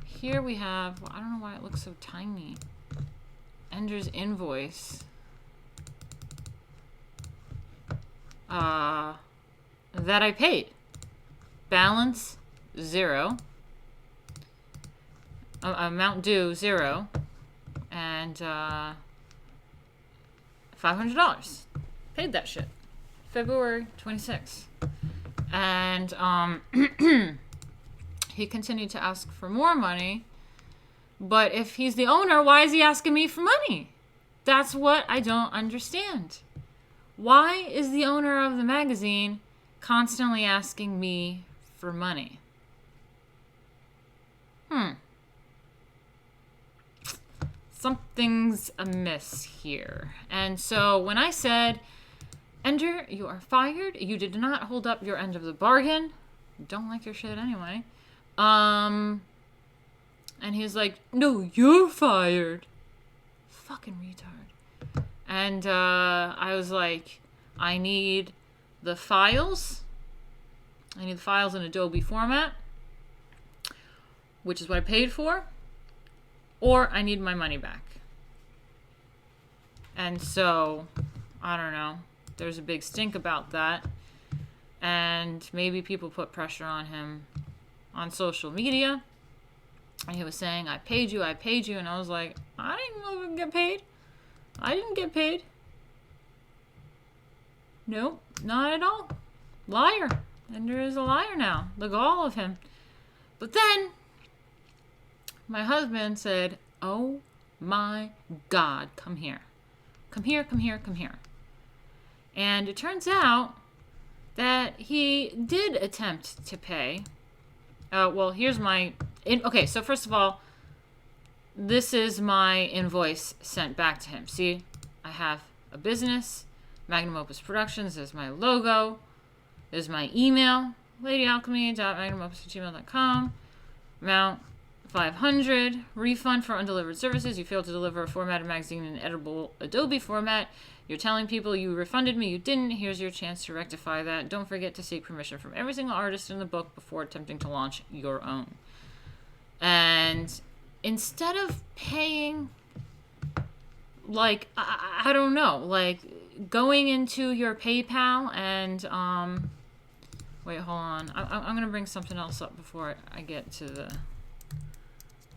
Here we have, well, I don't know why it looks so tiny. Ender's invoice. That I paid. Balance, 0. Amount due, 0. And, $500. Paid that shit. February 26th. And, he continued to ask for more money, but if he's the owner, why is he asking me for money? That's what I don't understand. Why is the owner of the magazine constantly asking me for money? Something's amiss here. And so when I said, Ender, you are fired, you did not hold up your end of the bargain, don't like your shit anyway. And he's like, no, you're fired. Fucking retard. And I was like, I need the files. I need the files in Adobe format, which is what I paid for, or I need my money back. And so, I don't know. There's a big stink about that. And maybe people put pressure on him on social media, and he was saying, I paid you, and I was like, I didn't get paid. I didn't get paid. Nope, not at all. Liar. Ender is a liar now. The gall of him. But then my husband said, oh my God, come here. Come here. And it turns out that he did attempt to pay. Well, here's my... Okay, so first of all, this is my invoice sent back to him. See, I have a business, Magnum Opus Productions. There's my logo. There's my email, ladyalchemy.magnumopus@gmail.com. Amount $500. Refund for undelivered services. You failed to deliver a formatted magazine in editable Adobe format. You're telling people you refunded me. You didn't. Here's your chance to rectify that. Don't forget to seek permission from every single artist in the book before attempting to launch your own. And instead of paying, like, I don't know, like going into your PayPal and Wait, hold on. I'm going to bring something else up before I get to the...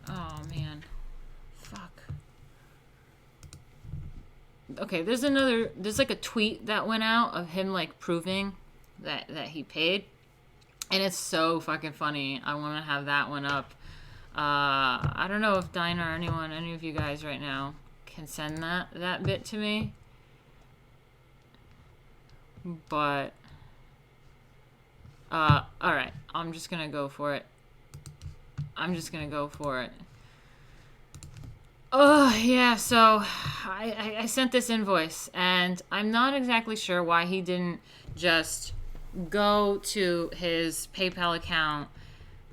Oh, man. Fuck. Okay, there's like a tweet that went out of him, like, proving that he paid. And it's so fucking funny. I want to have that one up. I don't know if Dinah or any of you guys right now can send that bit to me. But, alright. I'm just gonna go for it. Oh, yeah, so I sent this invoice, and I'm not exactly sure why he didn't just go to his PayPal account,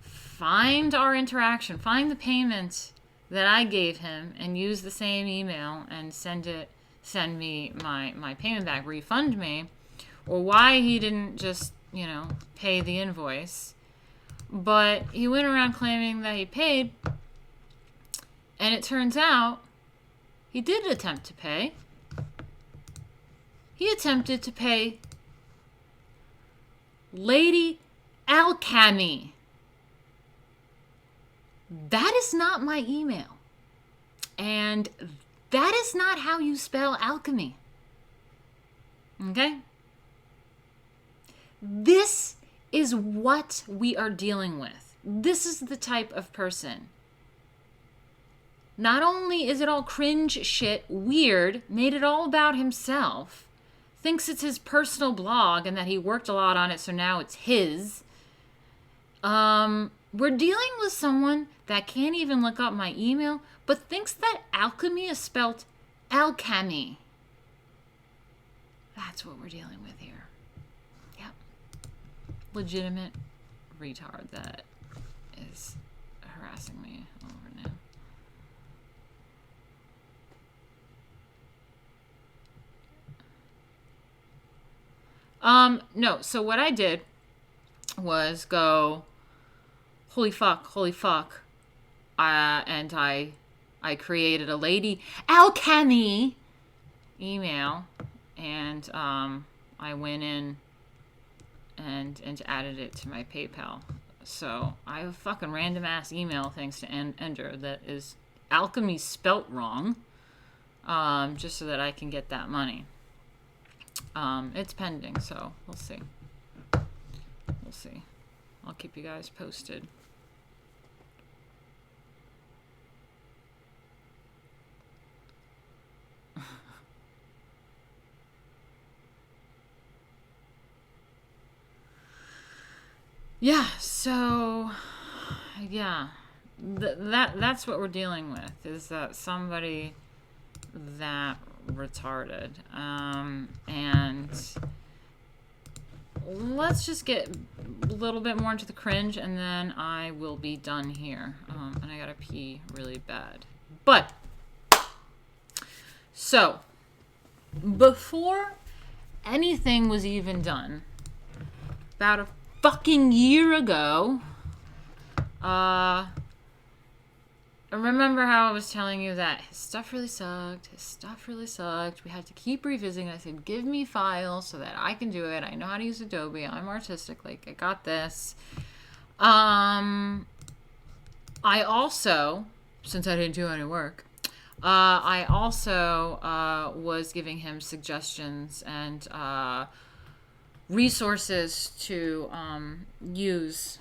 find our interaction, find the payment that I gave him, and use the same email and send me my payment back, refund me, or why he didn't just, pay the invoice. But he went around claiming that he paid, and it turns out he did attempt to pay. He attempted to pay Lady Alchemy. That is not my email. And that is not how you spell alchemy. Okay? This is what we are dealing with. This is the type of person. Not only is it all cringe shit, weird, made it all about himself, thinks it's his personal blog and that he worked a lot on it, so now it's his. We're dealing with someone that can't even look up my email, but thinks that alchemy is spelled alchemy. That's what we're dealing with here. Yep. Legitimate retard that is harassing me over now. No, so what I did was go, holy fuck, and I created a Lady Alchemy email, and I went in and added it to my PayPal. So I have a fucking random ass email thanks to Ender that is alchemy spelt wrong, just so that I can get that money. It's pending, so we'll see. I'll keep you guys posted. Yeah, so yeah, that's what we're dealing with, is that somebody that retarded. And let's just get a little bit more into the cringe, and then I will be done here. And I gotta pee really bad. But so before anything was even done, about a fucking year ago, remember how I was telling you that his stuff really sucked. We had to keep revisiting. I said, give me files so that I can do it. I know how to use Adobe. I'm artistic. Like, I got this. I also, since I didn't do any work, I also was giving him suggestions and resources to use.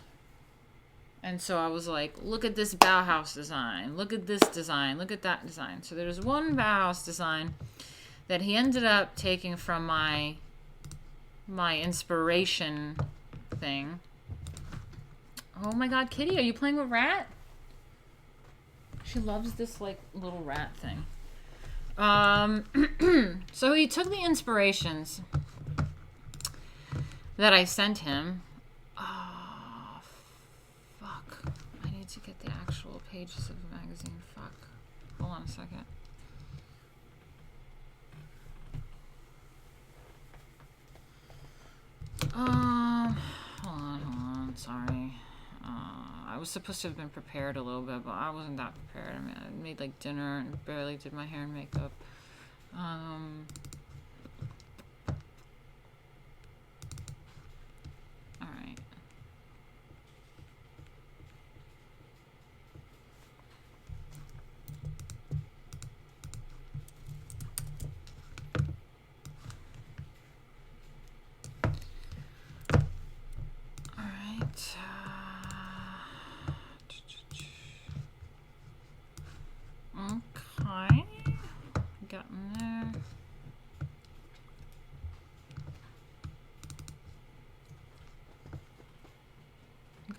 And so I was like, look at this Bauhaus design, look at this design, look at that design. So there's one Bauhaus design that he ended up taking from my inspiration thing. Oh my god, Kitty, are you playing with Rat? She loves this like little rat thing. So he took the inspirations that I sent him. Oh, fuck. I need to get the actual pages of the magazine. Fuck. Hold on a second. Hold on. Sorry. I was supposed to have been prepared a little bit, but I wasn't that prepared. I mean, I made like dinner and barely did my hair and makeup. Alright.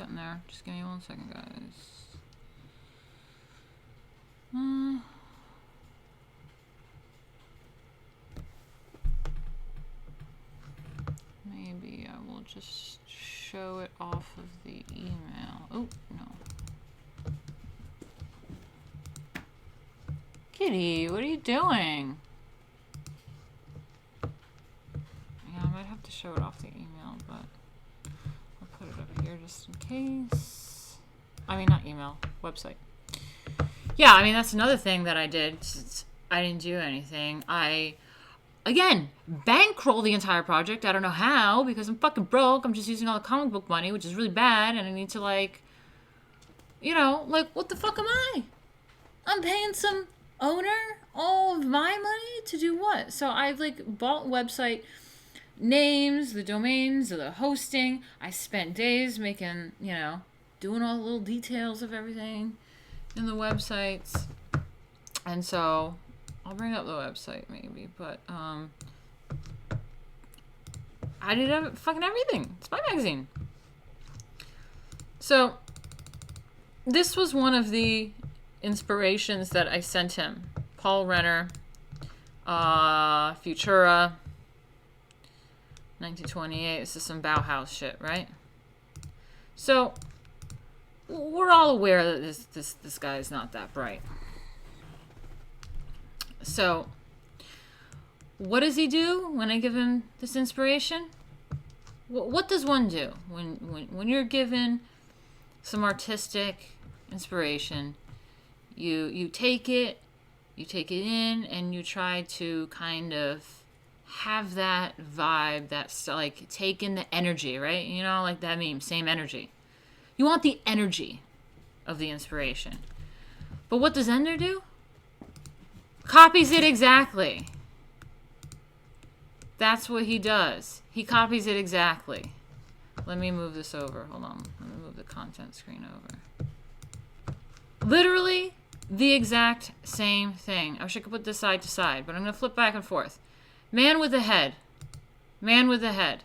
getting there. Just give me 1 second, guys. Maybe I will just show it off of the email. Oh, no. Kitty, what are you doing? Yeah, I might have to show it off the email, but I'll put it up here just in case. I mean, not email, website. Yeah, I mean, that's another thing that I did. I didn't do anything. Again, bankroll the entire project. I don't know how, because I'm fucking broke. I'm just using all the comic book money, which is really bad, and I need to, like, you know, like, what the fuck am I? I'm paying some owner all of my money to do what? So I've, like, bought website names, the domains, the hosting. I spent days making, you know, doing all the little details of everything in the websites. And so I'll bring up the website maybe, but I did fucking everything. It's my magazine. So this was one of the inspirations that I sent him. Paul Renner, Futura, 1928. This is some Bauhaus shit, right? So we're all aware that this guy is not that bright. So what does he do when I give him this inspiration? What does one do when you're given some artistic inspiration? You take it in, and you try to kind of have that vibe, that's like take in the energy, right? You know, like that meme, same energy. You want the energy of the inspiration. But what does Ender do? Copies it exactly. That's what he does. He copies it exactly. Let me move this over. Hold on. Let me move the content screen over. Literally the exact same thing. I wish I could put this side to side, but I'm going to flip back and forth. Man with a head. Man with a head.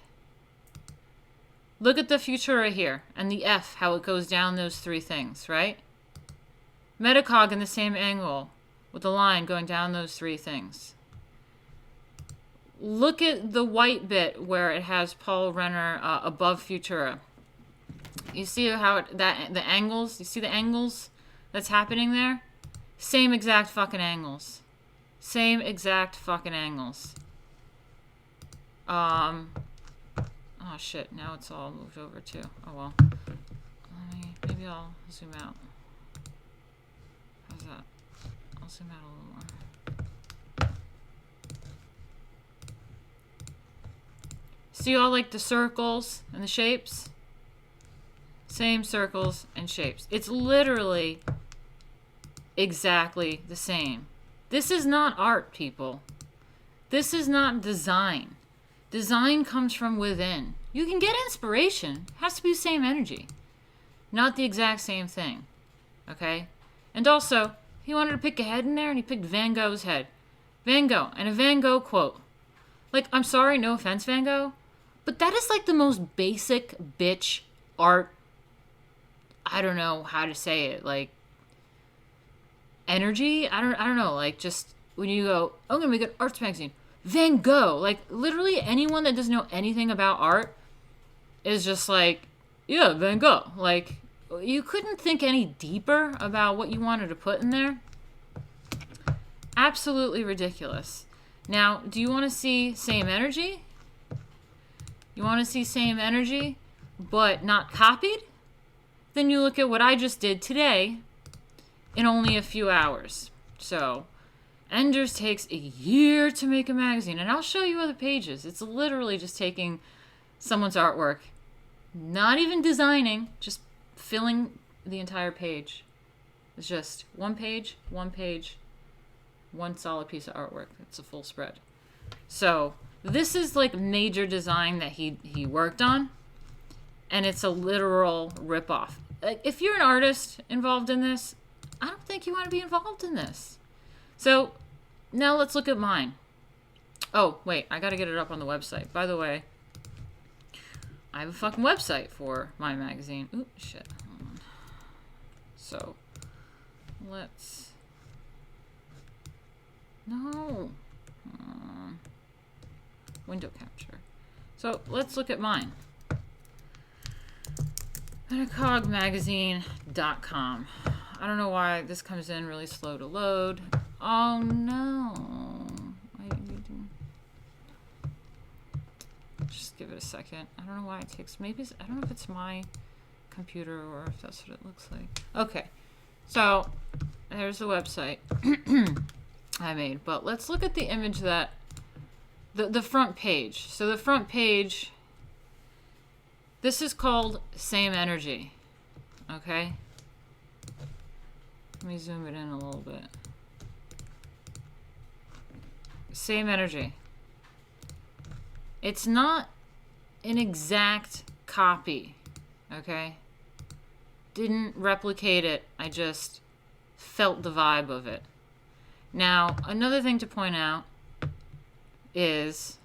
Look at the Futura here and the F, how it goes down those three things, right? Metacog in the same angle with the line going down those three things. Look at the white bit where it has Paul Renner above Futura. You see how the angles? You see the angles that's happening there? Same exact fucking angles. Same exact fucking angles. Oh shit, now it's all moved over too. Oh well. Maybe I'll zoom out. How's that? I'll zoom out a little more. See all like the circles and the shapes? Same circles and shapes. It's literally exactly the same. This is not art, people. This is not design. Design comes from within. You can get inspiration. It has to be the same energy. Not the exact same thing. Okay? And also, he wanted to pick a head in there, and he picked Van Gogh's head. Van Gogh. And a Van Gogh quote. Like, I'm sorry, no offense, Van Gogh, but that is like the most basic bitch art. I don't know how to say it. Like, energy? I don't know. Like, just when you go, I'm going to make an arts magazine. Van Gogh. Like, literally anyone that doesn't know anything about art is just like, yeah, Van Gogh. Like, you couldn't think any deeper about what you wanted to put in there. Absolutely ridiculous. Now, do you want to see same energy? You want to see same energy, but not copied? Then you look at what I just did today in only a few hours. So, Enders takes a year to make a magazine, and I'll show you other pages. It's literally just taking someone's artwork, not even designing, just filling the entire page. It's just one page, one solid piece of artwork. It's a full spread. So this is like major design that he worked on, and it's a literal ripoff. Like, if you're an artist involved in this, I don't think you want to be involved in this. So now let's look at mine. Oh, wait, I got to get it up on the website. By the way, I have a fucking website for my magazine. Ooh, shit. Hold on. So, let's... No. Window capture. So, let's look at mine. Metacogmagazine.com. I don't know why this comes in really slow to load. Oh, no. Just give it a second. I don't know why it takes... Maybe I don't know if it's my computer or if that's what it looks like. Okay. So, there's the website I made. But let's look at the image that... The front page. So, the front page... This is called Same Energy. Okay? Let me zoom it in a little bit. Same Energy. It's not an exact copy, okay? Didn't replicate it. I just felt the vibe of it. Now, another thing to point out is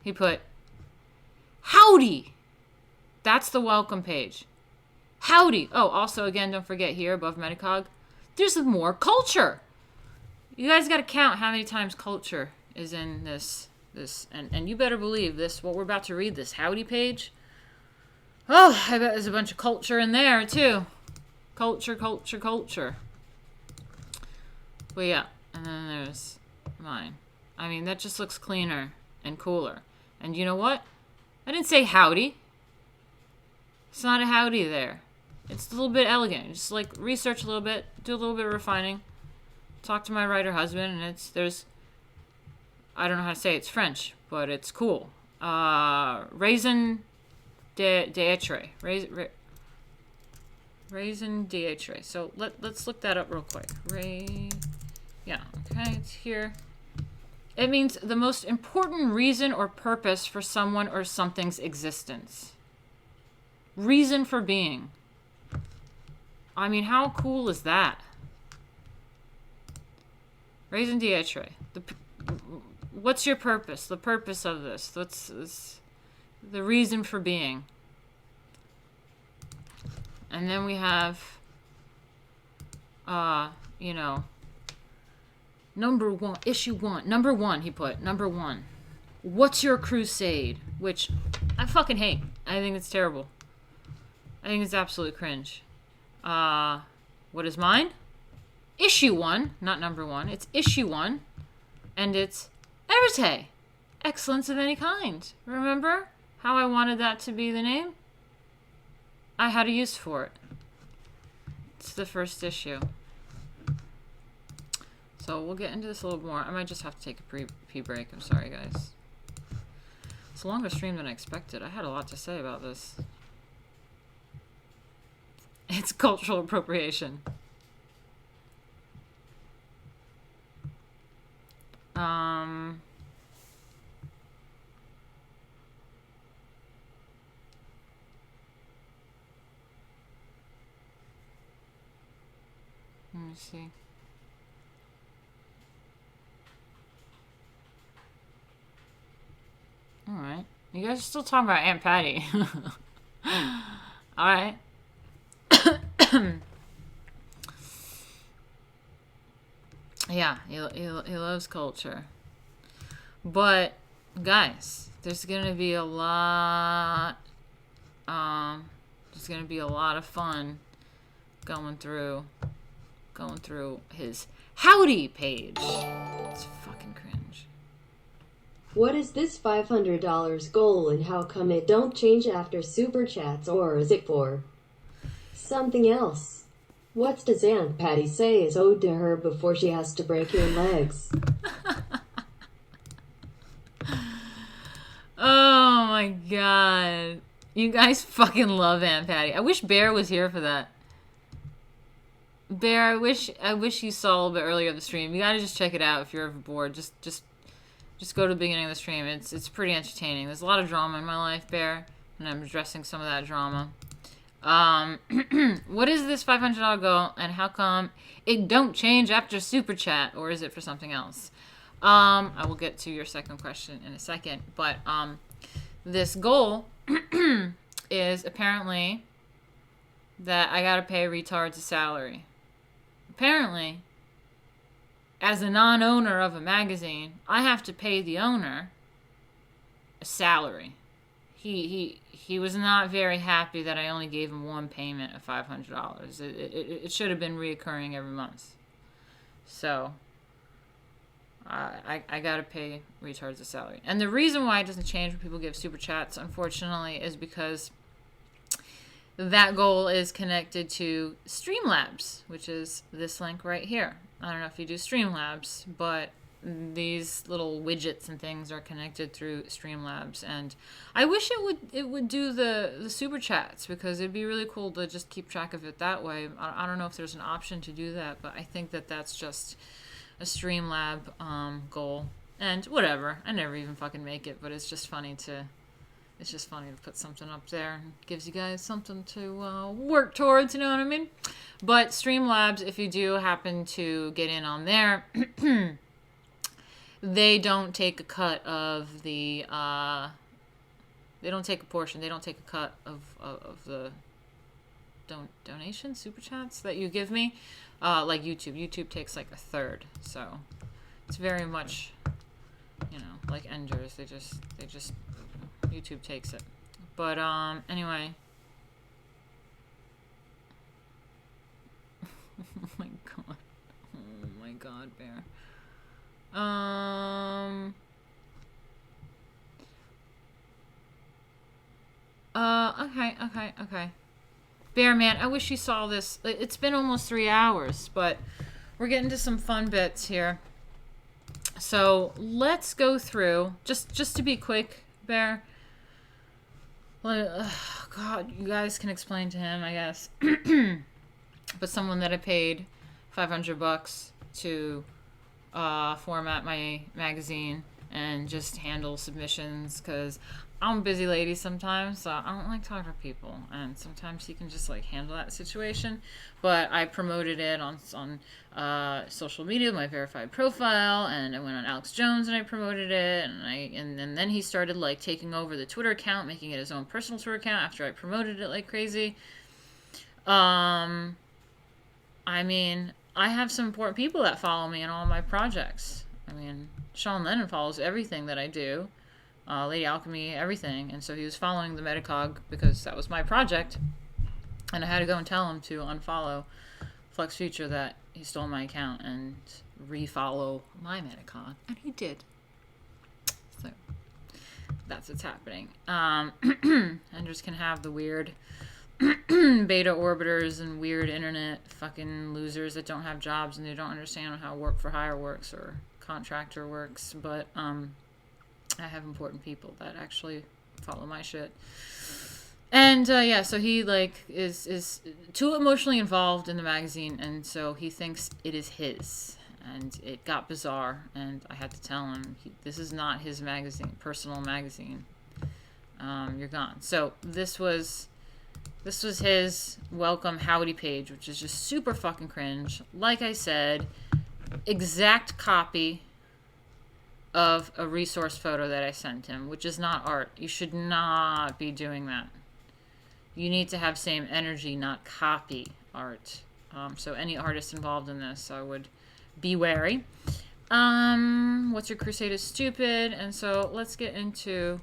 he put, howdy! That's the welcome page. Howdy! Oh, also, again, don't forget here above Metacog, there's more culture. You guys got to count how many times culture is in this, and you better believe this, what we're about to read, this howdy page. Oh, I bet there's a bunch of culture in there, too. Culture, culture, culture. But yeah, and then there's mine. I mean, that just looks cleaner and cooler. And you know what? I didn't say howdy. It's not a howdy there. It's a little bit elegant. Just like research a little bit, do a little bit of refining. Talk to my writer husband, and there's, I don't know how to say it. It's French, but it's cool. Raisin d'etre. Raisin d'etre. So let's look that up real quick. Yeah, okay, it's here. It means the most important reason or purpose for someone or something's existence. Reason for being. I mean, how cool is that? Raison d'etre. What's your purpose? The purpose of this. What's the reason for being? And then we have, you know, number one, issue one. Number one, he put. Number one. What's your crusade? Which I fucking hate. I think it's terrible. I think it's absolute cringe. What is mine? Issue one, not number one. It's issue one. And it's Verite. Excellence of any kind. Remember how I wanted that to be the name? I had a use for it. It's the first issue. So we'll get into this a little more. I might just have to take a pee break. I'm sorry, guys. It's a longer stream than I expected. I had a lot to say about this. It's cultural appropriation. Let me see. All right. You guys are still talking about Aunt Patty. All right. Yeah, he loves culture. But, guys, there's going to be a lot, there's going to be a lot of fun going through his howdy page. It's fucking cringe. What is this $500 goal and how come it don't change after super chats, or is it for something else? What does Aunt Patty say is owed to her before she has to break your legs? Oh my god. You guys fucking love Aunt Patty. I wish Bear was here for that. Bear, I wish you saw a little bit earlier of the stream. You gotta just check it out if you're ever bored. Just go to the beginning of the stream. It's pretty entertaining. There's a lot of drama in my life, Bear, and I'm addressing some of that drama. What is this $500 goal, and how come it don't change after super chat, or is it for something else? I will get to your second question in a second, but this goal is apparently that I gotta pay retards a salary. Apparently, as a non-owner of a magazine, I have to pay the owner a salary. He was not very happy that I only gave him one payment of $500. It should have been reoccurring every month. So I gotta pay retards a salary. And the reason why it doesn't change when people give super chats, unfortunately, is because that goal is connected to Streamlabs, which is this link right here. I don't know if you do Streamlabs, but these little widgets and things are connected through Streamlabs, and I wish it would do the super chats, because it'd be really cool to just keep track of it that way. I don't know if there's an option to do that, but I think that that's just a Streamlab goal. And whatever, I never even fucking make it, but it's just funny to put something up there. It gives you guys something to work towards, you know what I mean? But Streamlabs, if you do happen to get in on there, they don't take a cut of the, they don't take a portion, they don't take a cut of the donation, super chats that you give me, like YouTube. YouTube takes like a third, so it's very much, you know, like Enders, they just, YouTube takes it. But, anyway. Oh my god. Oh my god, Bear. Okay. Bear Man, I wish you saw this. It's been almost 3 hours, but we're getting to some fun bits here. So let's go through, just to be quick, Bear. God, you guys can explain to him, I guess. But someone that I paid $500 to format my magazine and just handle submissions, because I'm a busy lady sometimes, so I don't like talking to people, and sometimes he can just like handle that situation. But I promoted it on social media, my verified profile, and I went on Alex Jones and I promoted it, and then he started like taking over the Twitter account, making it his own personal Twitter account after I promoted it like crazy. I mean, I have some important people that follow me in all my projects. I mean, Sean Lennon follows everything that I do. Lady Alchemy, everything. And so he was following the Metacog because that was my project. And I had to go and tell him to unfollow Flux Future, that he stole my account, and refollow my Metacog. And he did. So that's what's happening. Enders can have the weird beta orbiters and weird internet fucking losers that don't have jobs and they don't understand how work for hire works or contractor works. But I have important people that actually follow my shit. And yeah, so he like is too emotionally involved in the magazine, and so he thinks it is his. And it got bizarre, and I had to tell him, this is not his magazine, personal magazine. You're gone. So this was his welcome howdy page, which is just super fucking cringe. Like I said, exact copy of a resource photo that I sent him, which is not art. You should not be doing that. You need to have same energy, not copy art. So any artist involved in this, I would be wary. What's your crusade is stupid. And so let's get into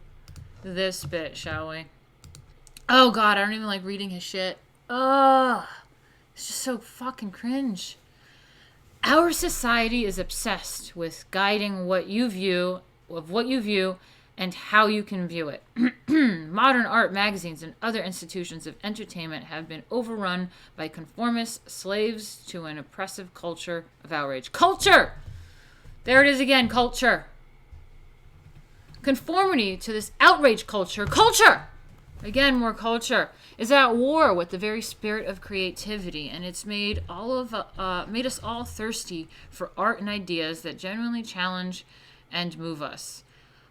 this bit, shall we? Oh god, I don't even like reading his shit. Ugh. It's just so fucking cringe. Our society is obsessed with guiding what you view, and how you can view it. Modern art magazines and other institutions of entertainment have been overrun by conformist slaves to an oppressive culture of outrage. Culture! There it is again, culture. Conformity to this outrage culture. Culture! Again, more culture is at war with the very spirit of creativity, and it's made us all thirsty for art and ideas that genuinely challenge and move us.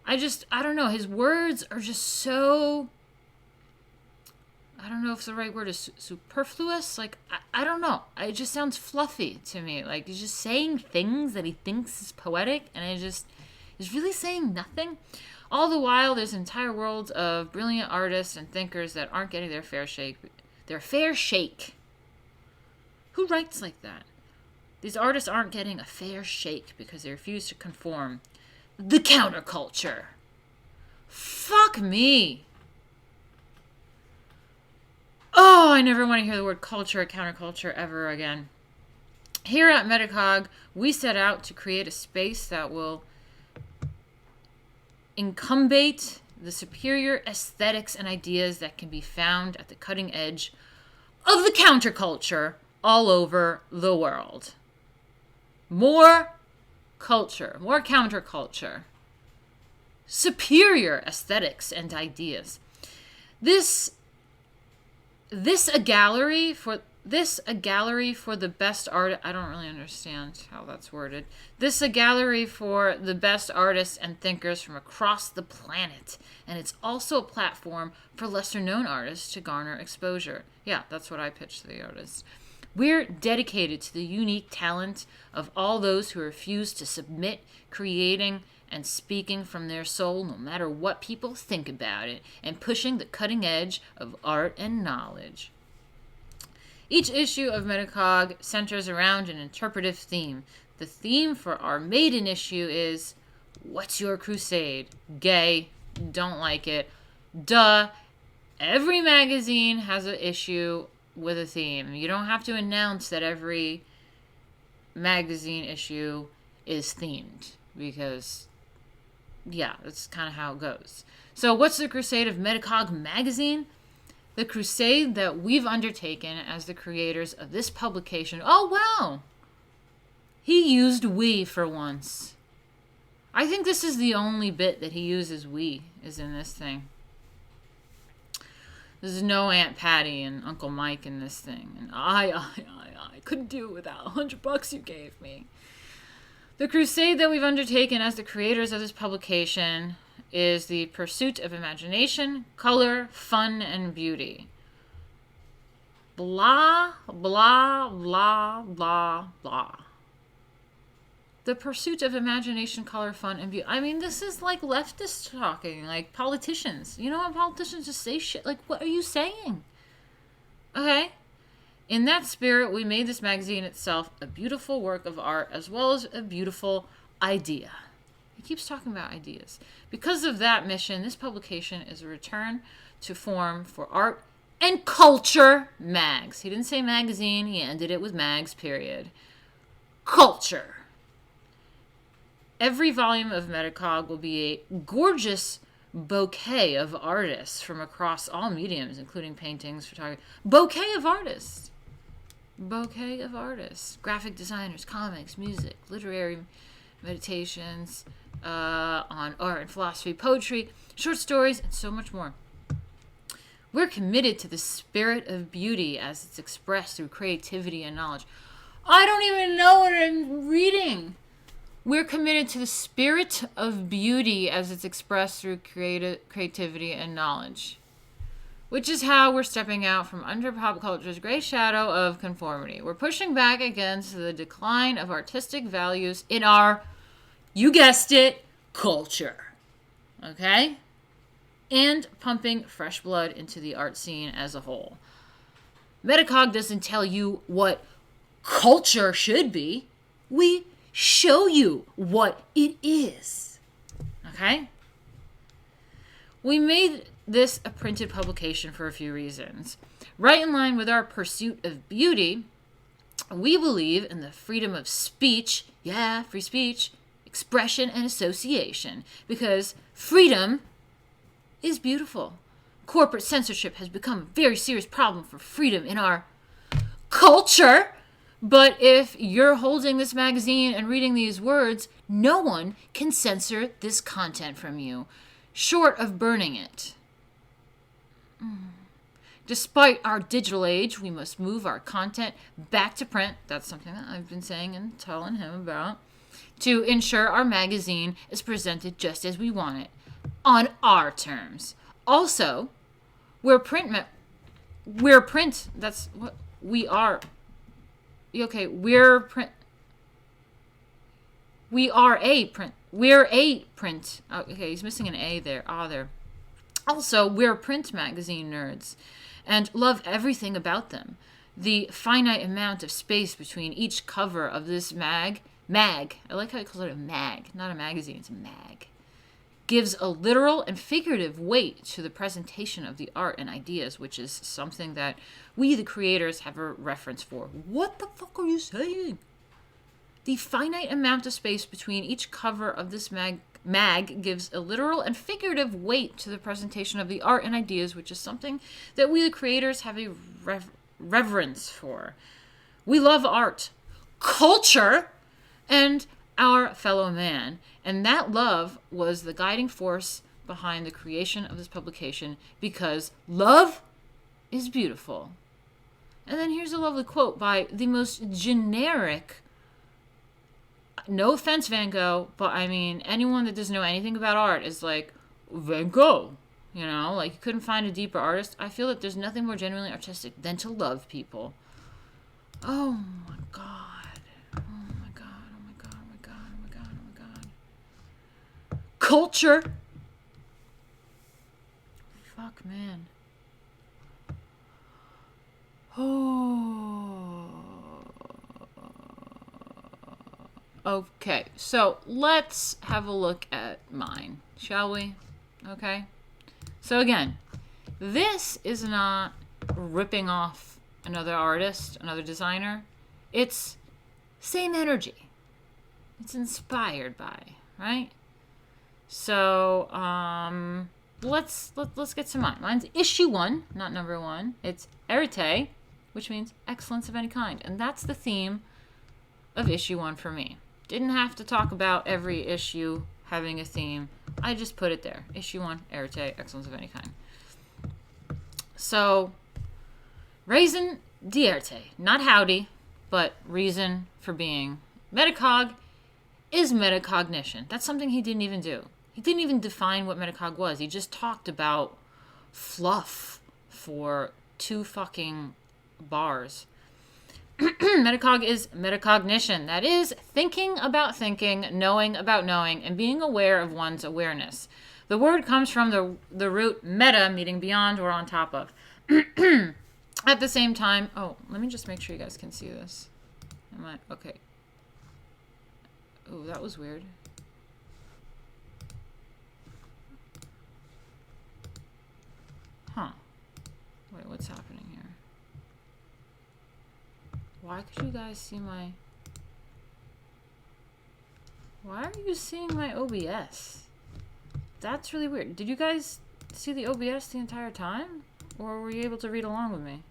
I don't know. His words are just so, I don't know if the right word is superfluous. Like, I don't know. It just sounds fluffy to me. Like, he's just saying things that he thinks is poetic, and he's really saying nothing. All the while, there's an entire world of brilliant artists and thinkers that aren't getting their fair shake. Their fair shake. Who writes like that? These artists aren't getting a fair shake because they refuse to conform. The counterculture. Fuck me. Oh, I never want to hear the word culture or counterculture ever again. Here at Metacog, we set out to create a space that will incumbate the superior aesthetics and ideas that can be found at the cutting edge of the counterculture all over the world. More culture, more counterculture, superior aesthetics and ideas. This a gallery for the best art. I don't really understand how that's worded. This a gallery for the best artists and thinkers from across the planet, and it's also a platform for lesser known artists to garner exposure. Yeah, that's what I pitched to the artists. We're dedicated to the unique talent of all those who refuse to submit, creating and speaking from their soul no matter what people think about it, and pushing the cutting edge of art and knowledge. Each issue of Metacog centers around an interpretive theme. The theme for our maiden issue is, what's your crusade? Gay, don't like it. Duh. Every magazine has an issue with a theme. You don't have to announce that every magazine issue is themed, because yeah, that's kind of how it goes. So what's the crusade of Metacog magazine? The crusade that we've undertaken as the creators of this publication. Oh, wow. He used we for once. I think this is the only bit that he uses we is in this thing. There's no Aunt Patty and Uncle Mike in this thing. And I couldn't do it without $100 you gave me. The crusade that we've undertaken as the creators of this publication is the pursuit of imagination, color, fun, and beauty. Blah, blah, blah, blah, blah. The pursuit of imagination, color, fun, and beauty. I mean, this is like leftists talking, like politicians. You know how politicians just say shit? Like, what are you saying? Okay? In that spirit, we made this magazine itself a beautiful work of art as well as a beautiful idea. He keeps talking about ideas. Because of that mission, this publication is a return to form for art and culture mags. He didn't say magazine, he ended it with mags, period. Culture. Every volume of Metacog will be a gorgeous bouquet of artists from across all mediums, including paintings, photography. Bouquet of artists. Bouquet of artists. Graphic designers, comics, music, literary meditations on art and philosophy, poetry, short stories, and so much more. We're committed to the spirit of beauty as it's expressed through creativity and knowledge. I don't even know what I'm reading. We're committed to the spirit of beauty as it's expressed through creativity and knowledge, which is how we're stepping out from under pop culture's gray shadow of conformity. We're pushing back against the decline of artistic values in our, you guessed it, culture. Okay? And pumping fresh blood into the art scene as a whole. Metacog doesn't tell you what culture should be. We show you what it is. Okay? We made this a printed publication for a few reasons. Right in line with our pursuit of beauty, we believe in the freedom of speech, yeah, free speech, expression, and association, because freedom is beautiful. Corporate censorship has become a very serious problem for freedom in our culture. But if you're holding this magazine and reading these words, no one can censor this content from you, short of burning it. Despite our digital age, we must move our content back to print. That's something that I've been saying and telling him about, to ensure our magazine is presented just as we want it, on our terms. Also, we're print. That's what we are. Okay, we're print. We are a print. We're a print. Oh, okay, he's missing an A there. Ah, there. Also, we're print magazine nerds and love everything about them. The finite amount of space between each cover of this mag, I like how he calls it a mag, not a magazine, it's a mag, gives a literal and figurative weight to the presentation of the art and ideas, which is something that we, the creators, have a reference for. What the fuck are you saying? The finite amount of space between each cover of this mag gives a literal and figurative weight to the presentation of the art and ideas, which is something that we, the creators, have a reverence for. We love art, culture, and our fellow man, and that love was the guiding force behind the creation of this publication, because love is beautiful. And then here's a lovely quote by the most generic, no offense, Van Gogh, but I mean, anyone that doesn't know anything about art is like, Van Gogh, you know, like you couldn't find a deeper artist. I feel that there's nothing more genuinely artistic than to love people. Oh my God. Oh my God, oh my God, oh my God, oh my God, oh my God. Culture. Fuck, man. Oh. Okay, so let's have a look at mine, shall we? Okay. So again, this is not ripping off another artist, another designer. It's same energy. It's inspired by, right? So let's get to mine. Mine's issue 1, not number 1. It's Erite, which means excellence of any kind, and that's the theme of issue 1 for me. Didn't have to talk about every issue having a theme. I just put it there. Issue 1, Erite, excellence of any kind. So, raison d'arte. Not howdy, but reason for being. Metacog is metacognition. That's something he didn't even do. He didn't even define what metacog was. He just talked about fluff for 2 fucking bars. Metacog is metacognition. That is thinking about thinking, knowing about knowing, and being aware of one's awareness. The word comes from the root meta, meaning beyond or on top of. At the same time, oh, let me just make sure you guys can see this. Okay. Oh, that was weird. Huh. Wait, what's happening here? Why could you guys see my... Why are you seeing my OBS? That's really weird. Did you guys see the OBS the entire time? Or were you able to read along with me?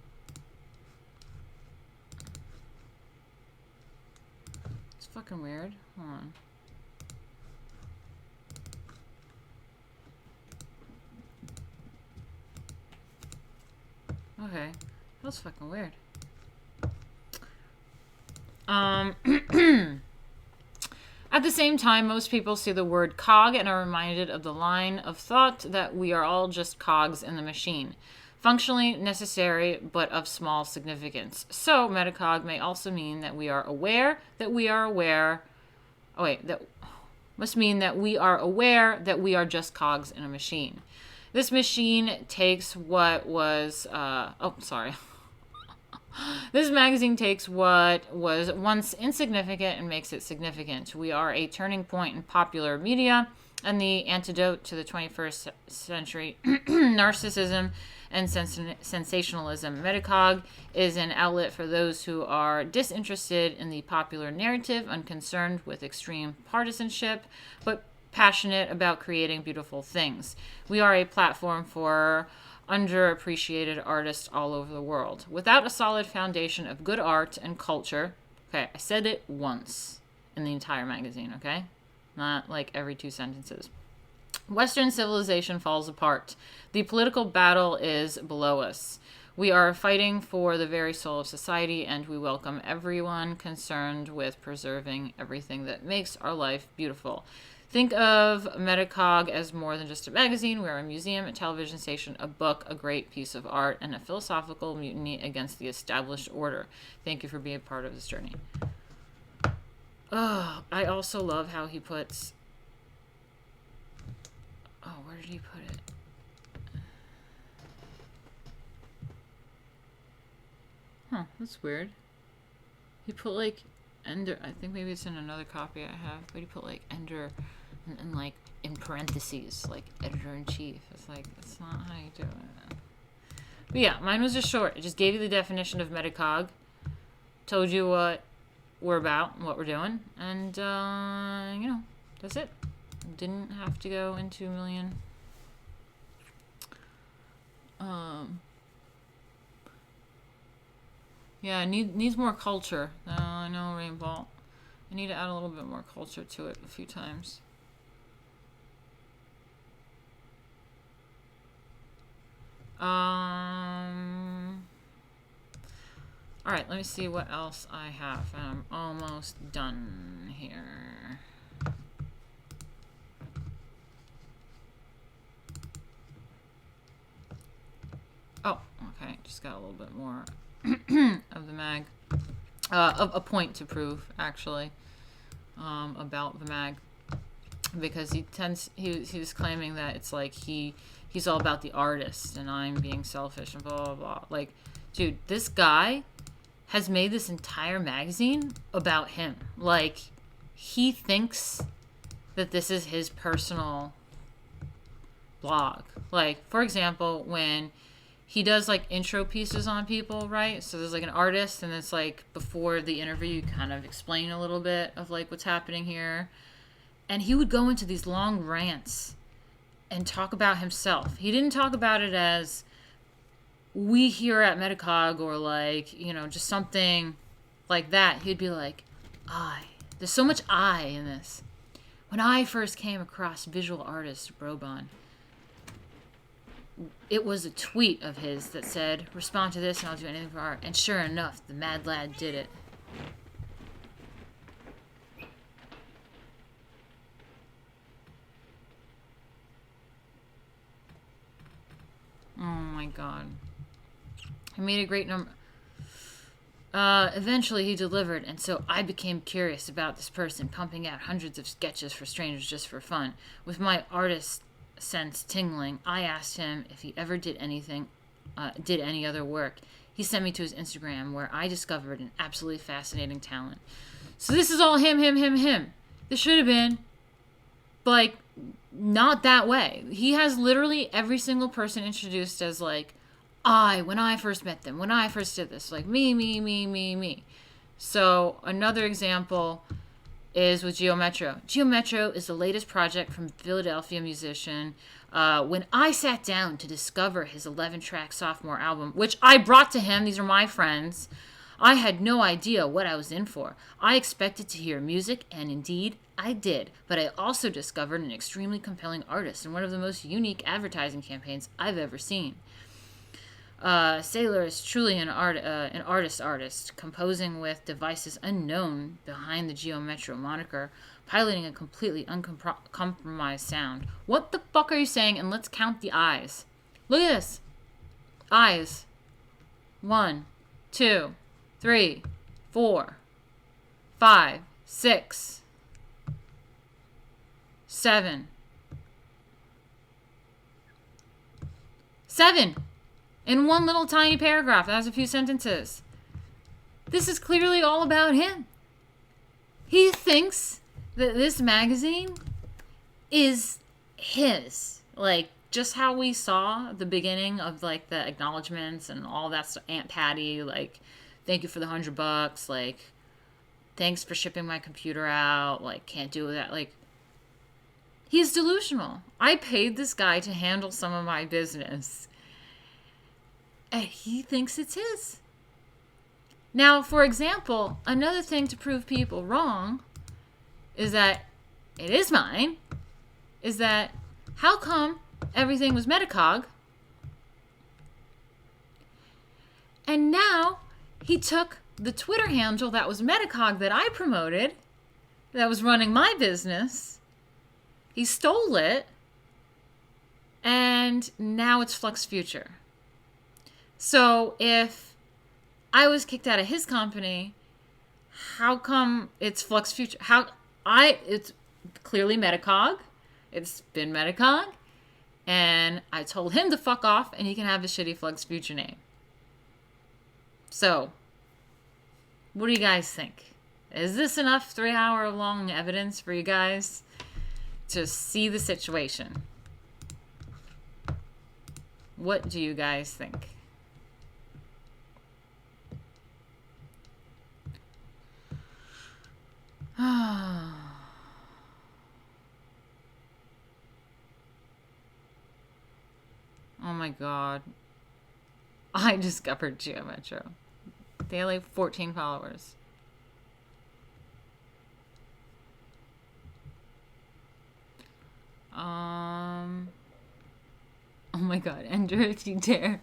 It's fucking weird. Hold on. Okay. That was fucking weird. At the same time, most people see the word cog and are reminded of the line of thought that we are all just cogs in the machine. Functionally necessary, but of small significance. So, metacog may also mean that we are aware that we are aware... Oh, wait. That must mean that we are aware that we are just cogs in a machine. This machine takes what was... This magazine takes what was once insignificant and makes it significant. We are a turning point in popular media and the antidote to the 21st century narcissism and sensationalism. Metacog is an outlet for those who are disinterested in the popular narrative, unconcerned with extreme partisanship, but passionate about creating beautiful things. We are a platform for underappreciated artists all over the world. Without a solid foundation of good art and culture, okay, I said it once in the entire magazine, okay? Not like every 2 sentences. Western civilization falls apart. The political battle is below us. We are fighting for the very soul of society, and we welcome everyone concerned with preserving everything that makes our life beautiful. Think of Metacog as more than just a magazine. We're a museum, a television station, a book, a great piece of art, and a philosophical mutiny against the established order. Thank you for being a part of this journey. Oh, I also love how he puts... Oh, where did he put it? Huh, that's weird. He put, like, Ender... I think maybe it's in another copy I have, but he put, like, Ender and like, in parentheses, like, editor-in-chief. It's like, that's not how you do it. But yeah, mine was just short. It just gave you the definition of metacog, told you what we're about and what we're doing, and, you know, that's it. Didn't have to go into a million... Yeah, needs more culture. I know, Rainbolt. I need to add a little bit more culture to it a few times. Alright, let me see what else I have. I'm almost done here. Oh, okay. Just got a little bit more of the mag. A point to prove, actually, about the mag. Because he was claiming that it's like he's all about the artist and I'm being selfish and blah, blah, blah. Like, dude, this guy has made this entire magazine about him. Like, he thinks that this is his personal blog. Like, for example, when he does, like, intro pieces on people, right? So there's, like, an artist, and it's, like, before the interview, you kind of explain a little bit of, like, what's happening here. And he would go into these long rants and talk about himself. He didn't talk about it as we here at Metacog or, like, you know, just something like that. He'd be like, there's so much I in this. When I first came across visual artist Brobon, it was a tweet of his that said, respond to this and I'll do anything for art. And sure enough, the mad lad did it. Oh my god. He made a great number. Eventually he delivered, and so I became curious about this person pumping out hundreds of sketches for strangers just for fun. With my artist sense tingling, I asked him if he ever did any other work. He sent me to his Instagram, where I discovered an absolutely fascinating talent. So this is all him. This should have been, like, not that way. He has literally every single person introduced as, like, when I first met them, when I first did this, like, me. So another example is with Geometro. Geometro is the latest project from Philadelphia musician. When I sat down to discover his 11-track sophomore album, which I brought to him, these are my friends, I had no idea what I was in for. I expected to hear music, and indeed, I did. But I also discovered an extremely compelling artist and one of the most unique advertising campaigns I've ever seen. Sailor is truly an artist, composing with devices unknown behind the Geometro moniker, piloting a completely uncompromised sound. What the fuck are you saying? And let's count the eyes. Look at this. Eyes. 1, 2, 3, 4, 5, 6, 7. 7! In one little tiny paragraph that has a few sentences. This is clearly all about him. He thinks that this magazine is his. Like, just how we saw the beginning of, like, the acknowledgments and all that stuff. Aunt Patty, like, thank you for the $100. Like, thanks for shipping my computer out. Like, can't do that. Like, he's delusional. I paid this guy to handle some of my business, and he thinks it's his. Now, for example, another thing to prove people wrong is that it is mine, is that how come everything was Metacog, and now he took the Twitter handle that was Metacog that I promoted, that was running my business, he stole it, and now it's Flux Future. So if I was kicked out of his company, how come it's Flux Future? It's clearly Metacog. It's been Metacog. And I told him to fuck off and he can have his shitty Flux Future name. So, what do you guys think? Is this enough 3-hour long evidence for you guys to see the situation? What do you guys think? Oh my god. I discovered Geo Metro. They have like 14 followers. Oh my god, enter if you dare.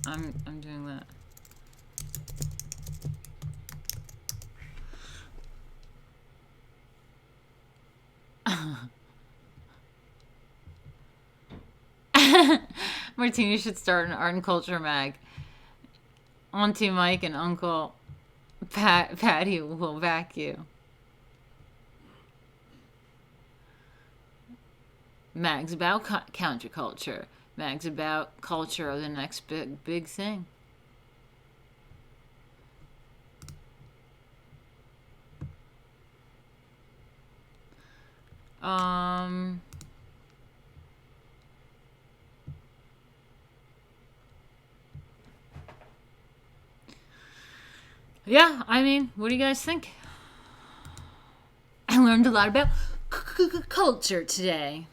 I'm doing that. Martina should start an art and culture mag. Auntie Mike and Uncle Patty will back you. Mag's about counterculture. Mag's about culture or the next big thing. Yeah, I mean, what do you guys think? I learned a lot about culture today.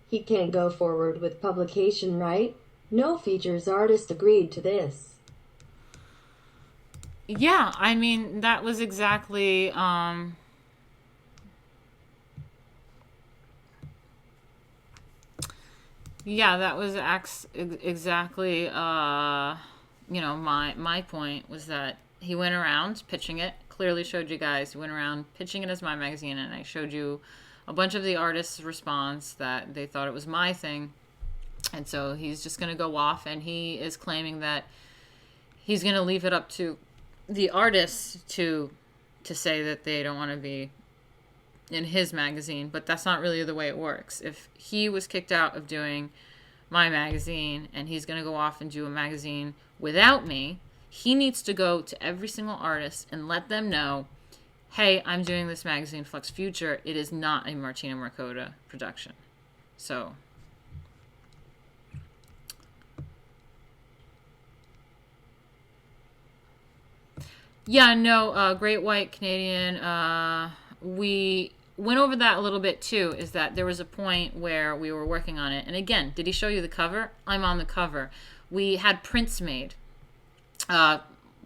He can't go forward with publication, right? No features artist agreed to this. Yeah, I mean, that was exactly, yeah, that was exactly, my point was that he went around pitching it, clearly showed you guys, he went around pitching it as my magazine, and I showed you a bunch of the artists' response that they thought it was my thing. And so he's just going to go off, and he is claiming that he's going to leave it up to the artists to say that they don't want to be in his magazine, but that's not really the way it works. If he was kicked out of doing my magazine and he's going to go off and do a magazine without me, he needs to go to every single artist and let them know, hey, I'm doing this magazine, Flux Future. It is not a Martina Markota production. So, yeah, no, Great White Canadian, we went over that a little bit too, is that there was a point where we were working on it. And again, did he show you the cover? I'm on the cover. We had prints made,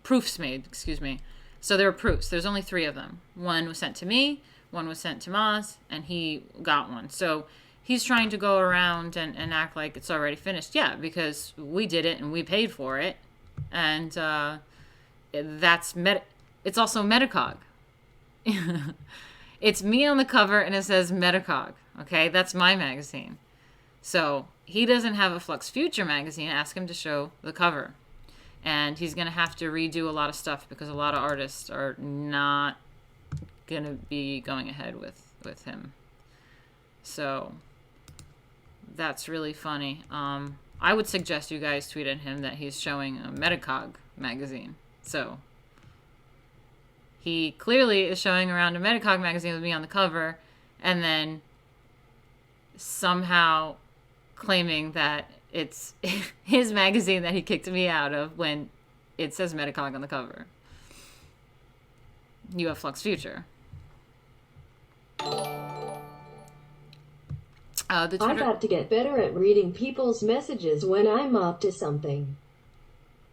proofs made, excuse me. So there were proofs. There's only 3 of them. One was sent to me, one was sent to Maz, and he got one. So he's trying to go around and act like it's already finished. Yeah, because we did it and we paid for it. And that's it's also Metacog. It's me on the cover and it says Metacog. Okay, that's my magazine. So he doesn't have a Flux Future magazine. Ask him to show the cover. And he's going to have to redo a lot of stuff because a lot of artists are not going to be going ahead with him. So that's really funny. I would suggest you guys tweet at him that he's showing a Metacog magazine. So he clearly is showing around a Metacog magazine with me on the cover and then somehow claiming that it's his magazine that he kicked me out of when it says Metacog on the cover. You have Flux Future. I got to get better at reading people's messages when I'm up to something.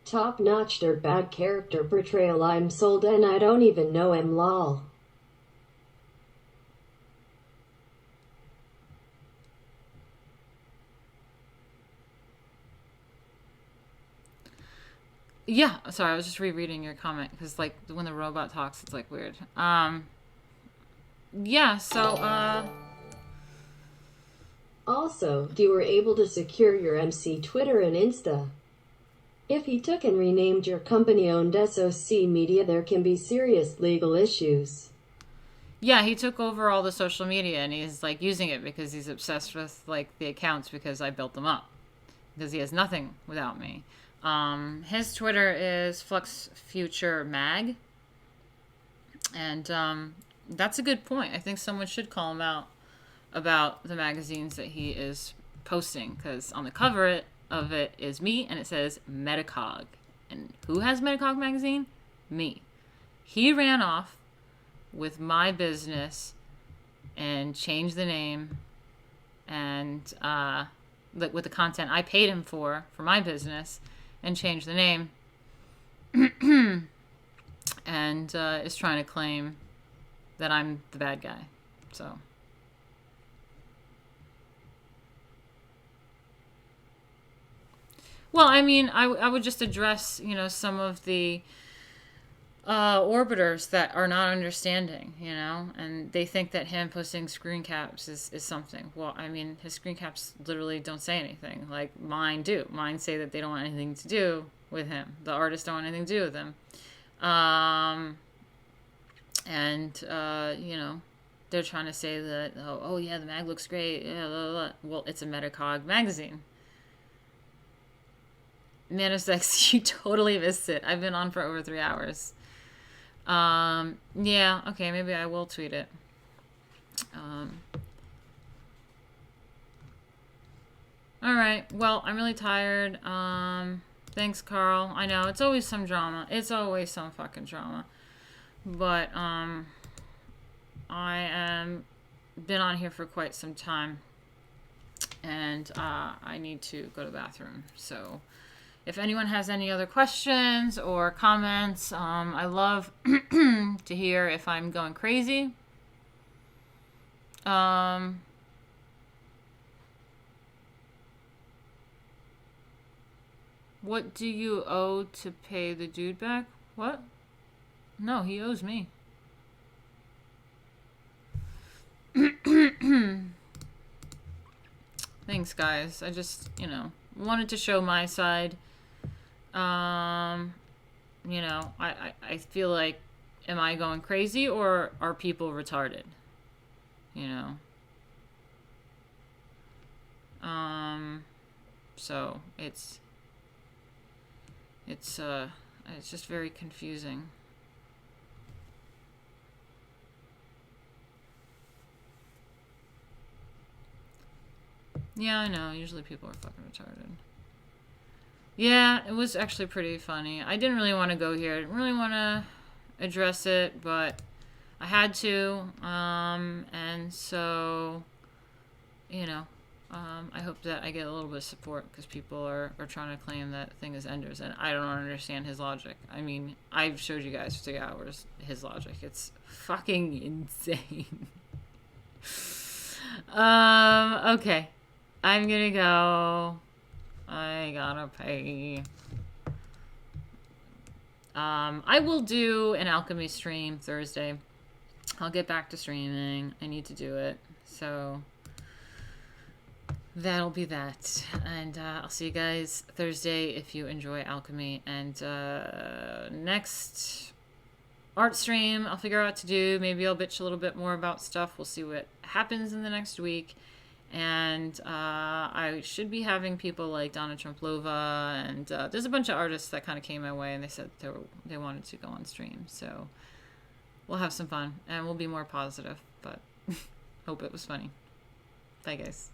Top-notch dirtbag character portrayal. I'm sold and I don't even know him, lol. Yeah, sorry, I was just rereading your comment because, like, when the robot talks, it's like weird. Yeah. So, Also, you were able to secure your MC Twitter and Insta. If he took and renamed your company-owned SOC media, there can be serious legal issues. yeah, he took over all the social media and he's like using it because he's obsessed with like the accounts because I built them up because he has nothing without me. His Twitter is Flux Future Mag, and that's a good point. I think someone should call him out about the magazines that he is posting because on the cover of it is me and it says Metacog. And who has Metacog magazine? Me. He ran off with my business and changed the name and with the content I paid him for my business and changed the name and is trying to claim that I'm the bad guy. So well, I mean, I would just address, some of the orbiters that are not understanding, and they think that him posting screen caps is something. Well, I mean, his screen caps literally don't say anything. Like, mine do. Mine say that they don't want anything to do with him. The artists don't want anything to do with him. They're trying to say that, oh yeah, the mag looks great. Yeah, blah, blah, blah. Well, it's a Metacog magazine. Manosex, you totally missed it. I've been on for over 3 hours. Yeah, okay, maybe I will tweet it. All right, well, I'm really tired. Thanks, Carl. I know, it's always some drama. It's always some fucking drama. But, I am been on here for quite some time. And, I need to go to the bathroom, so... If anyone has any other questions or comments, I love to hear if I'm going crazy. What do you owe to pay the dude back? What? No, he owes me. Thanks, guys. I just, wanted to show my side. I feel like, am I going crazy or are people retarded? So it's just very confusing. Yeah, I know. Usually people are fucking retarded. Yeah, it was actually pretty funny. I didn't really want to go here. I didn't really want to address it, but I had to. And so, I hope that I get a little bit of support because people are trying to claim that thing is Ender's, and I don't understand his logic. I mean, I've showed you guys for 3 hours his logic. It's fucking insane. Okay. I'm gonna go. I gotta pay. I will do an alchemy stream Thursday. I'll get back to streaming. I need to do it. So that'll be that. And I'll see you guys Thursday if you enjoy alchemy. And next art stream, I'll figure out what to do. Maybe I'll bitch a little bit more about stuff. We'll see what happens in the next week. And I should be having people like Donna Trumplova, and there's a bunch of artists that kind of came my way and they said they wanted to go on stream. So we'll have some fun and we'll be more positive, but hope it was funny. Bye, guys.